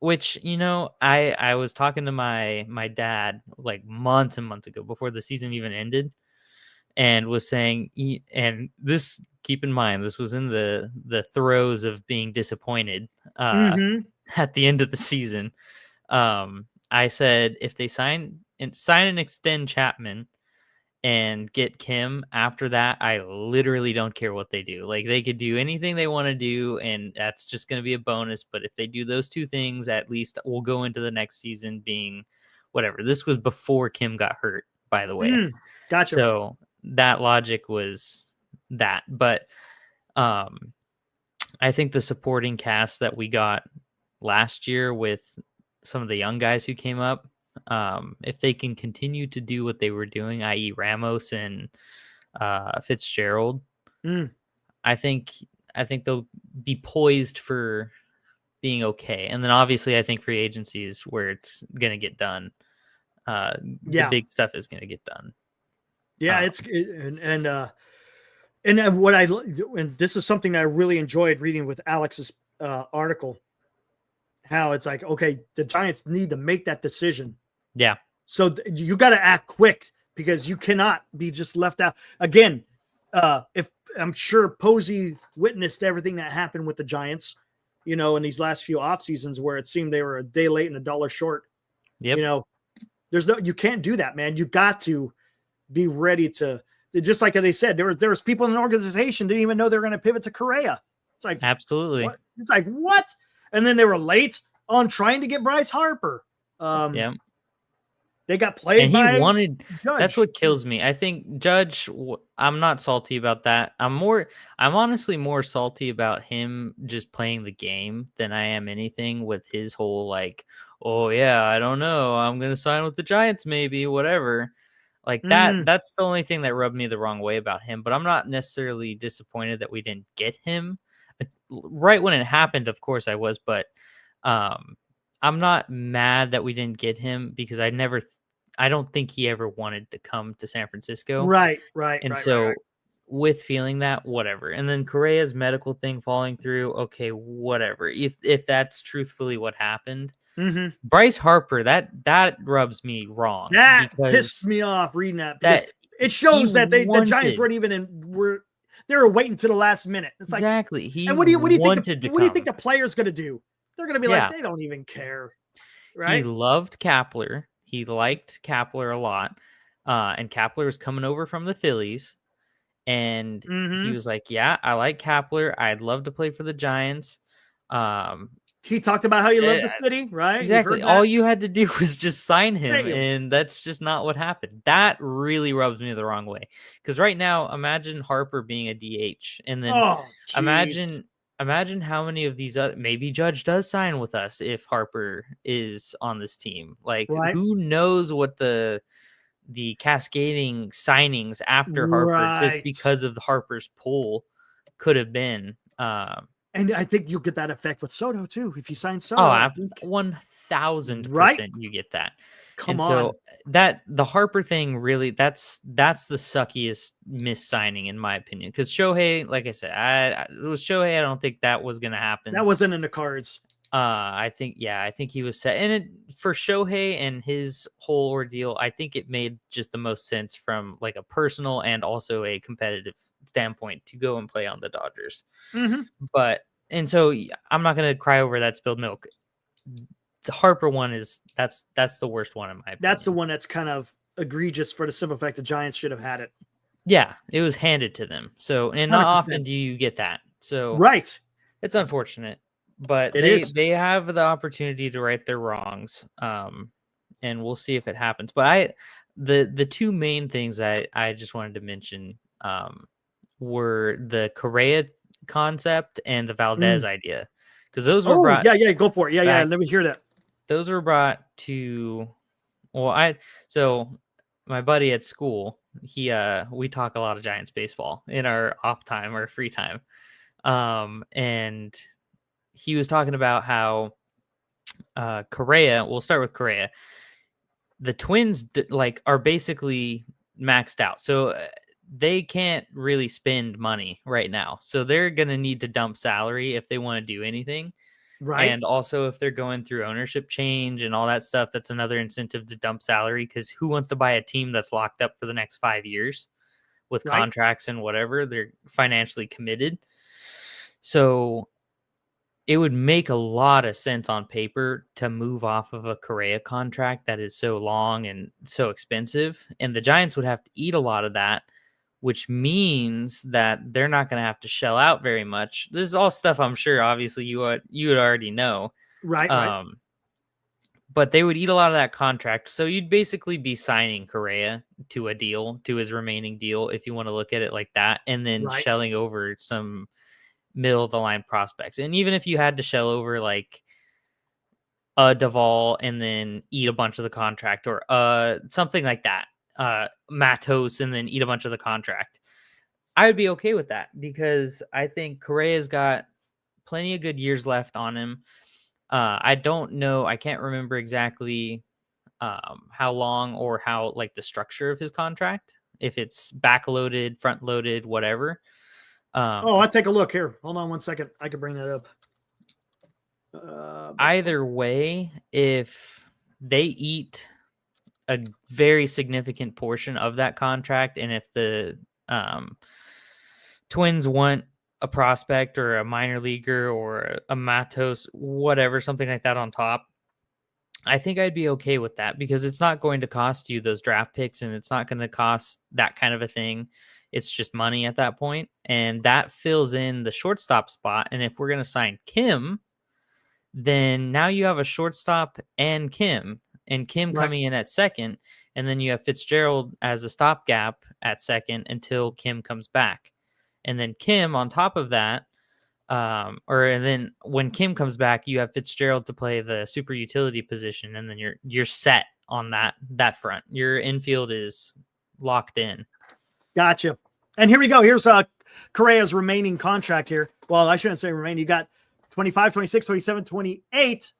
Which, I was talking to my dad like months and months ago before the season even ended, and was saying, and this, keep in mind, this was in the throes of being disappointed at the end of the season. I said, if they sign and extend Chapman and get Kim after that, I literally don't care what they do. Like, they could do anything they want to do, and that's just going to be a bonus. But if they do those two things, at least we'll go into the next season being whatever. This was before Kim got hurt, by the way. Gotcha. So that logic was that. But I think the supporting cast that we got last year with some of the young guys who came up, if they can continue to do what they were doing, i.e. Ramos and Fitzgerald, I think they'll be poised for being okay. And then obviously I think free agency is where it's going to get done. The big stuff is going to get done. Yeah, and this is something I really enjoyed reading with Alex's article. how it's like, okay, the Giants need to make that decision. Yeah. So you got to act quick because you cannot be just left out. Again, if I'm sure Posey witnessed everything that happened with the Giants, you know, in these last few off seasons where it seemed they were a day late and a dollar short. Yep. You know, you can't do that, man. You got to be ready to, just like they said, there was people in the organization didn't even know they were going to pivot to Correa. It's like, absolutely. What? It's like, what? And then they were late on trying to get Bryce Harper. Yeah. They got played and by he wanted Judge. That's what kills me. I think Judge, I'm not salty about that. I'm honestly more salty about him just playing the game than I am anything with his whole like, oh yeah, I don't know, I'm gonna sign with the Giants maybe, whatever. Like that's the only thing that rubbed me the wrong way about him. But I'm not necessarily disappointed that we didn't get him. Right when it happened, of course I was, but I'm not mad that we didn't get him because I don't think he ever wanted to come to San Francisco. Right. And so with feeling that, whatever. And then Correa's medical thing falling through, okay, whatever. If that's truthfully what happened. Bryce Harper, that rubs me wrong. That pissed me off reading that because it shows that the Giants weren't even they were waiting to the last minute. It's like, exactly. And what do you think the player's going to do? They're going to be like, they don't even care. Right? He loved Kapler. He liked Kapler a lot. And Kapler was coming over from the Phillies. And he was like, yeah, I like Kapler. I'd love to play for the Giants. He talked about how he loved the city, right? Exactly. All you had to do was just sign him, and that's just not what happened. That really rubs me the wrong way. Because right now, imagine Harper being a DH, and then imagine how many of these maybe Judge does sign with us if Harper is on this team. Like, who knows what the cascading signings after Harper just because of the Harper's pull could have been. And I think you'll get that effect with Soto too. If you sign Soto, 1000% you get that. So that the Harper thing really, that's the suckiest mis-signing in my opinion. Because Shohei, like I said, it was Shohei. I don't think that was going to happen. That wasn't in the cards. I think he was set. And for Shohei and his whole ordeal, I think it made just the most sense from like a personal and also a competitive standpoint to go and play on the Dodgers. And so I'm not going to cry over that spilled milk. The Harper one that's the worst one in my opinion. That's the one that's kind of egregious for the simple fact the Giants should have had it. Yeah, it was handed to them. So, and not 100%. Often do you get that. So it's unfortunate, but they have the opportunity to right their wrongs. And we'll see if it happens. But the two main things I just wanted to mention were the Correa concept and the Valdez idea, because those were brought. Yeah, go for it. Yeah. Let me hear that. Those were brought to. So my buddy at school, we talk a lot of Giants baseball in our off time or free time, and he was talking about how Correa. We'll start with Correa. The Twins are basically maxed out, so they can't really spend money right now. So they're going to need to dump salary if they want to do anything. Right. And also if they're going through ownership change and all that stuff, that's another incentive to dump salary, because who wants to buy a team that's locked up for the next 5 years with contracts and whatever? They're financially committed. So it would make a lot of sense on paper to move off of a Correa contract that is so long and so expensive. And the Giants would have to eat a lot of that, which means that they're not going to have to shell out very much. This is all stuff I'm sure, obviously, you would already know. Right. But they would eat a lot of that contract. So you'd basically be signing Correa to a deal, to his remaining deal, if you want to look at it like that, and then shelling over some middle-of-the-line prospects. And even if you had to shell over, like, a Duvall and then eat a bunch of the contract, or something like that, Matos and then eat a bunch of the contract, I would be okay with that, because I think Correa's got plenty of good years left on him. I don't know, I can't remember exactly how long or how the structure of his contract, if it's backloaded, front loaded, whatever. I'll take a look here. Hold on 1 second. I can bring that up. Either way, if they eat a very significant portion of that contract, and if the Twins want a prospect or a minor leaguer or a Matos, whatever, something like that on top, I think I'd be okay with that because it's not going to cost you those draft picks and it's not going to cost that kind of a thing. It's just money at that point, and that fills in the shortstop spot. And if we're going to sign Kim, then now you have a shortstop and Kim Right. coming in at second, and then you have Fitzgerald as a stopgap at second until Kim comes back. And then Kim on top of that, and then when Kim comes back, you have Fitzgerald to play the super utility position, and then you're set on that front. Your infield is locked in. Gotcha. And here we go. Here's Correa's remaining contract here. Well, I shouldn't say remaining. You got 25, 26, 27, 28,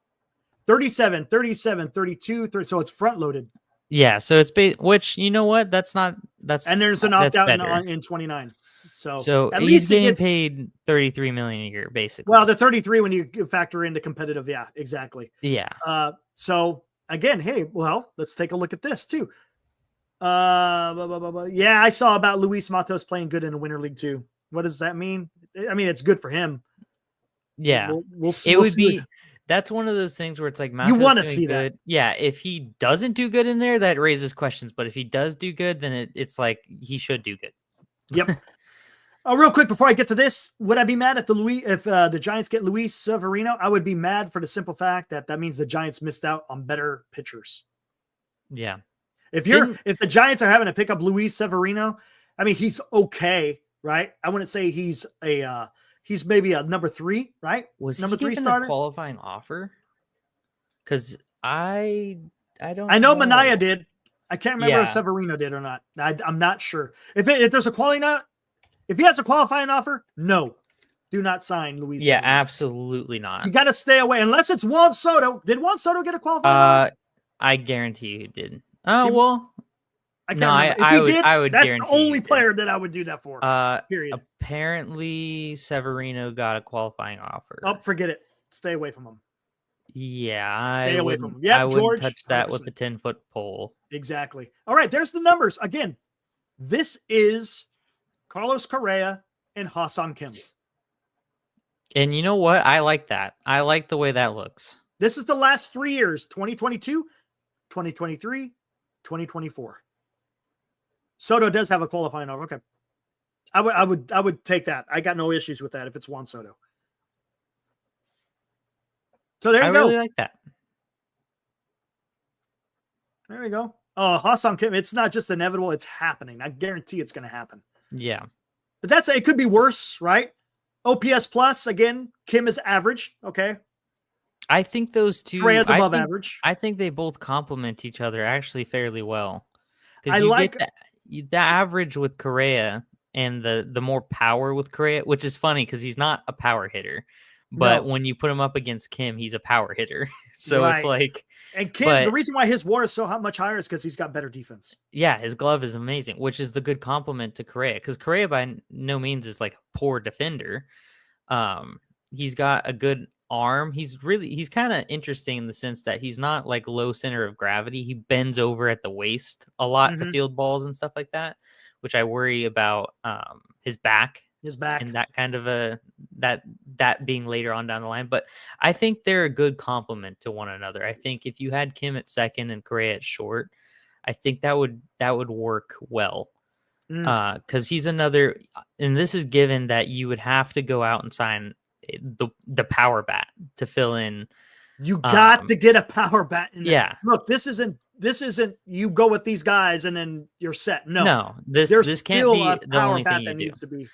37, 37, 32, 30. So it's front loaded. Yeah. So it's which, you know what? And there's an opt out in 29. So at he's least getting paid $33 million a year, basically. Well, the 33 when you factor into competitive. Yeah, exactly. Yeah. So again, hey, well, let's take a look at this too. Yeah, I saw about Luis Matos playing good in the Winter League too. What does that mean? I mean, it's good for him. Yeah, we'll be. That's one of those things where it's like Matos you want to see good. that. Yeah, if he doesn't do good in there, that raises questions. But if he does do good, then it's like he should do good. Yep. Real quick before I get to this, would I be mad at if the Giants get Luis Severino? I would be mad for the simple fact that means the Giants missed out on better pitchers. Yeah. If the Giants are having to pick up Luis Severino, I mean, he's okay, right? I wouldn't say he's maybe a number 3, right? Was number he 3 given starter? A qualifying offer? Because I don't. I know Manaea did. I can't remember if Severino did or not. I'm not sure. If there's if he has a qualifying offer, no, do not sign Luis. Yeah, Severino. Absolutely not. You got to stay away unless it's Juan Soto. Did Juan Soto get a qualifying offer? I guarantee you he did. Oh well. I can't remember. If he did, I would that's guarantee the only player that I would do that for. Period. Apparently, Severino got a qualifying offer. Oh, forget it. Stay away from him. Yeah, stay away from him. Yeah, I wouldn't George, touch that 100%. with the 10-foot pole. Exactly. All right, there's the numbers. Again, this is Carlos Correa and Ha-Seong Kim. And you know what? I like that. I like the way that looks. This is the last 3 years, 2022, 2023, 2024. Soto does have a qualifying offer. Okay. I would take that. I got no issues with that if it's Juan Soto. So there you go. I really like that. There we go. Oh, Ha-Seong Kim. It's not just inevitable. It's happening. I guarantee it's going to happen. Yeah. But it could be worse, right? OPS plus, again, Kim is average. Okay. I think those two. Correa's above average. I think they both complement each other actually fairly well. I like the average with Correa and the more power with Correa, which is funny because he's not a power hitter. But when you put him up against Kim, he's a power hitter. So It's like... And Kim, the reason why his WAR is so much higher is because he's got better defense. Yeah, his glove is amazing, which is the good compliment to Correa. Because Correa by no means is like a poor defender. He's got a good arm. He's kind of interesting in the sense that he's not like low center of gravity. He bends over at the waist a lot to field balls and stuff like that, which I worry about his back. And that kind of that being later on down the line. But I think they're a good complement to one another. I think if you had Kim at second and Correa at short, I think that would work well. Because he's another, and this is given that you would have to go out and sign the power bat to fill in. You got to get a power bat in there. Yeah. Look, this isn't you go with these guys and then you're set. No, this can't be the only thing you do. Needs to be.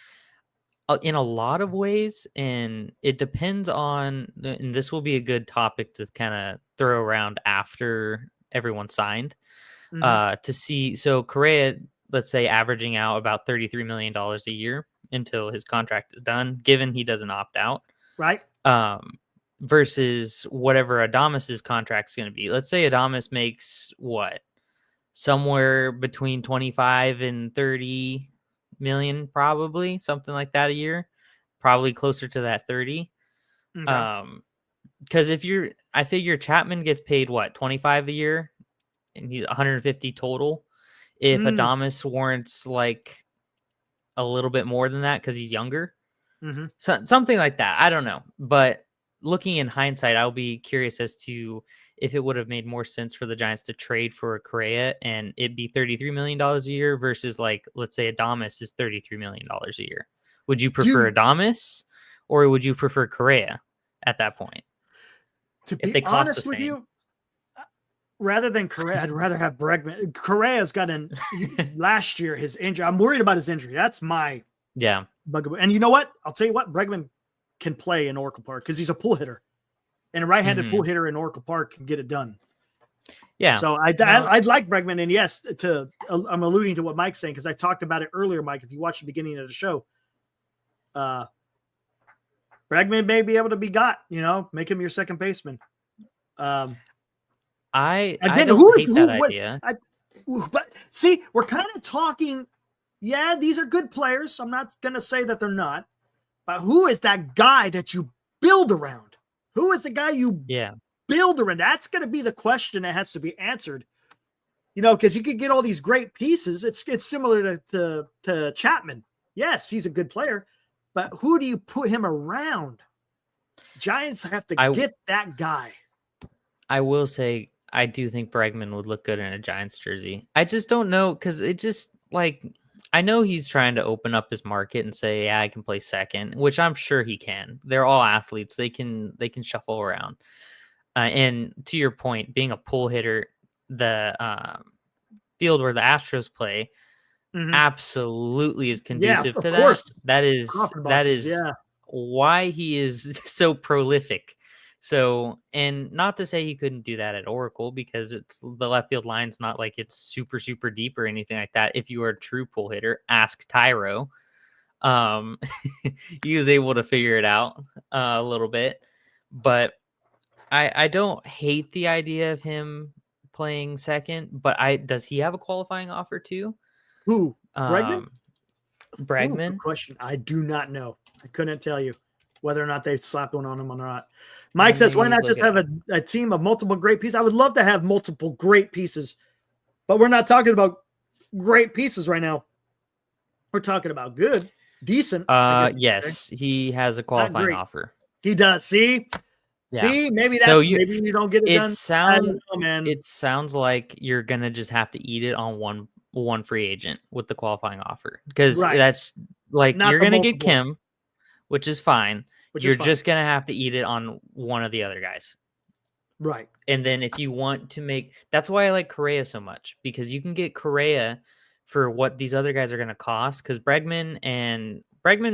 In a lot of ways, and it depends on, and this will be a good topic to kind of throw around after everyone signed, to see. So Correa, let's say, averaging out about $33 million a year until his contract is done, given he doesn't opt out. Right. Versus whatever Adamas's contract is going to be. Let's say Adamas makes somewhere between 25 and 30 million, probably something like that a year, probably closer to that 30. Okay. Because I figure Chapman gets paid what, 25 a year, and he's 150 total. If Mm, Adames warrants like a little bit more than that because he's younger, hmm so something like that. I don't know, but looking in hindsight, I'll be curious as to if it would have made more sense for the Giants to trade for Correa and it'd be $33 million a year versus, like, let's say Adames is $33 million a year. Would you prefer Dude, Adames or would you prefer Correa at that point to if be they cost the honest with same? you, rather than Correa, I'd rather have Bregman. Correa's got last year his injury. I'm worried about his injury. That's my Yeah. bugaboo. And you know what? I'll tell you what, Bregman can play in Oracle Park because he's a pull hitter, and a right-handed pull hitter in Oracle Park can get it done. Yeah. So I'd like Bregman, and yes, I'm alluding to what Mike's saying because I talked about it earlier, Mike. If you watch the beginning of the show, Bregman may be able to be got. Make him your second baseman. I Again, don't hate that what? idea. But see, we're kind of talking. Yeah, these are good players. I'm not going to say that they're not. But who is that guy that you build around? Who is the guy you build around? That's going to be the question that has to be answered. Because you could get all these great pieces. It's similar to Chapman. Yes, he's a good player, but who do you put him around? Giants have to get that guy. I will say I do think Bregman would look good in a Giants jersey. I just don't know because it just I know he's trying to open up his market and say, yeah, I can play second, which I'm sure he can. They're all athletes. They can shuffle around. And to your point, being a pull hitter, the field where the Astros play absolutely is conducive to course. that. That is why he is so prolific. So, and not to say he couldn't do that at Oracle because the left field line's not like it's super, super deep or anything like that. If you are a true pull hitter, ask Tyro. He was able to figure it out a little bit, but I don't hate the idea of him playing second, but does he have a qualifying offer too? Who? Bregman? Bregman? Good question. I do not know. I couldn't tell you whether or not they slapped one on him or not. Mike says, why not just have a team of multiple great pieces? I would love to have multiple great pieces, but we're not talking about great pieces right now. We're talking about good, decent. Yes, he has a qualifying offer. He does. See? Yeah. See, maybe maybe you don't get it done. I don't know, man. It sounds like you're gonna just have to eat it on one free agent with the qualifying offer because that's like not you're gonna get Kim, which is fine. You're just gonna have to eat it on one of the other guys, right? And then if you want to that's why I like Correa so much because you can get Correa for what these other guys are gonna cost because Bregman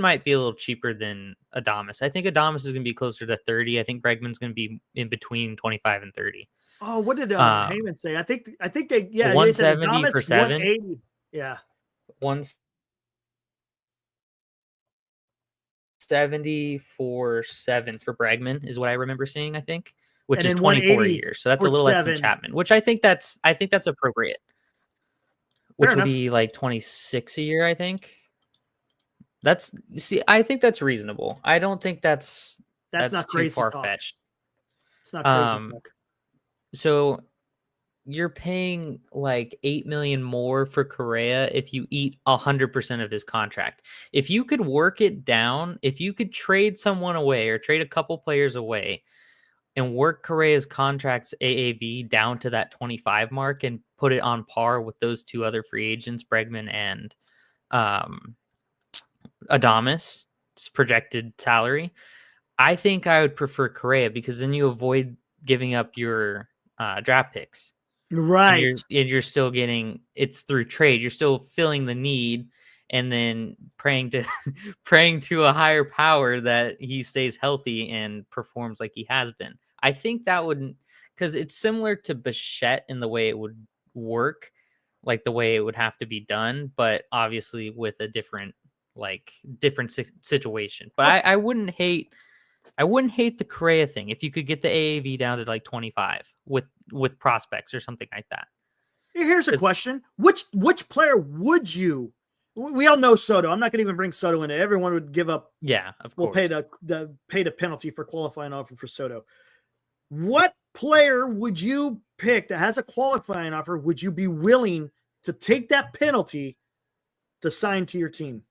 might be a little cheaper than Adames. I think Adames is going to be closer to 30. I think Bregman's going to be in between 25 and 30. Oh, what did Heyman say? I think they 170 for 7. 180. Yeah. 170 for 7 for Bregman is what I remember seeing, I think, which is 24 a year. So that's a little less than Chapman, which I think that's appropriate. Which would be like 26 a year, I think. I think that's reasonable. I don't think that's not too far-fetched. It's not crazy talk. So you're paying like $8 million more for Correa if you eat 100% of his contract. If you could work it down, if you could trade someone away or trade a couple players away and work Correa's contract's AAV down to that 25 mark and put it on par with those two other free agents, Bregman and Adames' projected salary, I think I would prefer Correa because then you avoid giving up your draft picks. Right. And you're still getting it's through trade. You're still filling the need and then praying to a higher power that he stays healthy and performs like he has been. I think that would because it's similar to Bichette in the way it would work, like the way it would have to be done, but obviously with a different situation. But I wouldn't hate the Correa thing if you could get the AAV down to like 25 with prospects or something like that. Here's a question: which player would you? We all know Soto. I'm not going to even bring Soto in it. Everyone would give up. Yeah, of course. We'll pay the penalty for qualifying offer for Soto. What player would you pick that has a qualifying offer? Would you be willing to take that penalty to sign to your team?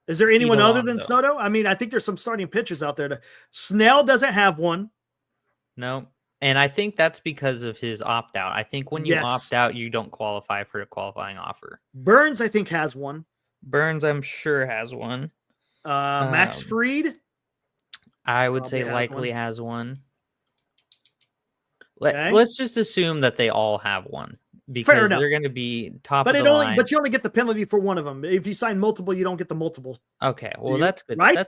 Is there anyone other than Soto? I mean, I think there's some starting pitchers out there. Snell doesn't have one. No. And I think that's because of his opt-out. I think when you opt out, you don't qualify for a qualifying offer. Burns, I think, has one. Burns, I'm sure, has one. Max Fried? I would say likely has one. Let's just assume that they all have one. Because they're going to be top of the line. But you only get the penalty for one of them. If you sign multiple, you don't get the multiples. Okay, well that's good, right?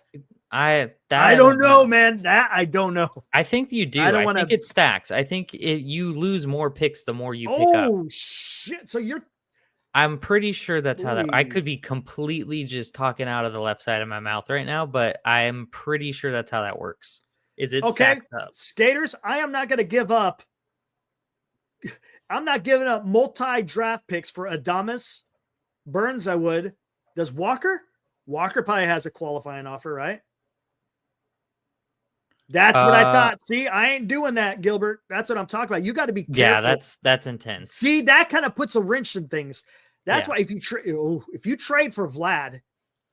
I don't know, man. That I don't know. I think you do. I think it stacks. I think you lose more picks the more you pick up. Oh shit! So I'm pretty sure that's how that. I could be completely just talking out of the left side of my mouth right now, but I'm pretty sure that's how that works. Is it stacks up? Skaters, I am not going to give up. I'm not giving up multi-draft picks for Adames. Burns, I would. Does Walker? Walker probably has a qualifying offer, right? That's what I thought. See, I ain't doing that, Gilbert. That's what I'm talking about. You got to be careful. Yeah, that's intense. See, that kind of puts a wrench in things. That's why if you trade for Vlad,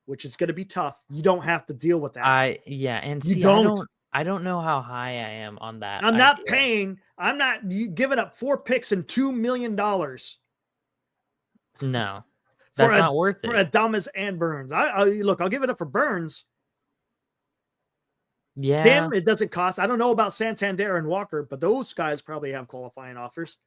which is going to be tough, you don't have to deal with that. I don't know how high I am on that. I'm not giving up 4 picks and $2 million. No, that's not worth it. For Adames and Burns. I'll give it up for Burns. Yeah. Kim, it doesn't cost. I don't know about Santander and Walker, but those guys probably have qualifying offers.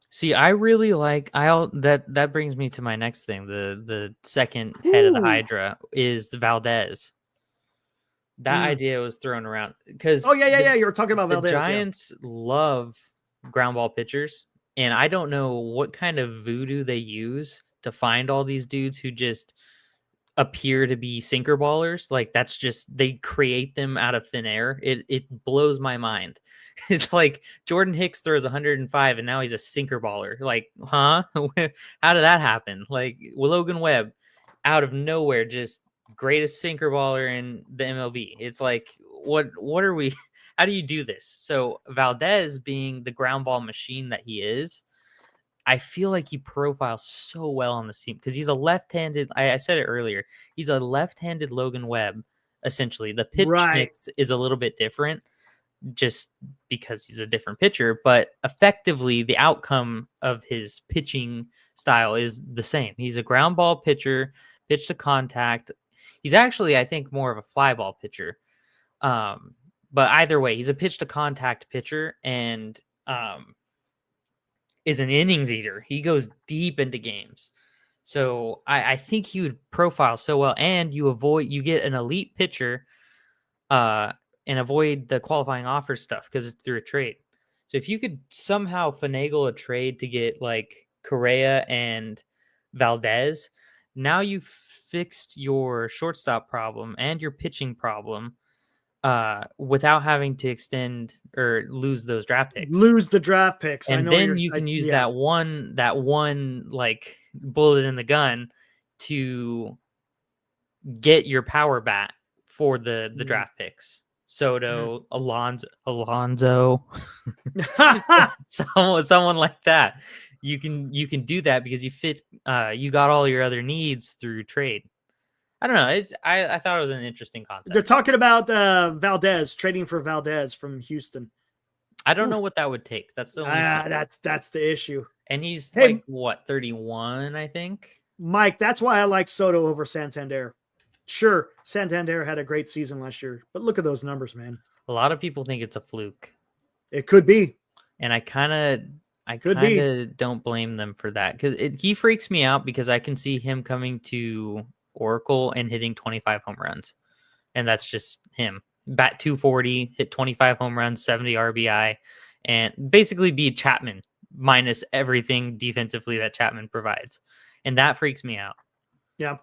See, I really like that brings me to my next thing. The second head of the Hydra is the Valdez. That idea was thrown around because you were talking about Valdez. The Giants love ground ball pitchers, and I don't know what kind of voodoo they use to find all these dudes who just appear to be sinker ballers. Like that's just they create them out of thin air. It blows my mind. It's like Jordan Hicks throws 105 and now he's a sinker baller. Like, huh? How did that happen? Like Logan Webb out of nowhere just greatest sinker baller in the MLB. It's like, what are we? How do you do this? So Valdez, being the ground ball machine that he is, I feel like he profiles so well on the team because he's a left-handed. I said it earlier. He's a left-handed Logan Webb. Essentially, the pitch mix is a little bit different, just because he's a different pitcher. But effectively, the outcome of his pitching style is the same. He's a ground ball pitcher, pitch to contact. He's actually, I think, more of a fly ball pitcher. But either way, he's a pitch to contact pitcher and is an innings eater. He goes deep into games. So I think he would profile so well. And you get an elite pitcher and avoid the qualifying offer stuff because it's through a trade. So if you could somehow finagle a trade to get like Correa and Valdez, now you've fixed your shortstop problem and your pitching problem without having to extend or lose those draft picks. Lose the draft picks. And then you can use that one like bullet in the gun to get your power bat for the draft picks. Soto, Alonso, someone like that. You can do that because you got all your other needs through trade. I don't know. I thought it was an interesting concept. They're talking about Valdez, trading for Valdez from Houston. I don't know what that would take. That's the only that's the issue. And he's like what, 31, I think. Mike, that's why I like Soto over Santander. Sure, Santander had a great season last year, but look at those numbers, man. A lot of people think it's a fluke. It could be. And I kind of don't blame them for that because he freaks me out because I can see him coming to Oracle and hitting 25 home runs. And that's just him. Bat 240, hit 25 home runs, 70 RBI, and basically be Chapman minus everything defensively that Chapman provides. And that freaks me out. Yeah.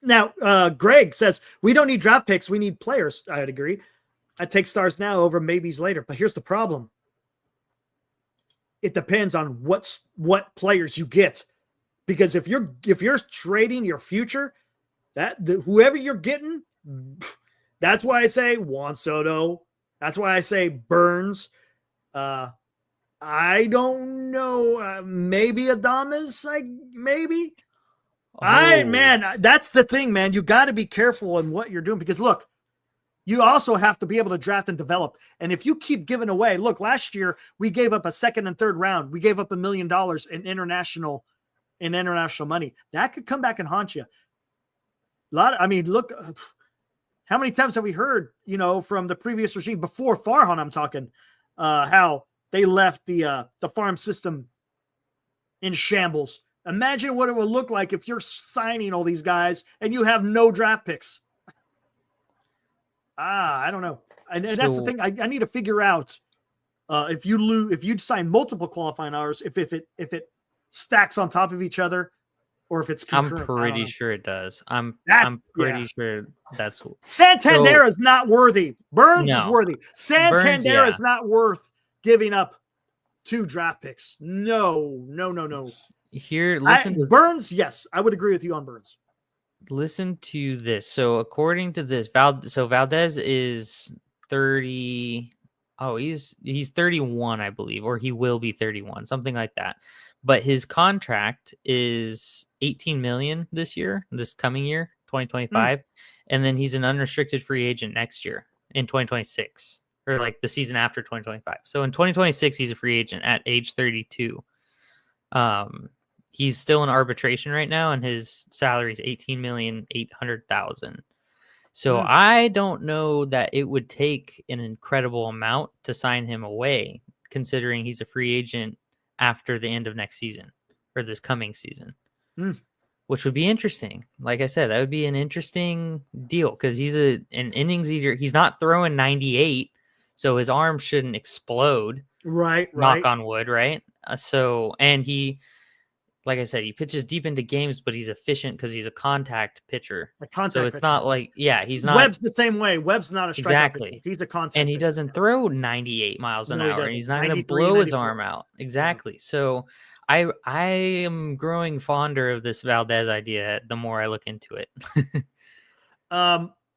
Now, Greg says, we don't need draft picks. We need players. I'd agree. I'd take stars now over maybes later. But here's the problem. It depends on what players you get. Because if you're trading your future, whoever you're getting, that's why I say Juan Soto, That's why I say Burns. I don't know. Maybe Adames. Maybe. Man, that's the thing, man. You got to be careful in what you're doing because look, you also have to be able to draft and develop. And if you keep giving away, look, last year we gave up a second and third round. We gave up $1 million in international money. That could come back and haunt you. Look, how many times have we heard, from the previous regime before Farhan, I'm talking, how they left the farm system in shambles. Imagine what it would look like if you're signing all these guys and you have no draft picks. I don't know. And that's the thing. I need to figure out if you sign multiple qualifying hours, if it stacks on top of each other, or if it's concurrent. I'm pretty sure it does. I'm pretty sure that's Santander is not worthy. Burns is worthy. Santander is not worth giving up 2 draft picks. No. Here, listen to Burns. Yes, I would agree with you on Burns. Listen to this. So according to this, Valdez is 30. Oh, he's 31, I believe, or he will be 31, something like that. But his contract is $18 million this coming year, 2025, and then he's an unrestricted free agent next year in 2026, or like the season after 2025. So in 2026, he's a free agent at age 32. He's still in arbitration right now, and his salary is $18,800,000. So I don't know that it would take an incredible amount to sign him away, considering he's a free agent after the end of next season or this coming season, which would be interesting. Like I said, that would be an interesting deal because he's an innings eater. He's not throwing 98, so his arm shouldn't explode. Right. Knock on wood, right? And he, like I said, he pitches deep into games, but he's efficient because he's a contact pitcher. So it's not like, he's not. Webb's the same way. Webb's not a strikeout exactly. pitcher. He's a contact and he pitcher. doesn't throw 98 miles an hour. And he's not going to blow his arm out. Exactly. Yeah. So I am growing fonder of this Valdez idea the more I look into it.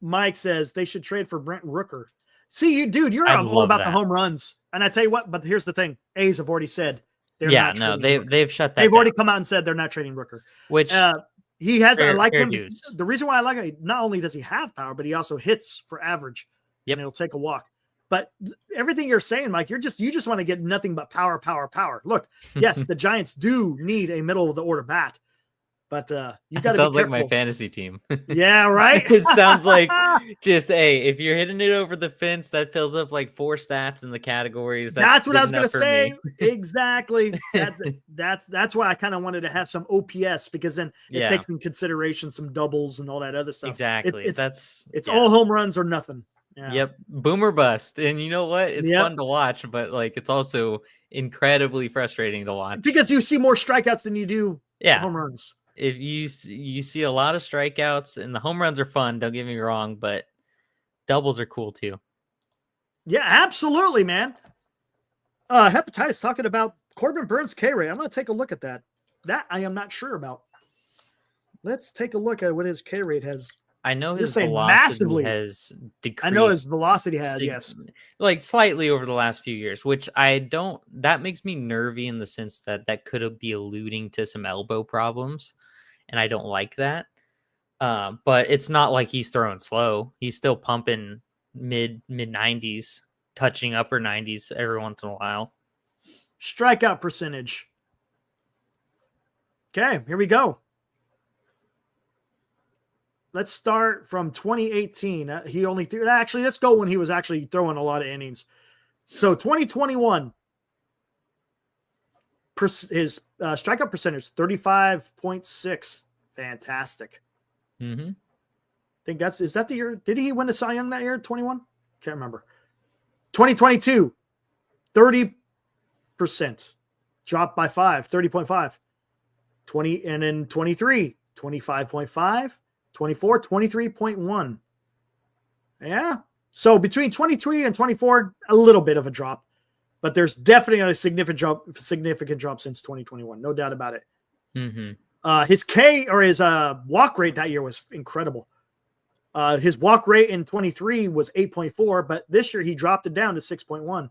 Mike says they should trade for Brent Rooker. See, you're all about the home runs. And I tell you what, but here's the thing. A's have already said. They've shut that. They've already come out and said they're not trading Rooker. Which he has. I like him. Dues. The reason why I like him, not only does he have power, but he also hits for average. Yep. And he'll take a walk. But everything you're saying, Mike, you just want to get nothing but power. Look, yes, the Giants do need a middle of the order bat, but you got to. Sounds like my fantasy team. Yeah, right. It sounds like just if you're hitting it over the fence, that fills up like 4 stats in the categories. That's what I was going to say. Exactly. That's why I kind of wanted to have some OPS because then it takes into consideration some doubles and all that other stuff. Exactly. It's all home runs or nothing. Yeah. Yep. Boom or bust. And you know what? It's fun to watch, but like it's also incredibly frustrating to watch because you see more strikeouts than you do home runs. If you see a lot of strikeouts and the home runs are fun, don't get me wrong, but doubles are cool too. Yeah, absolutely, man. Hepatitis talking about Corbin Burns K rate. I'm going to take a look at that. That I am not sure about. Let's take a look at what his K rate has. I know his velocity has decreased. I know his velocity has, yes. Like slightly over the last few years, which that makes me nervy in the sense that could be alluding to some elbow problems. And I don't like that. But it's not like he's throwing slow. He's still pumping mid 90s, touching upper 90s every once in a while. Strikeout percentage. Okay, here we go. Let's start from 2018. He only threw. Actually, let's go when he was actually throwing a lot of innings. So 2021, his strikeout percentage 35.6. Fantastic. Mm-hmm. I think is that the year? Did he win a Cy Young that year? 21? Can't remember. 2022, 30%. Dropped by 5, 30.5. 20 and then 23, 25.5. 24, 23.1. Yeah. So between 23 and 24, a little bit of a drop, but there's definitely a significant drop since 2021. No doubt about it. Mm-hmm. His K or his walk rate that year was incredible. His walk rate in 23 was 8.4, but this year he dropped it down to 6.1.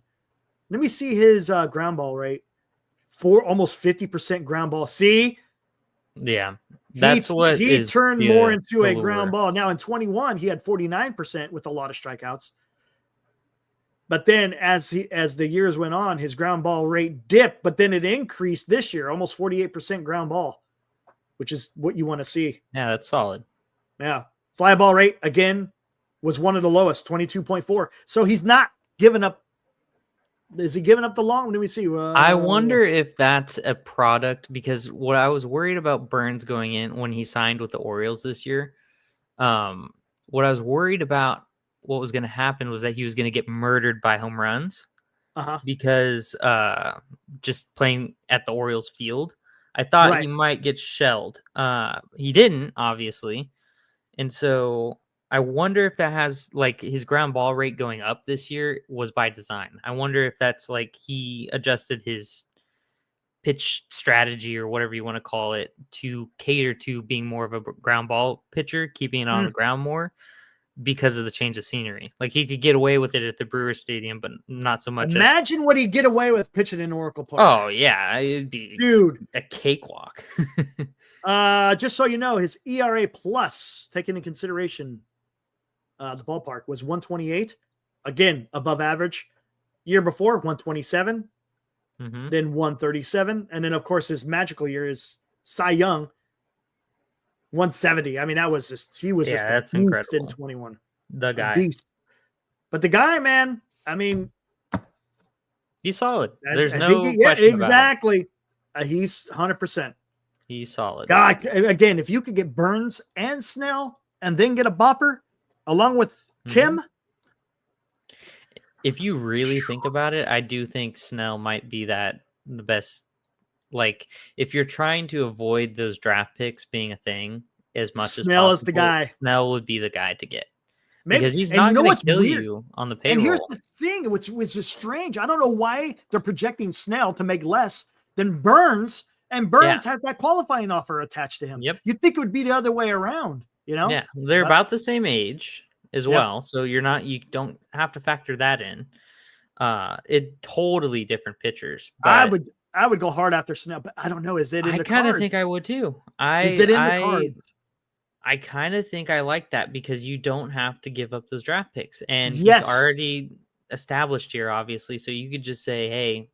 Let me see his ground ball rate. Almost 50% ground ball. See? Yeah. That's he turned more into a lure. ground ball. Now in 21, he had 49% with a lot of strikeouts. But then as the years went on, his ground ball rate dipped, but then it increased this year, almost 48% ground ball, which is what you want to see. Yeah, that's solid. Yeah. Fly ball rate, again, was one of the lowest, 22.4. So he's not giving up. Is he giving up the long? Let me see. I wonder if that's a product, because what I was worried about Burns going in when he signed with the Orioles this year, what I was worried about what was going to happen was that he was going to get murdered by home runs because just playing at the Orioles field. I thought he might get shelled. He didn't, obviously. And so I wonder if that has, like, his ground ball rate going up this year was by design. I wonder if that's like he adjusted his pitch strategy or whatever you want to call it to cater to being more of a ground ball pitcher, keeping it on the ground more because of the change of scenery. Like, he could get away with it at the Brewers Stadium, but not so much. Imagine what he'd get away with pitching in Oracle Park. Oh, yeah. It'd be a cakewalk. Just so you know, his ERA plus, taking into consideration the ballpark, was 128. Again, above average. Year before, 127. Then 137. And then, of course, his magical year is Cy Young, 170. I mean, he was just that's a beast incredible. in 21. The guy. Beast. But the guy, man, I mean, he's solid. There's I no think question exactly. He's 100%. He's solid. God, again, if you could get Burns and Snell and then get a bopper along with Kim. If you really think about it, I do think Snell might be the best. Like, if you're trying to avoid those draft picks being a thing as much as possible, Snell is the guy. Snell would be the guy to get. Maybe, because he's not going to kill you on the payroll. And here's the thing, which is strange. I don't know why they're projecting Snell to make less than Burns, and Burns has that qualifying offer attached to him. Yep. You'd think it would be the other way around, you know? Yeah, they're about the same age as well, so you don't have to factor that in. It totally different pitchers. But I would go hard after Snell, but I don't know. Is it in the I kind of cards? think I would too. Is it in the cards? I kind of think I like that because you don't have to give up those draft picks, and he's already established here, obviously. So you could just say, "Hey,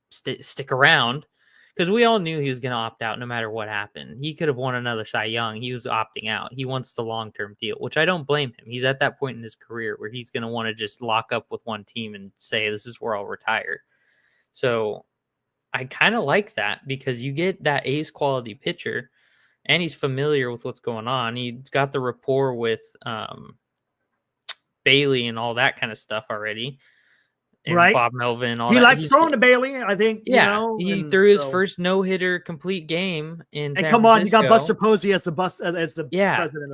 stick around," because we all knew he was going to opt out no matter what happened. He could have won another Cy Young. He was opting out. He wants the long-term deal, which I don't blame him. He's at that point in his career where he's going to want to just lock up with one team and say, "This is where I'll retire." So I kind of like that because you get that ace quality pitcher. And he's familiar with what's going on. He's got the rapport with Bailey and all that kind of stuff already. And Bob Melvin. All he that. likes throwing to Bailey, I think. Yeah, you know, he threw his first no-hitter complete game in San come on, Francisco. you got Buster Posey as the president of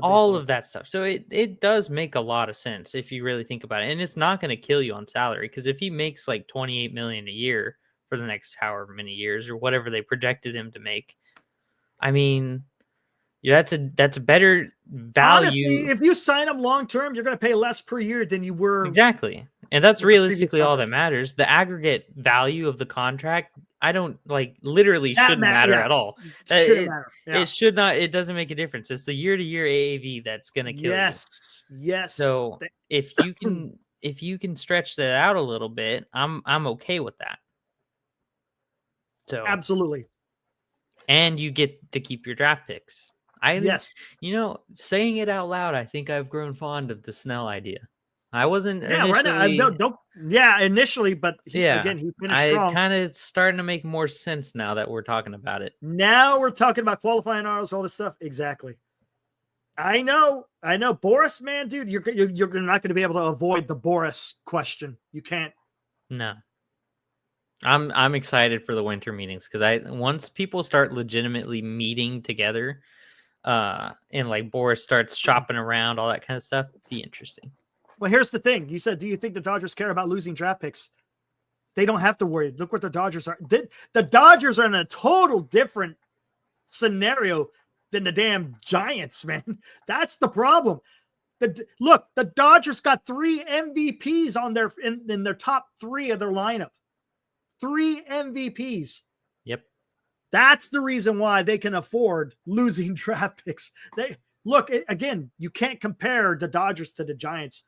all baseball. of that stuff. So it does make a lot of sense if you really think about it. And it's not going to kill you on salary, because if he makes like $28 million a year for the next however many years or whatever they projected him to make, I mean, yeah, that's a better value. Honestly, if you sign him long term, you're going to pay less per year than you were. Exactly. And that's realistically all that matters. The aggregate value of the contract, I don't literally shouldn't matter at all. It should not. It doesn't make a difference. It's the year-to-year AAV that's going to kill you. Yes. So if you can stretch that out a little bit, I'm okay with that. So absolutely. And you get to keep your draft picks. Saying it out loud, I think I've grown fond of the Snell idea. I wasn't initially, but again, he finished strong. Kind of starting to make more sense now that we're talking about it. Now we're talking about qualifying hours, all this stuff. Exactly. I know. Boris, man, dude, you're not going to be able to avoid the Boris question. You can't. No. I'm excited for the winter meetings because once people start legitimately meeting together, and like Boris starts shopping around, all that kind of stuff, be interesting. Well, here's the thing. You said, do you think the Dodgers care about losing draft picks? They don't have to worry. Look what the Dodgers are. The Dodgers are in a total different scenario than the damn Giants, man. That's the problem. Look, the Dodgers got 3 MVPs on their in their top 3 of their lineup. 3 MVPs. Yep. That's the reason why they can afford losing draft picks. Again, you can't compare the Dodgers to the Giants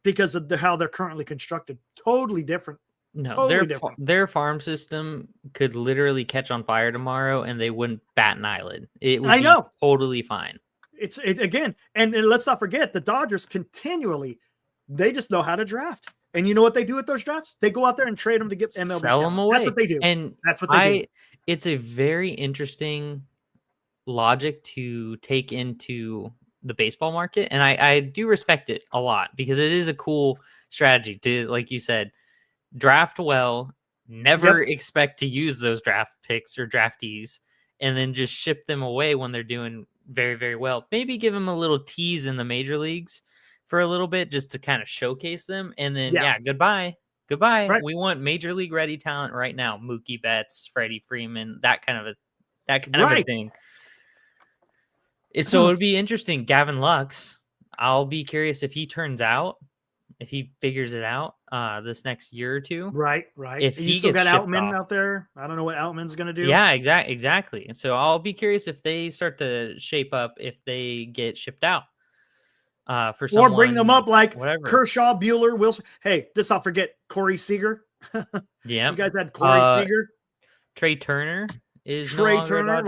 because of how they're currently constructed. Totally different. No, Totally different. their farm system could literally catch on fire tomorrow, and they wouldn't bat an eyelid. It would be totally fine. Again, and let's not forget the Dodgers continually, they just know how to draft. And you know what they do with those drafts? They go out there and trade them to get MLB. Sell them away. That's what they do. And that's what they do. It's a very interesting logic to take into the baseball market. And I do respect it a lot because it is a cool strategy to, like you said, draft well, never expect to use those draft picks or draftees, and then just ship them away when they're doing very, very well. Maybe give them a little tease in the major leagues for a little bit just to kind of showcase them. And then, goodbye. Right. We want major league ready talent right now. Mookie Betts, Freddie Freeman, that kind of a thing. So it would be interesting. Gavin Lux, I'll be curious if he turns out, if he figures it out this next year or two. Right. If he still got Outman out there, I don't know what Outman's going to do. Yeah, exactly. And so I'll be curious if they start to shape up, if they get shipped out for someone. Or bring them up like whatever. Kershaw, Bueller, Wilson. Hey, let's not forget Corey Seager. Yeah. You guys had Corey Seager. Trey Turner is Trey no longer Turner. a Dodger.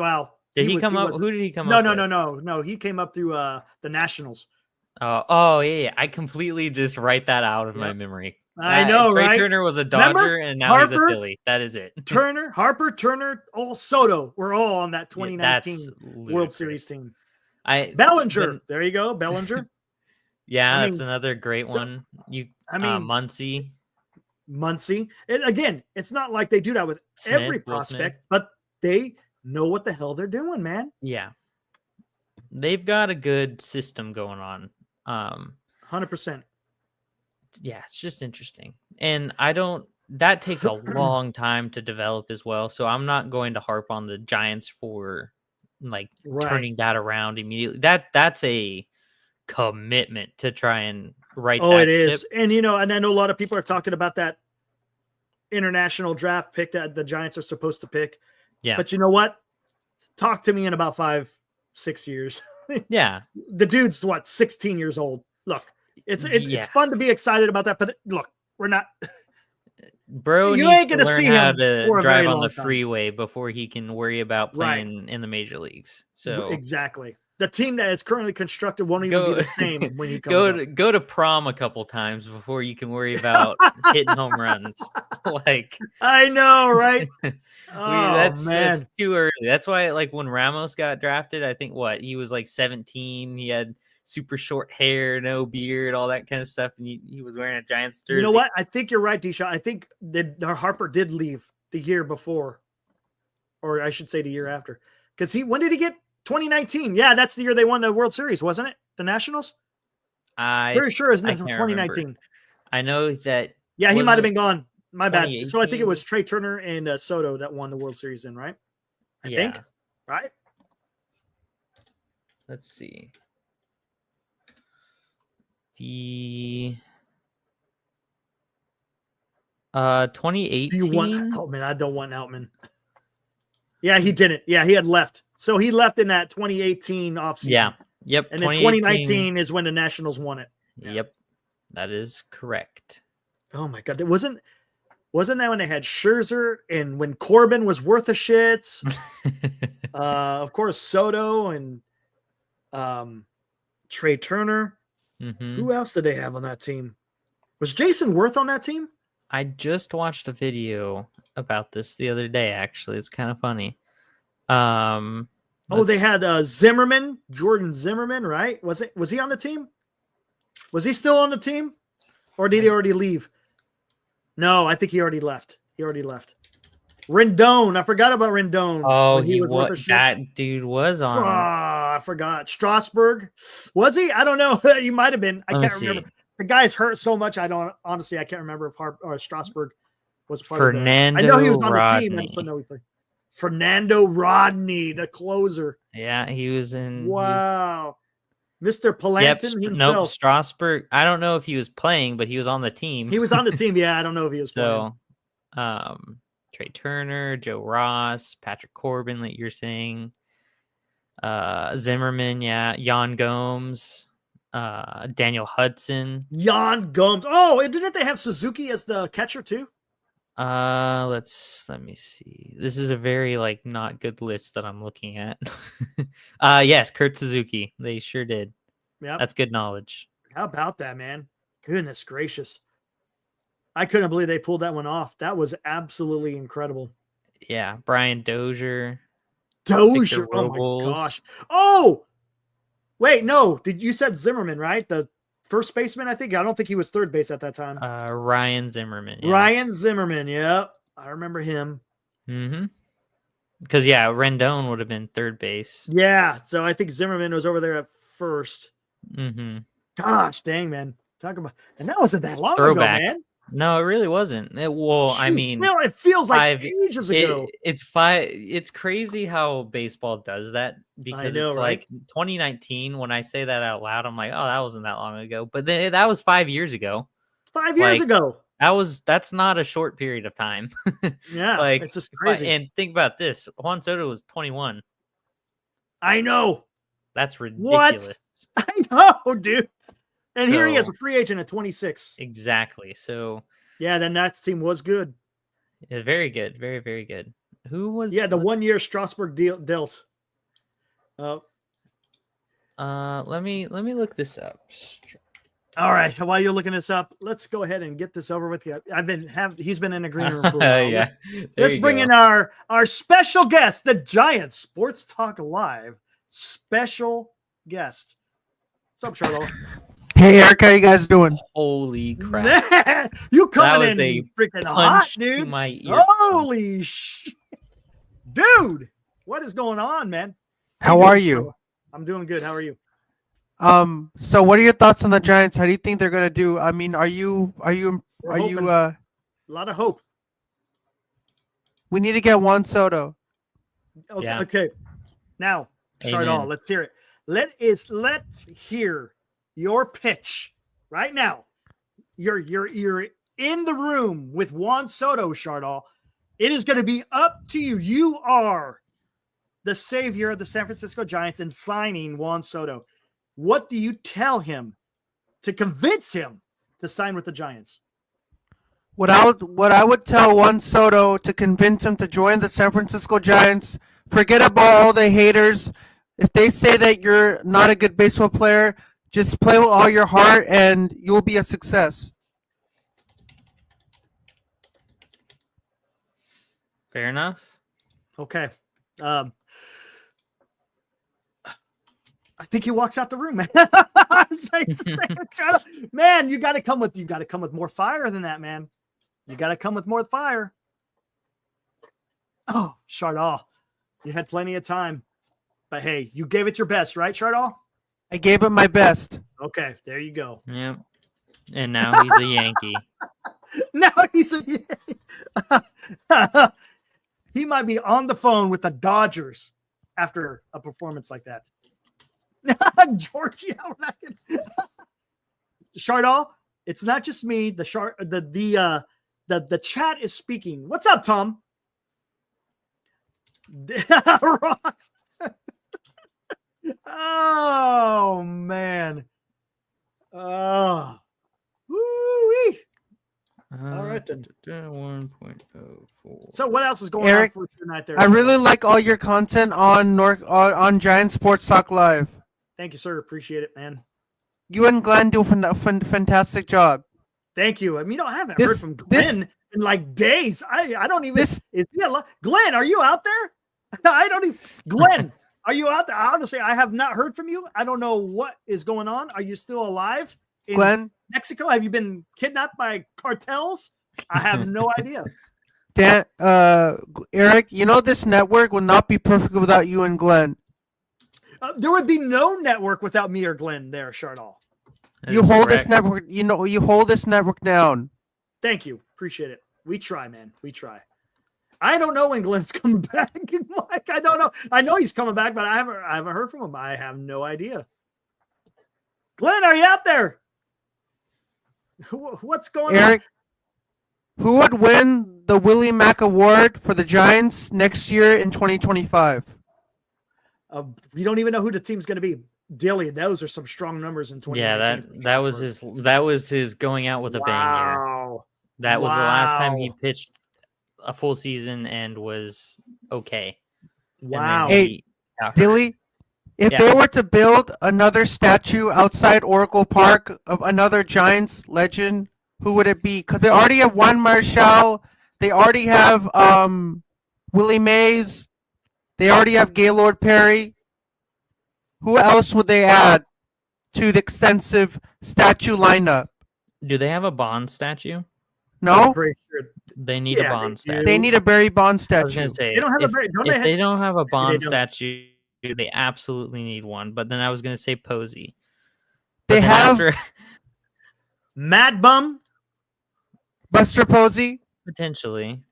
Wow. Did he come up? Who did he come up with? No. He came up through the Nationals. Oh, yeah. I completely just write that out of my memory. I know, Trey right? Turner was a Dodger, and now he's a Philly. That is it. Harper, Turner, Soto. We're all on that 2019 World Series team. Bellinger. There you go, Bellinger. Yeah, that's another great one. Muncy. Again, it's not like they do that with Smith, every prospect, but they know what the hell they're doing, man. Yeah. They've got a good system going on. 100%. Yeah, it's just interesting. And that takes a long time to develop as well. So I'm not going to harp on the Giants for turning that around immediately. That's a commitment to try and right that it is. ship. And and I know a lot of people are talking about that international draft pick that the Giants are supposed to pick. Yeah. But you know what? Talk to me in about 5-6 years. Yeah. The dude's 16 years old. Look, it's fun to be excited about that, but look, we're not. Bro, you ain't gonna see him to drive on the freeway before he can worry about playing in the major leagues. So exactly, the team that is currently constructed won't even be the same when you go to prom a couple times before you can worry about hitting home runs. I know, right? That's too early. That's why, when Ramos got drafted, I think he was 17. He had super short hair, no beard, all that kind of stuff, and he was wearing a Giants jersey. You know what? I think you're right, Deshaun. I think that Harper did leave the year before, or I should say the year after, because when did he get 2019? Yeah, that's the year they won the World Series, wasn't it? The Nationals. Pretty sure it's 2019. Remember. I know that. Yeah, he might have been gone. My bad. So I think it was Trey Turner and Soto that won the World Series then, right? I think. Right? Let's see. The 2018. Do you want Outman? I don't want Outman. Yeah, he didn't. Yeah, he had left. So he left in that 2018 offseason. Yeah. Yep. And then 2019 is when the Nationals won it. Yeah. Yep. That is correct. Oh my God. Wasn't that when they had Scherzer and when Corbin was worth a shit? Of course, Soto and Trey Turner. Mm-hmm. Who else did they have on that team? Was Jason Worth on that team? I just watched a video about this the other day. Actually, it's kind of funny. They had Zimmerman, Jordan Zimmerman, right? Was he on the team? Was he still on the team, or did he already leave? No, I think he already left. Rendon, I forgot about Rendon. Oh, that dude was on. I forgot. Strasburg, was he? I don't know. He might have been. I can't remember. The guy's hurt so much. I can't remember if Strasburg was part Fernando of it. I know he was on Rodney. the team. I just don't know he played. Fernando Rodney, the closer. Yeah, he was in. Wow. Mr. Yep. Palanton Nope. himself. Strasburg. I don't know if he was playing, but he was on the team. He was on the team. Yeah, I don't know if he was playing. So, Trey Turner, Joe Ross, Patrick Corbin, like you're saying, Zimmerman, yeah, Jan Gomes, Daniel Hudson. Jan Gomes. Oh, and didn't they have Suzuki as the catcher too? Let me see. This is a very like not good list that I'm looking at. Yes, Kurt Suzuki. They sure did. Yeah, That's good knowledge. how about that, man? Goodness gracious. I couldn't believe they pulled that one off. That was absolutely incredible. Yeah, Brian Dozier. Dozier. Oh my gosh. Oh, wait, no. You said Zimmerman, right? The first baseman, I think. I don't think he was third base at that time. Ryan Zimmerman. Yeah. Ryan Zimmerman. Yep. I remember him. Mm-hmm. Because, yeah, Rendon would have been third base. Yeah. So I think Zimmerman was over there at first. Mm-hmm. Gosh, dang, man. Talk about, and that wasn't that long Throwback. ago, man. No, it really wasn't. I mean, well, it feels like ages ago. It's crazy how baseball does that, because know, it's right? like 2019. When I say that out loud, I'm like, oh, that wasn't that long ago. But then that was 5 years ago. 5 years ago. That's not a short period of time. Yeah, like it's just crazy. And think about this: Juan Soto was 21. I know. That's ridiculous. What? I know, dude. And here he is, a free agent at 26. Exactly. So yeah, the Nats team was good. Yeah, very good. Very, very good. Who was? Yeah, the 1 year Strasburg dealt. Let me look this up. All right. While you're looking this up, let's go ahead and get this over with. He's been in a green room for a while. Yeah. Let's bring in our special guest, the Giants Sports Talk Live special guest. What's up, Charlotte? Hey, Eric, how you guys doing? Holy crap! You coming in freaking hot, dude? To my ear. Holy dude! What is going on, man? How are you? I'm doing good. How are you? So what are your thoughts on the Giants? How do you think they're gonna do? I mean, are you a lot of hope. We need to get Juan Soto. Okay. Yeah. Okay. Now, Charlotte, let's hear it. Let's hear your pitch right now. You're in the room with Juan Soto, Charlotte. It is going to be up to you. You are the savior of the San Francisco Giants in signing Juan Soto. What do you tell him to convince him to sign with the Giants? What I would tell Juan Soto to convince him to join the San Francisco Giants, forget about all the haters. If they say that you're not a good baseball player, just play with all your heart and you'll be a success. Fair enough. Okay. I think he walks out the room, man. Man, you got to come with more fire than that, man. You got to come with more fire. Oh, Chardal, you had plenty of time, but hey, you gave it your best, right, Chardal? I gave it my best. Okay, there you go. Yep. And now he's a Yankee. Now he's a he might be on the phone with the Dodgers after a performance like that. Georgia, Chardal, it's not just me. The chat is speaking. What's up, Tom? Oh man. Oh. Woo-wee. All right then. 1.04. So what else is going Eric, on for tonight there? I really like all your content on Giant Sports Talk Live. Thank you, sir. Appreciate it, man. You and Glenn do a fantastic job. Thank you. I mean, I haven't heard from Glenn in like days. I don't even. Is he Glenn, are you out there? I don't even. Glenn, are you out there? Honestly, I have not heard from you. I don't know what is going on. Are you still alive in Glenn, Mexico? Have you been kidnapped by cartels? I have no idea. Dan, Eric, you know this network would not be perfect without you and Glenn. There would be no network without me or Glenn there, Chardal. You hold this network, you hold this network down. Thank you. Appreciate it. We try, man. We try. I don't know when Glenn's coming back, Mike. I don't know. I know he's coming back, but I haven't heard from him. I have no idea. Glenn, are you out there? What's going Eric, who would win the Willie Mack Award for the Giants next year in 2025? on? We don't even know who the team's going to be. Dilly, those are some strong numbers in 2019. Yeah, that was his going out with a bang year. Wow. That was the last time he Wow. pitched a full season and was okay. And then Wow. he got hurt. Dilly, if Yeah. they were to build another statue outside Oracle Park of another Giants legend, who would it be? Because they already have Juan Marshall. They already have Willie Mays. They already have Gaylord Perry. Who else would they add to the extensive statue lineup? Do they have a Bond statue? I'm No? pretty sure. They need Yeah, a Bond they statue. do. They need a Barry Bonds I was statue. gonna say They don't have a if, very- don't if they they have- don't have a Bond don't. statue, they absolutely need one. But then I was gonna say Posey. They But then have after, Mad Bum. Buster Posey, potentially.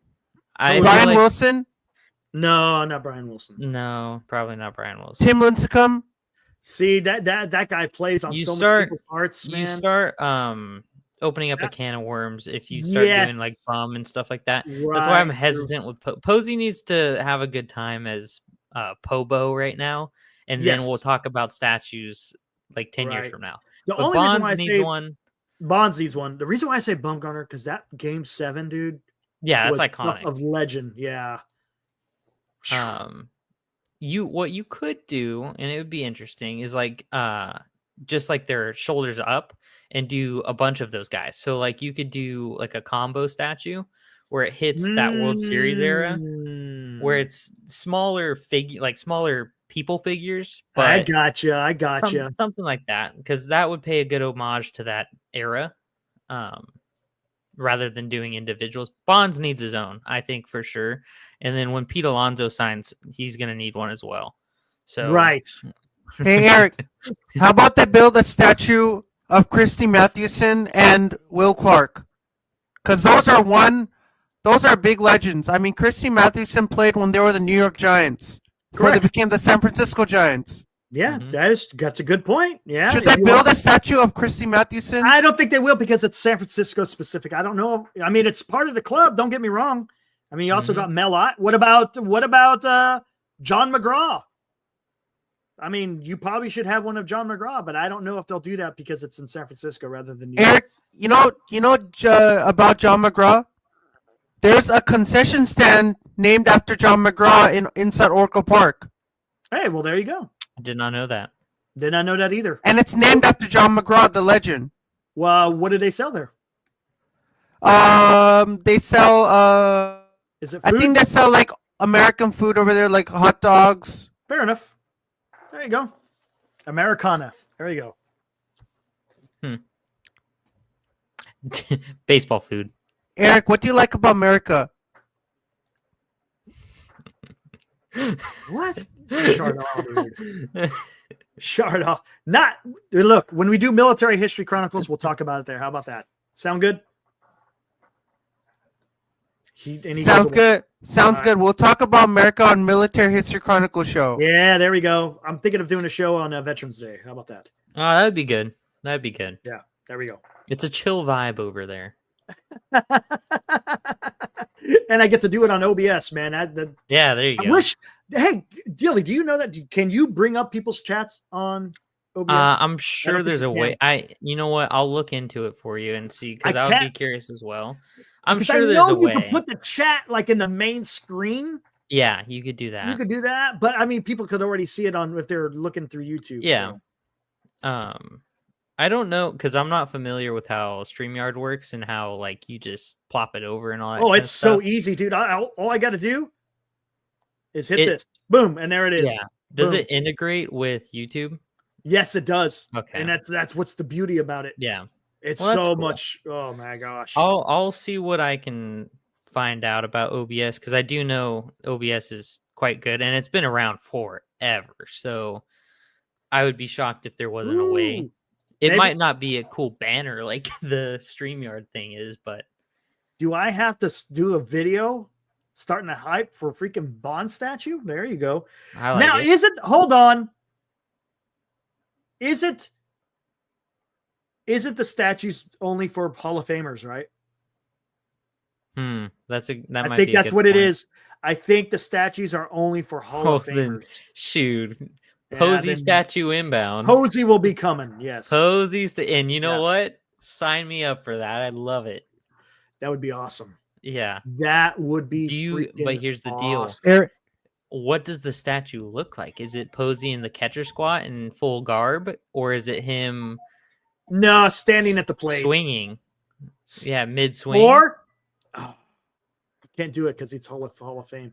I feel Brian like- Wilson, No, not Brian Wilson. No, probably not Brian Wilson. Tim Lincecum. See, that guy plays on You so start- many people's hearts, You man. start opening up a That- can of worms if you start doing like Yes. Bum and stuff like that. That's why I'm Right. hesitant with Posey. Needs to have a good time as Pobo right now, and then we'll Yes. talk about statues like 10 years Right. from now. The But only reason why I Bonds needs say one. Bonds needs one. The reason why I say Bumgarner because that Game 7, dude, Yeah, that's was iconic. of legend. Yeah. What you could do, and it would be interesting, is like just like their shoulders up and do a bunch of those guys. So like you could do like a combo statue where it hits that World Series era, where it's smaller smaller people figures. But I gotcha. I gotcha. something like that, because that would pay a good homage to that era, rather than doing individuals. Bonds needs his own, I think, for sure. And then when Pete Alonso signs, he's gonna need one as well. So Right. Hey, Eric, how about they build a statue of Christy Mathewson and Will Clark? Because those are big legends. I mean, Christy Mathewson played when they were the New York Giants before they Correct. became the San Francisco Giants. Yeah, Mhm. that's a good point. Yeah. Should if they you build want- a statue of Christy Mathewson? I don't think they will because it's San Francisco specific. I don't know. I mean, it's part of the club. Don't get me wrong. I mean, you also Mhm. got Mel Ott. What about John McGraw? I mean, you probably should have one of John McGraw, but I don't know if they'll do that because it's in San Francisco rather than New York. Eric, you know about John McGraw? There's a concession stand named after John McGraw inside Oracle Park, Hey, well, there you go. I did not know that. Did not know that either. and it's named after John McGraw, the legend. Well, what do they sell there? They sell Is it I food? think they sell like American food over there, like hot dogs. Fair enough. There you go. Americana. There you go. Baseball food. Eric, what do you like about America? What? Shut off, dude. Shut off. Not look, when we do military history chronicles, we'll talk about it there. How about that? Sound good? He Sounds goes, good. Sounds Alright. good. We'll talk about America on Military History Chronicle show. Yeah, there we go. I'm thinking of doing a show on Veterans Day. How about that? Oh, that'd be good. That'd be good. There we go. It's a chill vibe over there. And I get to do it on OBS, man. Yeah, there you I go. wish. Hey, Dilly, do you know that? Can you bring up people's chats on OBS? I'm sure think there's you a way. You know what? I'll look into it for you and see, because I I would be can't- curious as well. I'm Because I sure there's know a you way. could put the chat like in the main screen. Yeah, you could do that. You could do that, but I mean, people could already see it on if they're looking through YouTube. Yeah. so. I don't know, because I'm not familiar with how StreamYard works and how like you just plop it over and all that. Oh, kind it's of so stuff. easy, dude. All I got to do is hit It- this, boom, and there it is. Yeah. Does Boom. it integrate with YouTube? Yes, it does, Okay. and that's what's the beauty about it. Yeah. It's Well, that's so cool. much. Oh my gosh. I'll see what I can find out about OBS, because I do know OBS is quite good and it's been around forever. So I would be shocked if there wasn't a way. Ooh, It maybe- might not be a cool banner like the StreamYard thing is, but do I have to do a video starting a hype for a freaking Bond statue? There you go. I like Now, it. is it? Hold on. Is it Isn't the statues only for Hall of Famers, right? That I might think be a that's good what it point. is. I think the statues are only for Hall Oh, of then Famers. shoot, Yeah, Posey then statue inbound. Posey will be coming. Yes, And you know Yeah. what? Sign me up for that. I love it. that would be awesome. Yeah. That would be But freaking here's the deal. awesome. Eric, What does the statue look like? Is it Posey in the catcher squat in full garb, or is it him No, standing at the plate. swinging? Yeah, mid swing. Or can't do it because it's Hall of Fame.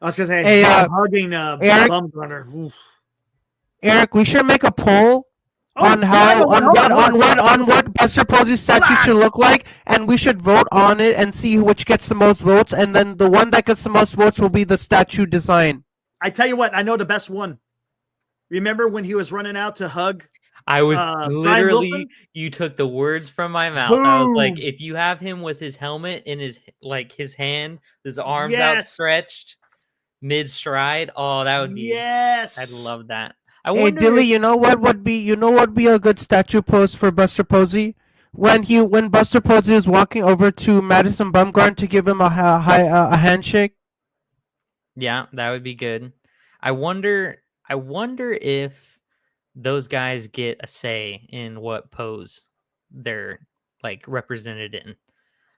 I was gonna say Hey, hugging Eric? Bumgarner. Oof. Eric, we should make a poll on what Buster Posey's statue should look like, and we should vote on it and see which gets the most votes, and then the one that gets the most votes will be the statue design. I tell you what, I know the best one. Remember when he was running out to hug? I was Brian literally, Wilson? you took the words from my mouth. I was like, Boom. if you have him with his helmet in his hand, his arms Yes. outstretched, mid stride. Oh, that would be. Yes. I'd love that. I Hey, wonder. Dilly, if- you know what would be a good statue pose for Buster Posey? When Buster Posey is walking over to Madison Bumgarner to give him a handshake. Yeah, that would be good. I wonder if those guys get a say in what pose they're like represented in.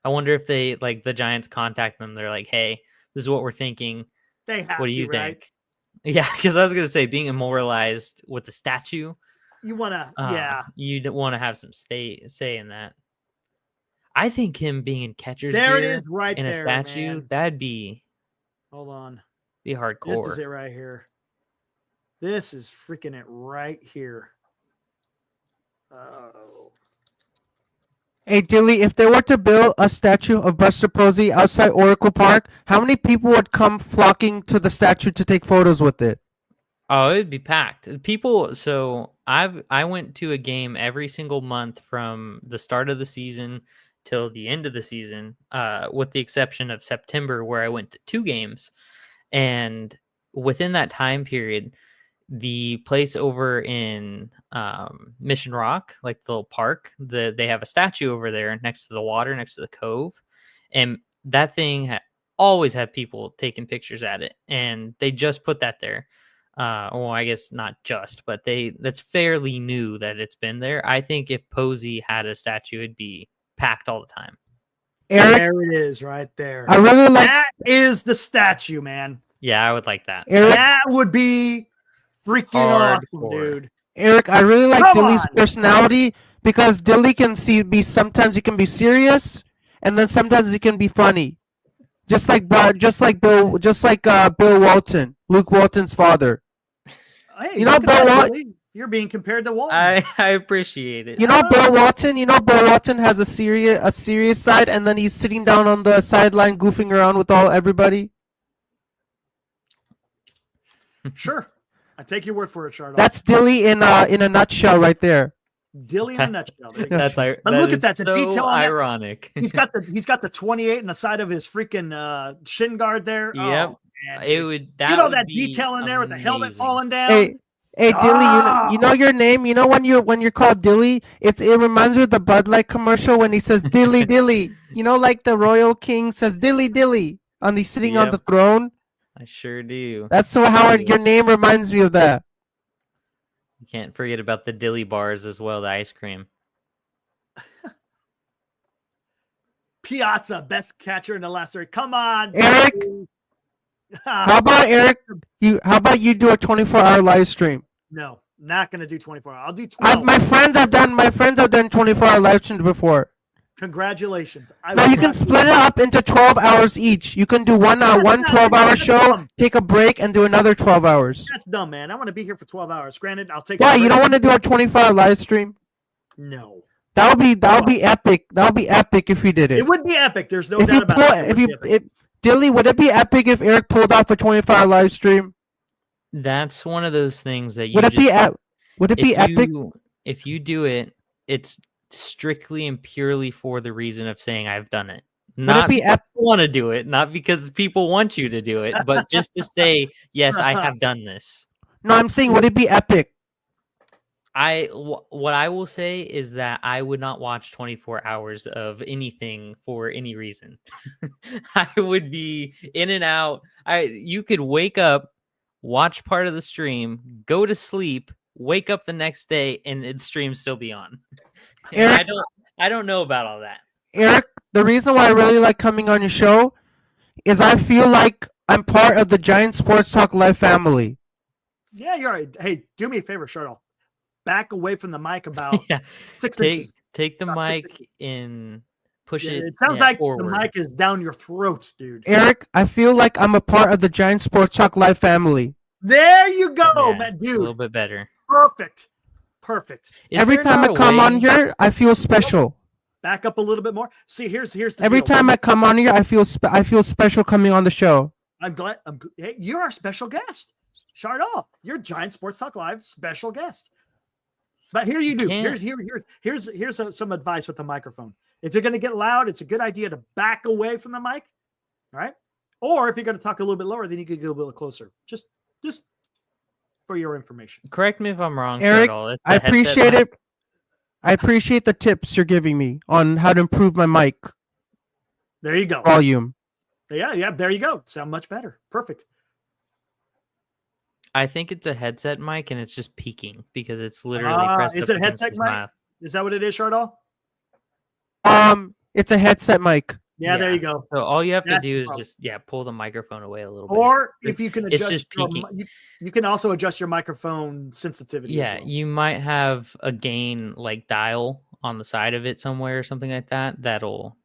I wonder if they like the Giants contact them. They're like, "Hey, this is what we're thinking. They have What do to, you right? think?" Yeah, because I was gonna say being immortalized with the statue. You wanna, yeah. You'd want to have some say in that. I think him being in catcher's There it gear is, right in a there, statue, man. that'd be Hold on. hardcore. This is it right here. This is freaking it right here. Oh. Hey, Dilly, if they were to build a statue of Buster Posey outside Oracle Park, how many people would come flocking to the statue to take photos with it? Oh, it'd be packed. People. So I went to a game every single month from the start of the season till the end of the season, with the exception of September, where I went to 2 games. And within that time period, the place over in Mission Rock, like the little park, they have a statue over there next to the water, next to the cove, and that thing always had people taking pictures at it, and they just put that there. Well, I guess not just, but that's fairly new that it's been there. I think if Posey had a statue, it'd be packed all the time. Eric, There it is, right there. I really like That is the statue, man. Yeah, I would like that. Eric. That would be freaking awesome, Hardcore. dude. Eric, I really like Come Dilly's on. personality because Dilly can sometimes he can be serious and then sometimes he can be funny. Just like Bill Walton, Luke Walton's father. Hey, You know, look at Bill that, Wal- Billy. You're being compared to Walton. I appreciate it. You know Bill Walton has a serious side and then he's sitting down on the sideline goofing around with everybody. Sure. I take your word for it, Charlotte. That's Dilly in a nutshell right there. Dilly in a nutshell. There you go. That's But look at is that, the so detail on that. ironic. He's got the 28 on the side of his freaking shin guard there. Yep. Oh, man, It dude. would. Get all would that be detail in there with the helmet amazing. falling down. Hey, Dilly, Ah! you know your name. You know when you're called Dilly, it reminds me of the Bud Light commercial when he says Dilly Dilly. You know, like the royal king says Dilly Dilly on the sitting on Yep. the throne. I sure do. That's how your name reminds me of that. You can't forget about the dilly bars as well, the ice cream. Piazza, best catcher in the last 30. Come on, Eric. dude. How about Eric? How about you do a 24-hour live stream? No, not gonna do 24 hours. I'll do 12. My friends have done 24-hour live streams before. Congratulations. Now you can split it up into 12 hours each. You can do one 12-hour show, take a break, and do another 12 hours. That's dumb, man. I want to be here for 12 hours. Granted, I'll take. Yeah, a you break. don't want to do a 24-hour live stream? No. That would be epic. That would be epic if you did it. It would be epic. There's no If you doubt about pull, it. if you, Dilly, would it be epic if Eric pulled off a 24-hour live stream? That's one of those things that you Would it be epic? If you do it, it's strictly and purely for the reason of saying I've done it. Not be because you want to do it, not because people want you to do it, but just to say, yes, I have done this. No, I'm saying, would it be epic? What I will say is that I would not watch 24 hours of anything for any reason. I would be in and out. You could wake up, watch part of the stream, go to sleep, wake up the next day, and the stream still be on. And Eric, I don't know about all that. Eric, the reason why I really like coming on your show is I feel like I'm part of the Giant Sports Talk Live family. Yeah, you're right. Hey, do me a favor, Shartle. Back away from the mic about Yeah. 6 inches. Take the About 6 mic inches. and push Yeah, it. it sounds like forward. the mic is down your throat, dude. Eric, I feel like I'm a part of the Giant Sports Talk Live family. There you go, Yeah, man, a little dude. bit better. Perfect. Every there time not I a come way- on here, I feel special. Back up a little bit more. See, here's the Every deal. time I come on here, I feel special coming on the show. I'm glad. Hey, you're our special guest, Chardall. You're Giant Sports Talk Live special guest. But here you do. Can't- Here's some advice with the microphone. If you're going to get loud, it's a good idea to back away from the mic. All right. Or if you're going to talk a little bit lower, then you could get a little closer. Just for your information. Correct me if I'm wrong, Eric, Turtle. It's I a headset appreciate mic. it. I appreciate the tips you're giving me on how to improve my mic There you go. volume. Yeah. There you go. Sound much better. Perfect. I think it's a headset mic and it's just peaking because it's literally pressed is up it a against headset his mic? mouth. Is that what it is, Chardall? It's a headset mic. Yeah, there Yeah. you go. So all you have to That's do the is problem. just pull the microphone away a little bit. Or if you can It's adjust, just your peaking. you can also adjust your microphone sensitivity. Yeah, as well. you might have a gain like dial on the side of it somewhere or something like that. That'll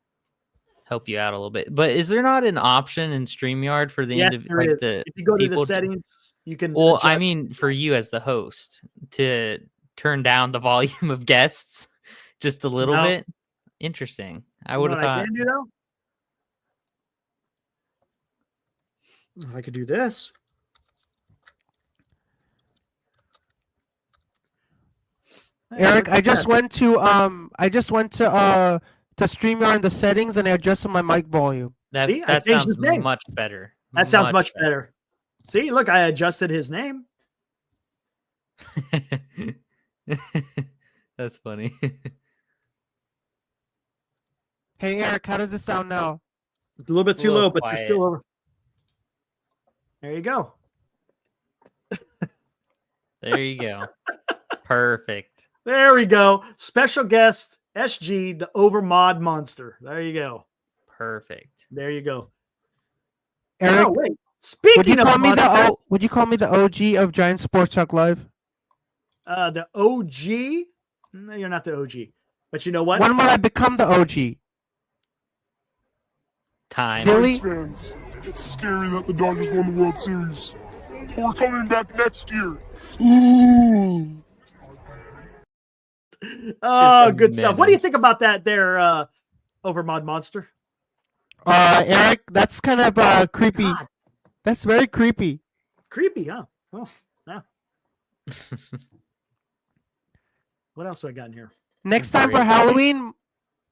help you out a little bit. But is there not an option in StreamYard for the Yes, there is. the If you go to the people settings, you can. Well, I adjust- mean, for you as the host to turn down the volume of guests just a little No. bit. Interesting. I You know would have what I thought. can do though. I could do this. Hey, Eric, look at I just that. went to StreamYard in the settings and I adjusted my mic volume. That See, I that changed sounds his name. much better. That sounds much better. See, look, I adjusted his name. That's funny. Hey Eric, how does it sound now? A little bit too little low, but you're still quiet. over. There you go. There you go. Perfect. There we go. Special guest SG, the overmod monster. There you go. Perfect. There you go. Eric, Oh, wait. would Speaking you of call me monster, would you call me the OG of Giant Sports Talk Live? the OG. No, you're not the OG. But you know what? When will I become the OG? Time. Really? Fans, it's scary that the Dodgers won the World Series. We're coming back next year. Ooh. Oh, a good stuff. What do you menace. think about that there, overmod monster? Eric, that's kind of creepy. God, That's very creepy. creepy, huh? Oh, yeah. What else I got in here? Next time for Very- Halloween,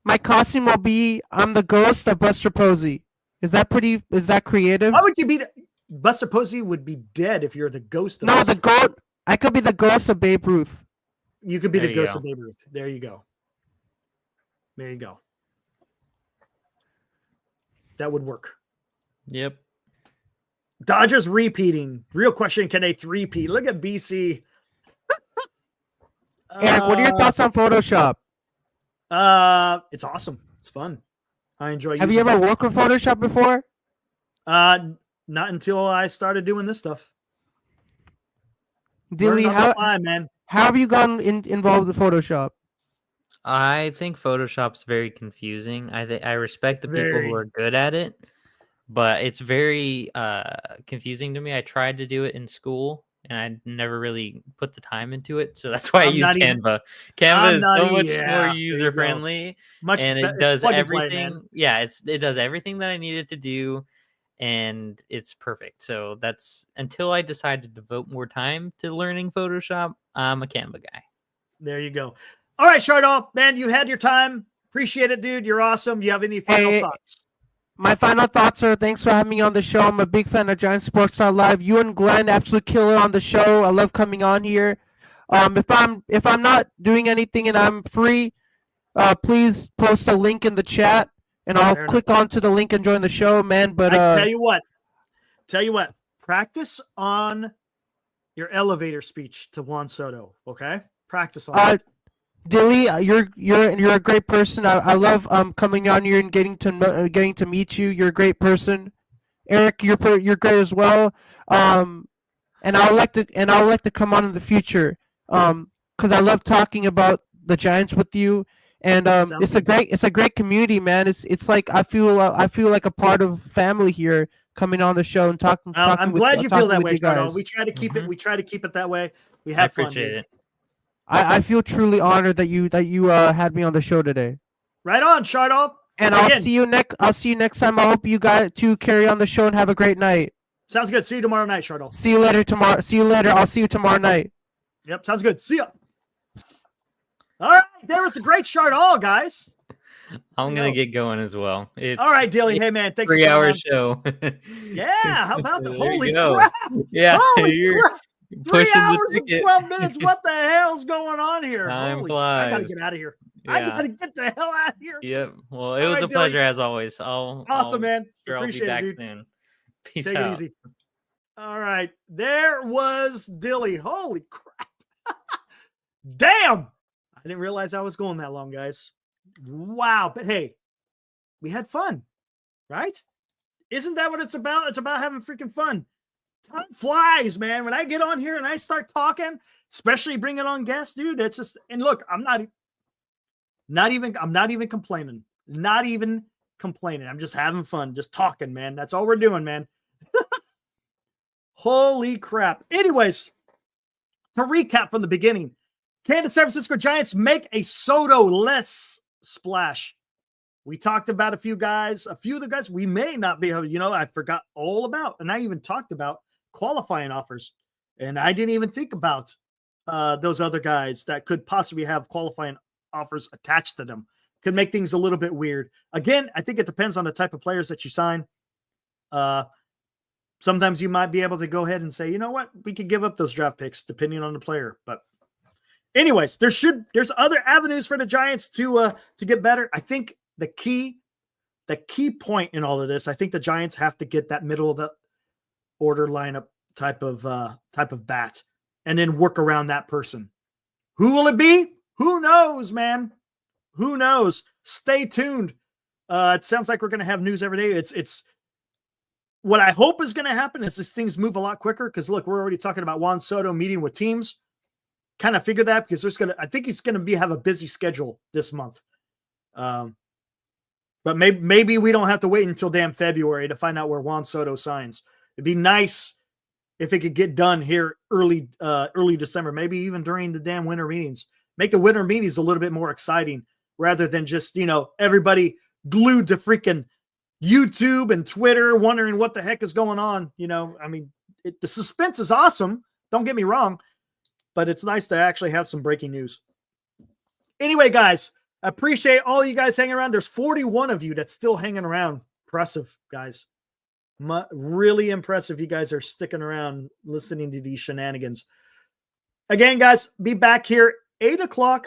my costume will be I'm the ghost of Buster Posey. Is that creative? Why would you be? Buster Posey would be dead if you're the ghost of. No, Buster. the goat. I could be the ghost of Babe Ruth. You could be There the you ghost go. of Babe Ruth. There you go. There you go. That would work. Yep. Dodgers repeating. Real question: can they three-peat? Look at BC. Eric, what are your thoughts on Photoshop? It's awesome. It's fun. I enjoy. Have you using ever worked with Photoshop before? it. Not until I started doing this stuff. Dilly, Learned on the fly, man. how have you gotten involved with Photoshop? I think Photoshop's very confusing. I respect the people Very. who are good at it, but it's very confusing to me. I tried to do it in school and I never really put the time into it. So that's why I I'm use not even- Canva. Canva I'm is not so even- much yeah, more there you go. user friendly Much and be- it it's does plug and play, everything. man. Yeah, it does everything that I needed to do and it's perfect. So that's until I decide to devote more time to learning Photoshop, I'm a Canva guy. There you go. All right, Chardall, man, you had your time. Appreciate it, dude. You're awesome. Do you have any final Hey, thoughts? My final thoughts are thanks for having me on the show. I'm a big fan of Giant Sports Talk Live. You and Glenn, absolute killer on the show. I love coming on here. If I'm not doing anything and I'm free, please post a link in the chat, and I'll Fair click onto the link and join the show, man. But I tell you what, practice on your elevator speech to Juan Soto. Okay, practice on it. Dilly, you're a great person. I love coming on here and getting to meet you. You're a great person. Eric, you're great as well. And I would like to come on in the future. Because I love talking about the Giants with you. And it's a great community, man. It's like I feel like a part of family here, coming on the show and talking. I'm glad you feel that way, Shadow. We try to keep Mm-hmm. it. We try to keep it that way. We have fun. Appreciate it. I feel truly honored that you had me on the show today. Right on, Shadow. And I'll see you next time. I hope you guys to carry on the show and have a great night. Sounds good. See you tomorrow night, Shadow. See you later tomorrow. See you later. I'll see you tomorrow night. Yep, sounds good. See ya. All right, there was a great Shadow, guys. I'm gonna get going as well. It's all right, Dilly. Hey, man, thanks. 3-hour show. Yeah, how about the There holy you go. crap? Yeah, Holy you're crap. 3 pushing hours the and ticket. 12 minutes. What the hell's going on here? Time I gotta flies. get out of here. I Yeah. gotta get the hell out of here. Yep. Well, it All was right, a pleasure as always. Awesome, man. Sure, I'll be Appreciate back it, dude. soon. Peace Take out. it easy. All right, there was Dilly. Holy crap! Damn, I didn't realize I was going that long, guys. Wow, but hey, we had fun, right? Isn't that what it's about? It's about having freaking fun. Time flies, man. When I get on here and I start talking, especially bringing on guests, dude, it's just, and look, I'm not even complaining. Not even complaining. I'm just having fun, just talking, man. That's all we're doing, man. Holy crap. Anyways, to recap from the beginning, can the San Francisco Giants make a Soto-less splash? We talked about a few of the guys we may not be able, I forgot all about, and I even talked about qualifying offers, and I didn't even think about those other guys that could possibly have qualifying offers attached to them. Could make things a little bit weird. Again, I think it depends on the type of players that you sign. Sometimes you might be able to go ahead and say, you know what, we could give up those draft picks depending on the player. But anyways, there's other avenues for the Giants to get better. I think the key point in all of this, I think the Giants have to get that middle of the order lineup type of bat and then work around that person. Who will it be? Who knows, man? Who knows? Stay tuned. It sounds like we're going to have news every day. It's what I hope is going to happen is these things move a lot quicker. Cause look, we're already talking about Juan Soto meeting with teams. Kind of figure that because I think he's going to have a busy schedule this month. But maybe we don't have to wait until damn February to find out where Juan Soto signs. It'd be nice if it could get done here early December, maybe even during the damn winter meetings. Make the winter meetings a little bit more exciting rather than just, everybody glued to freaking YouTube and Twitter wondering what the heck is going on. The suspense is awesome. Don't get me wrong, but it's nice to actually have some breaking news. Anyway, guys, I appreciate all you guys hanging around. There's 41 of you that's still hanging around. Impressive, guys. Really impressive. You guys are sticking around listening to these shenanigans. Again, guys, be back here 8:00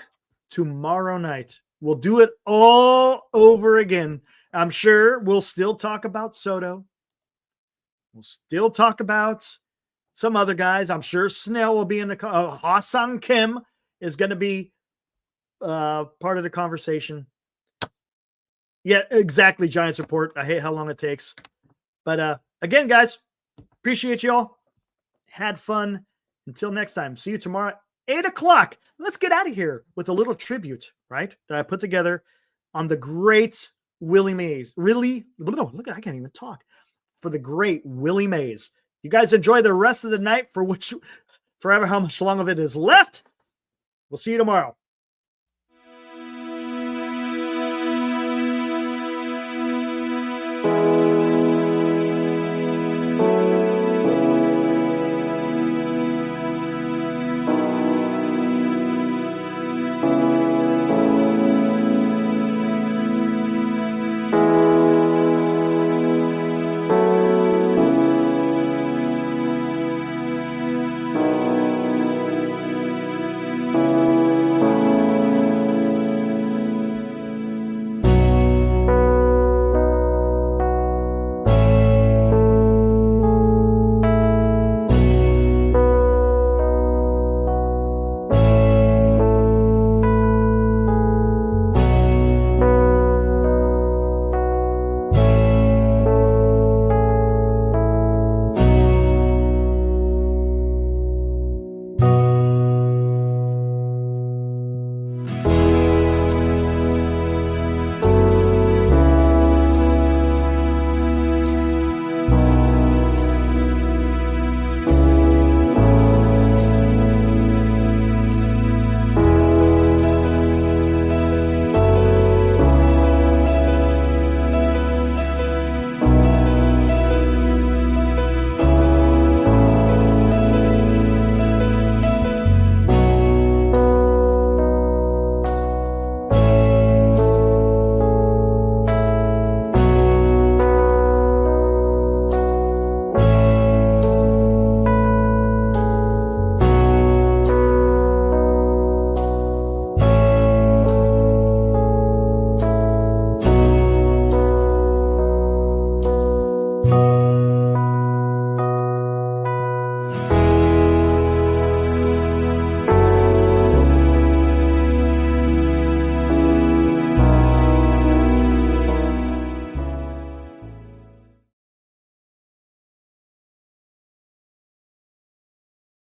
tomorrow night. We'll do it all over again. I'm sure we'll still talk about Soto. We'll still talk about some other guys. I'm sure Snell will be in the Ha-Seong Kim is going to be part of the conversation. Yeah, exactly. Giants report. I hate how long it takes. But again, guys, appreciate you all. Had fun. Until next time. See you tomorrow at 8:00. Let's get out of here with a little tribute, right? That I put together on the great Willie Mays. Look, I can't even talk. For the great Willie Mays. You guys enjoy the rest of the night for forever how much long of it is left. We'll see you tomorrow.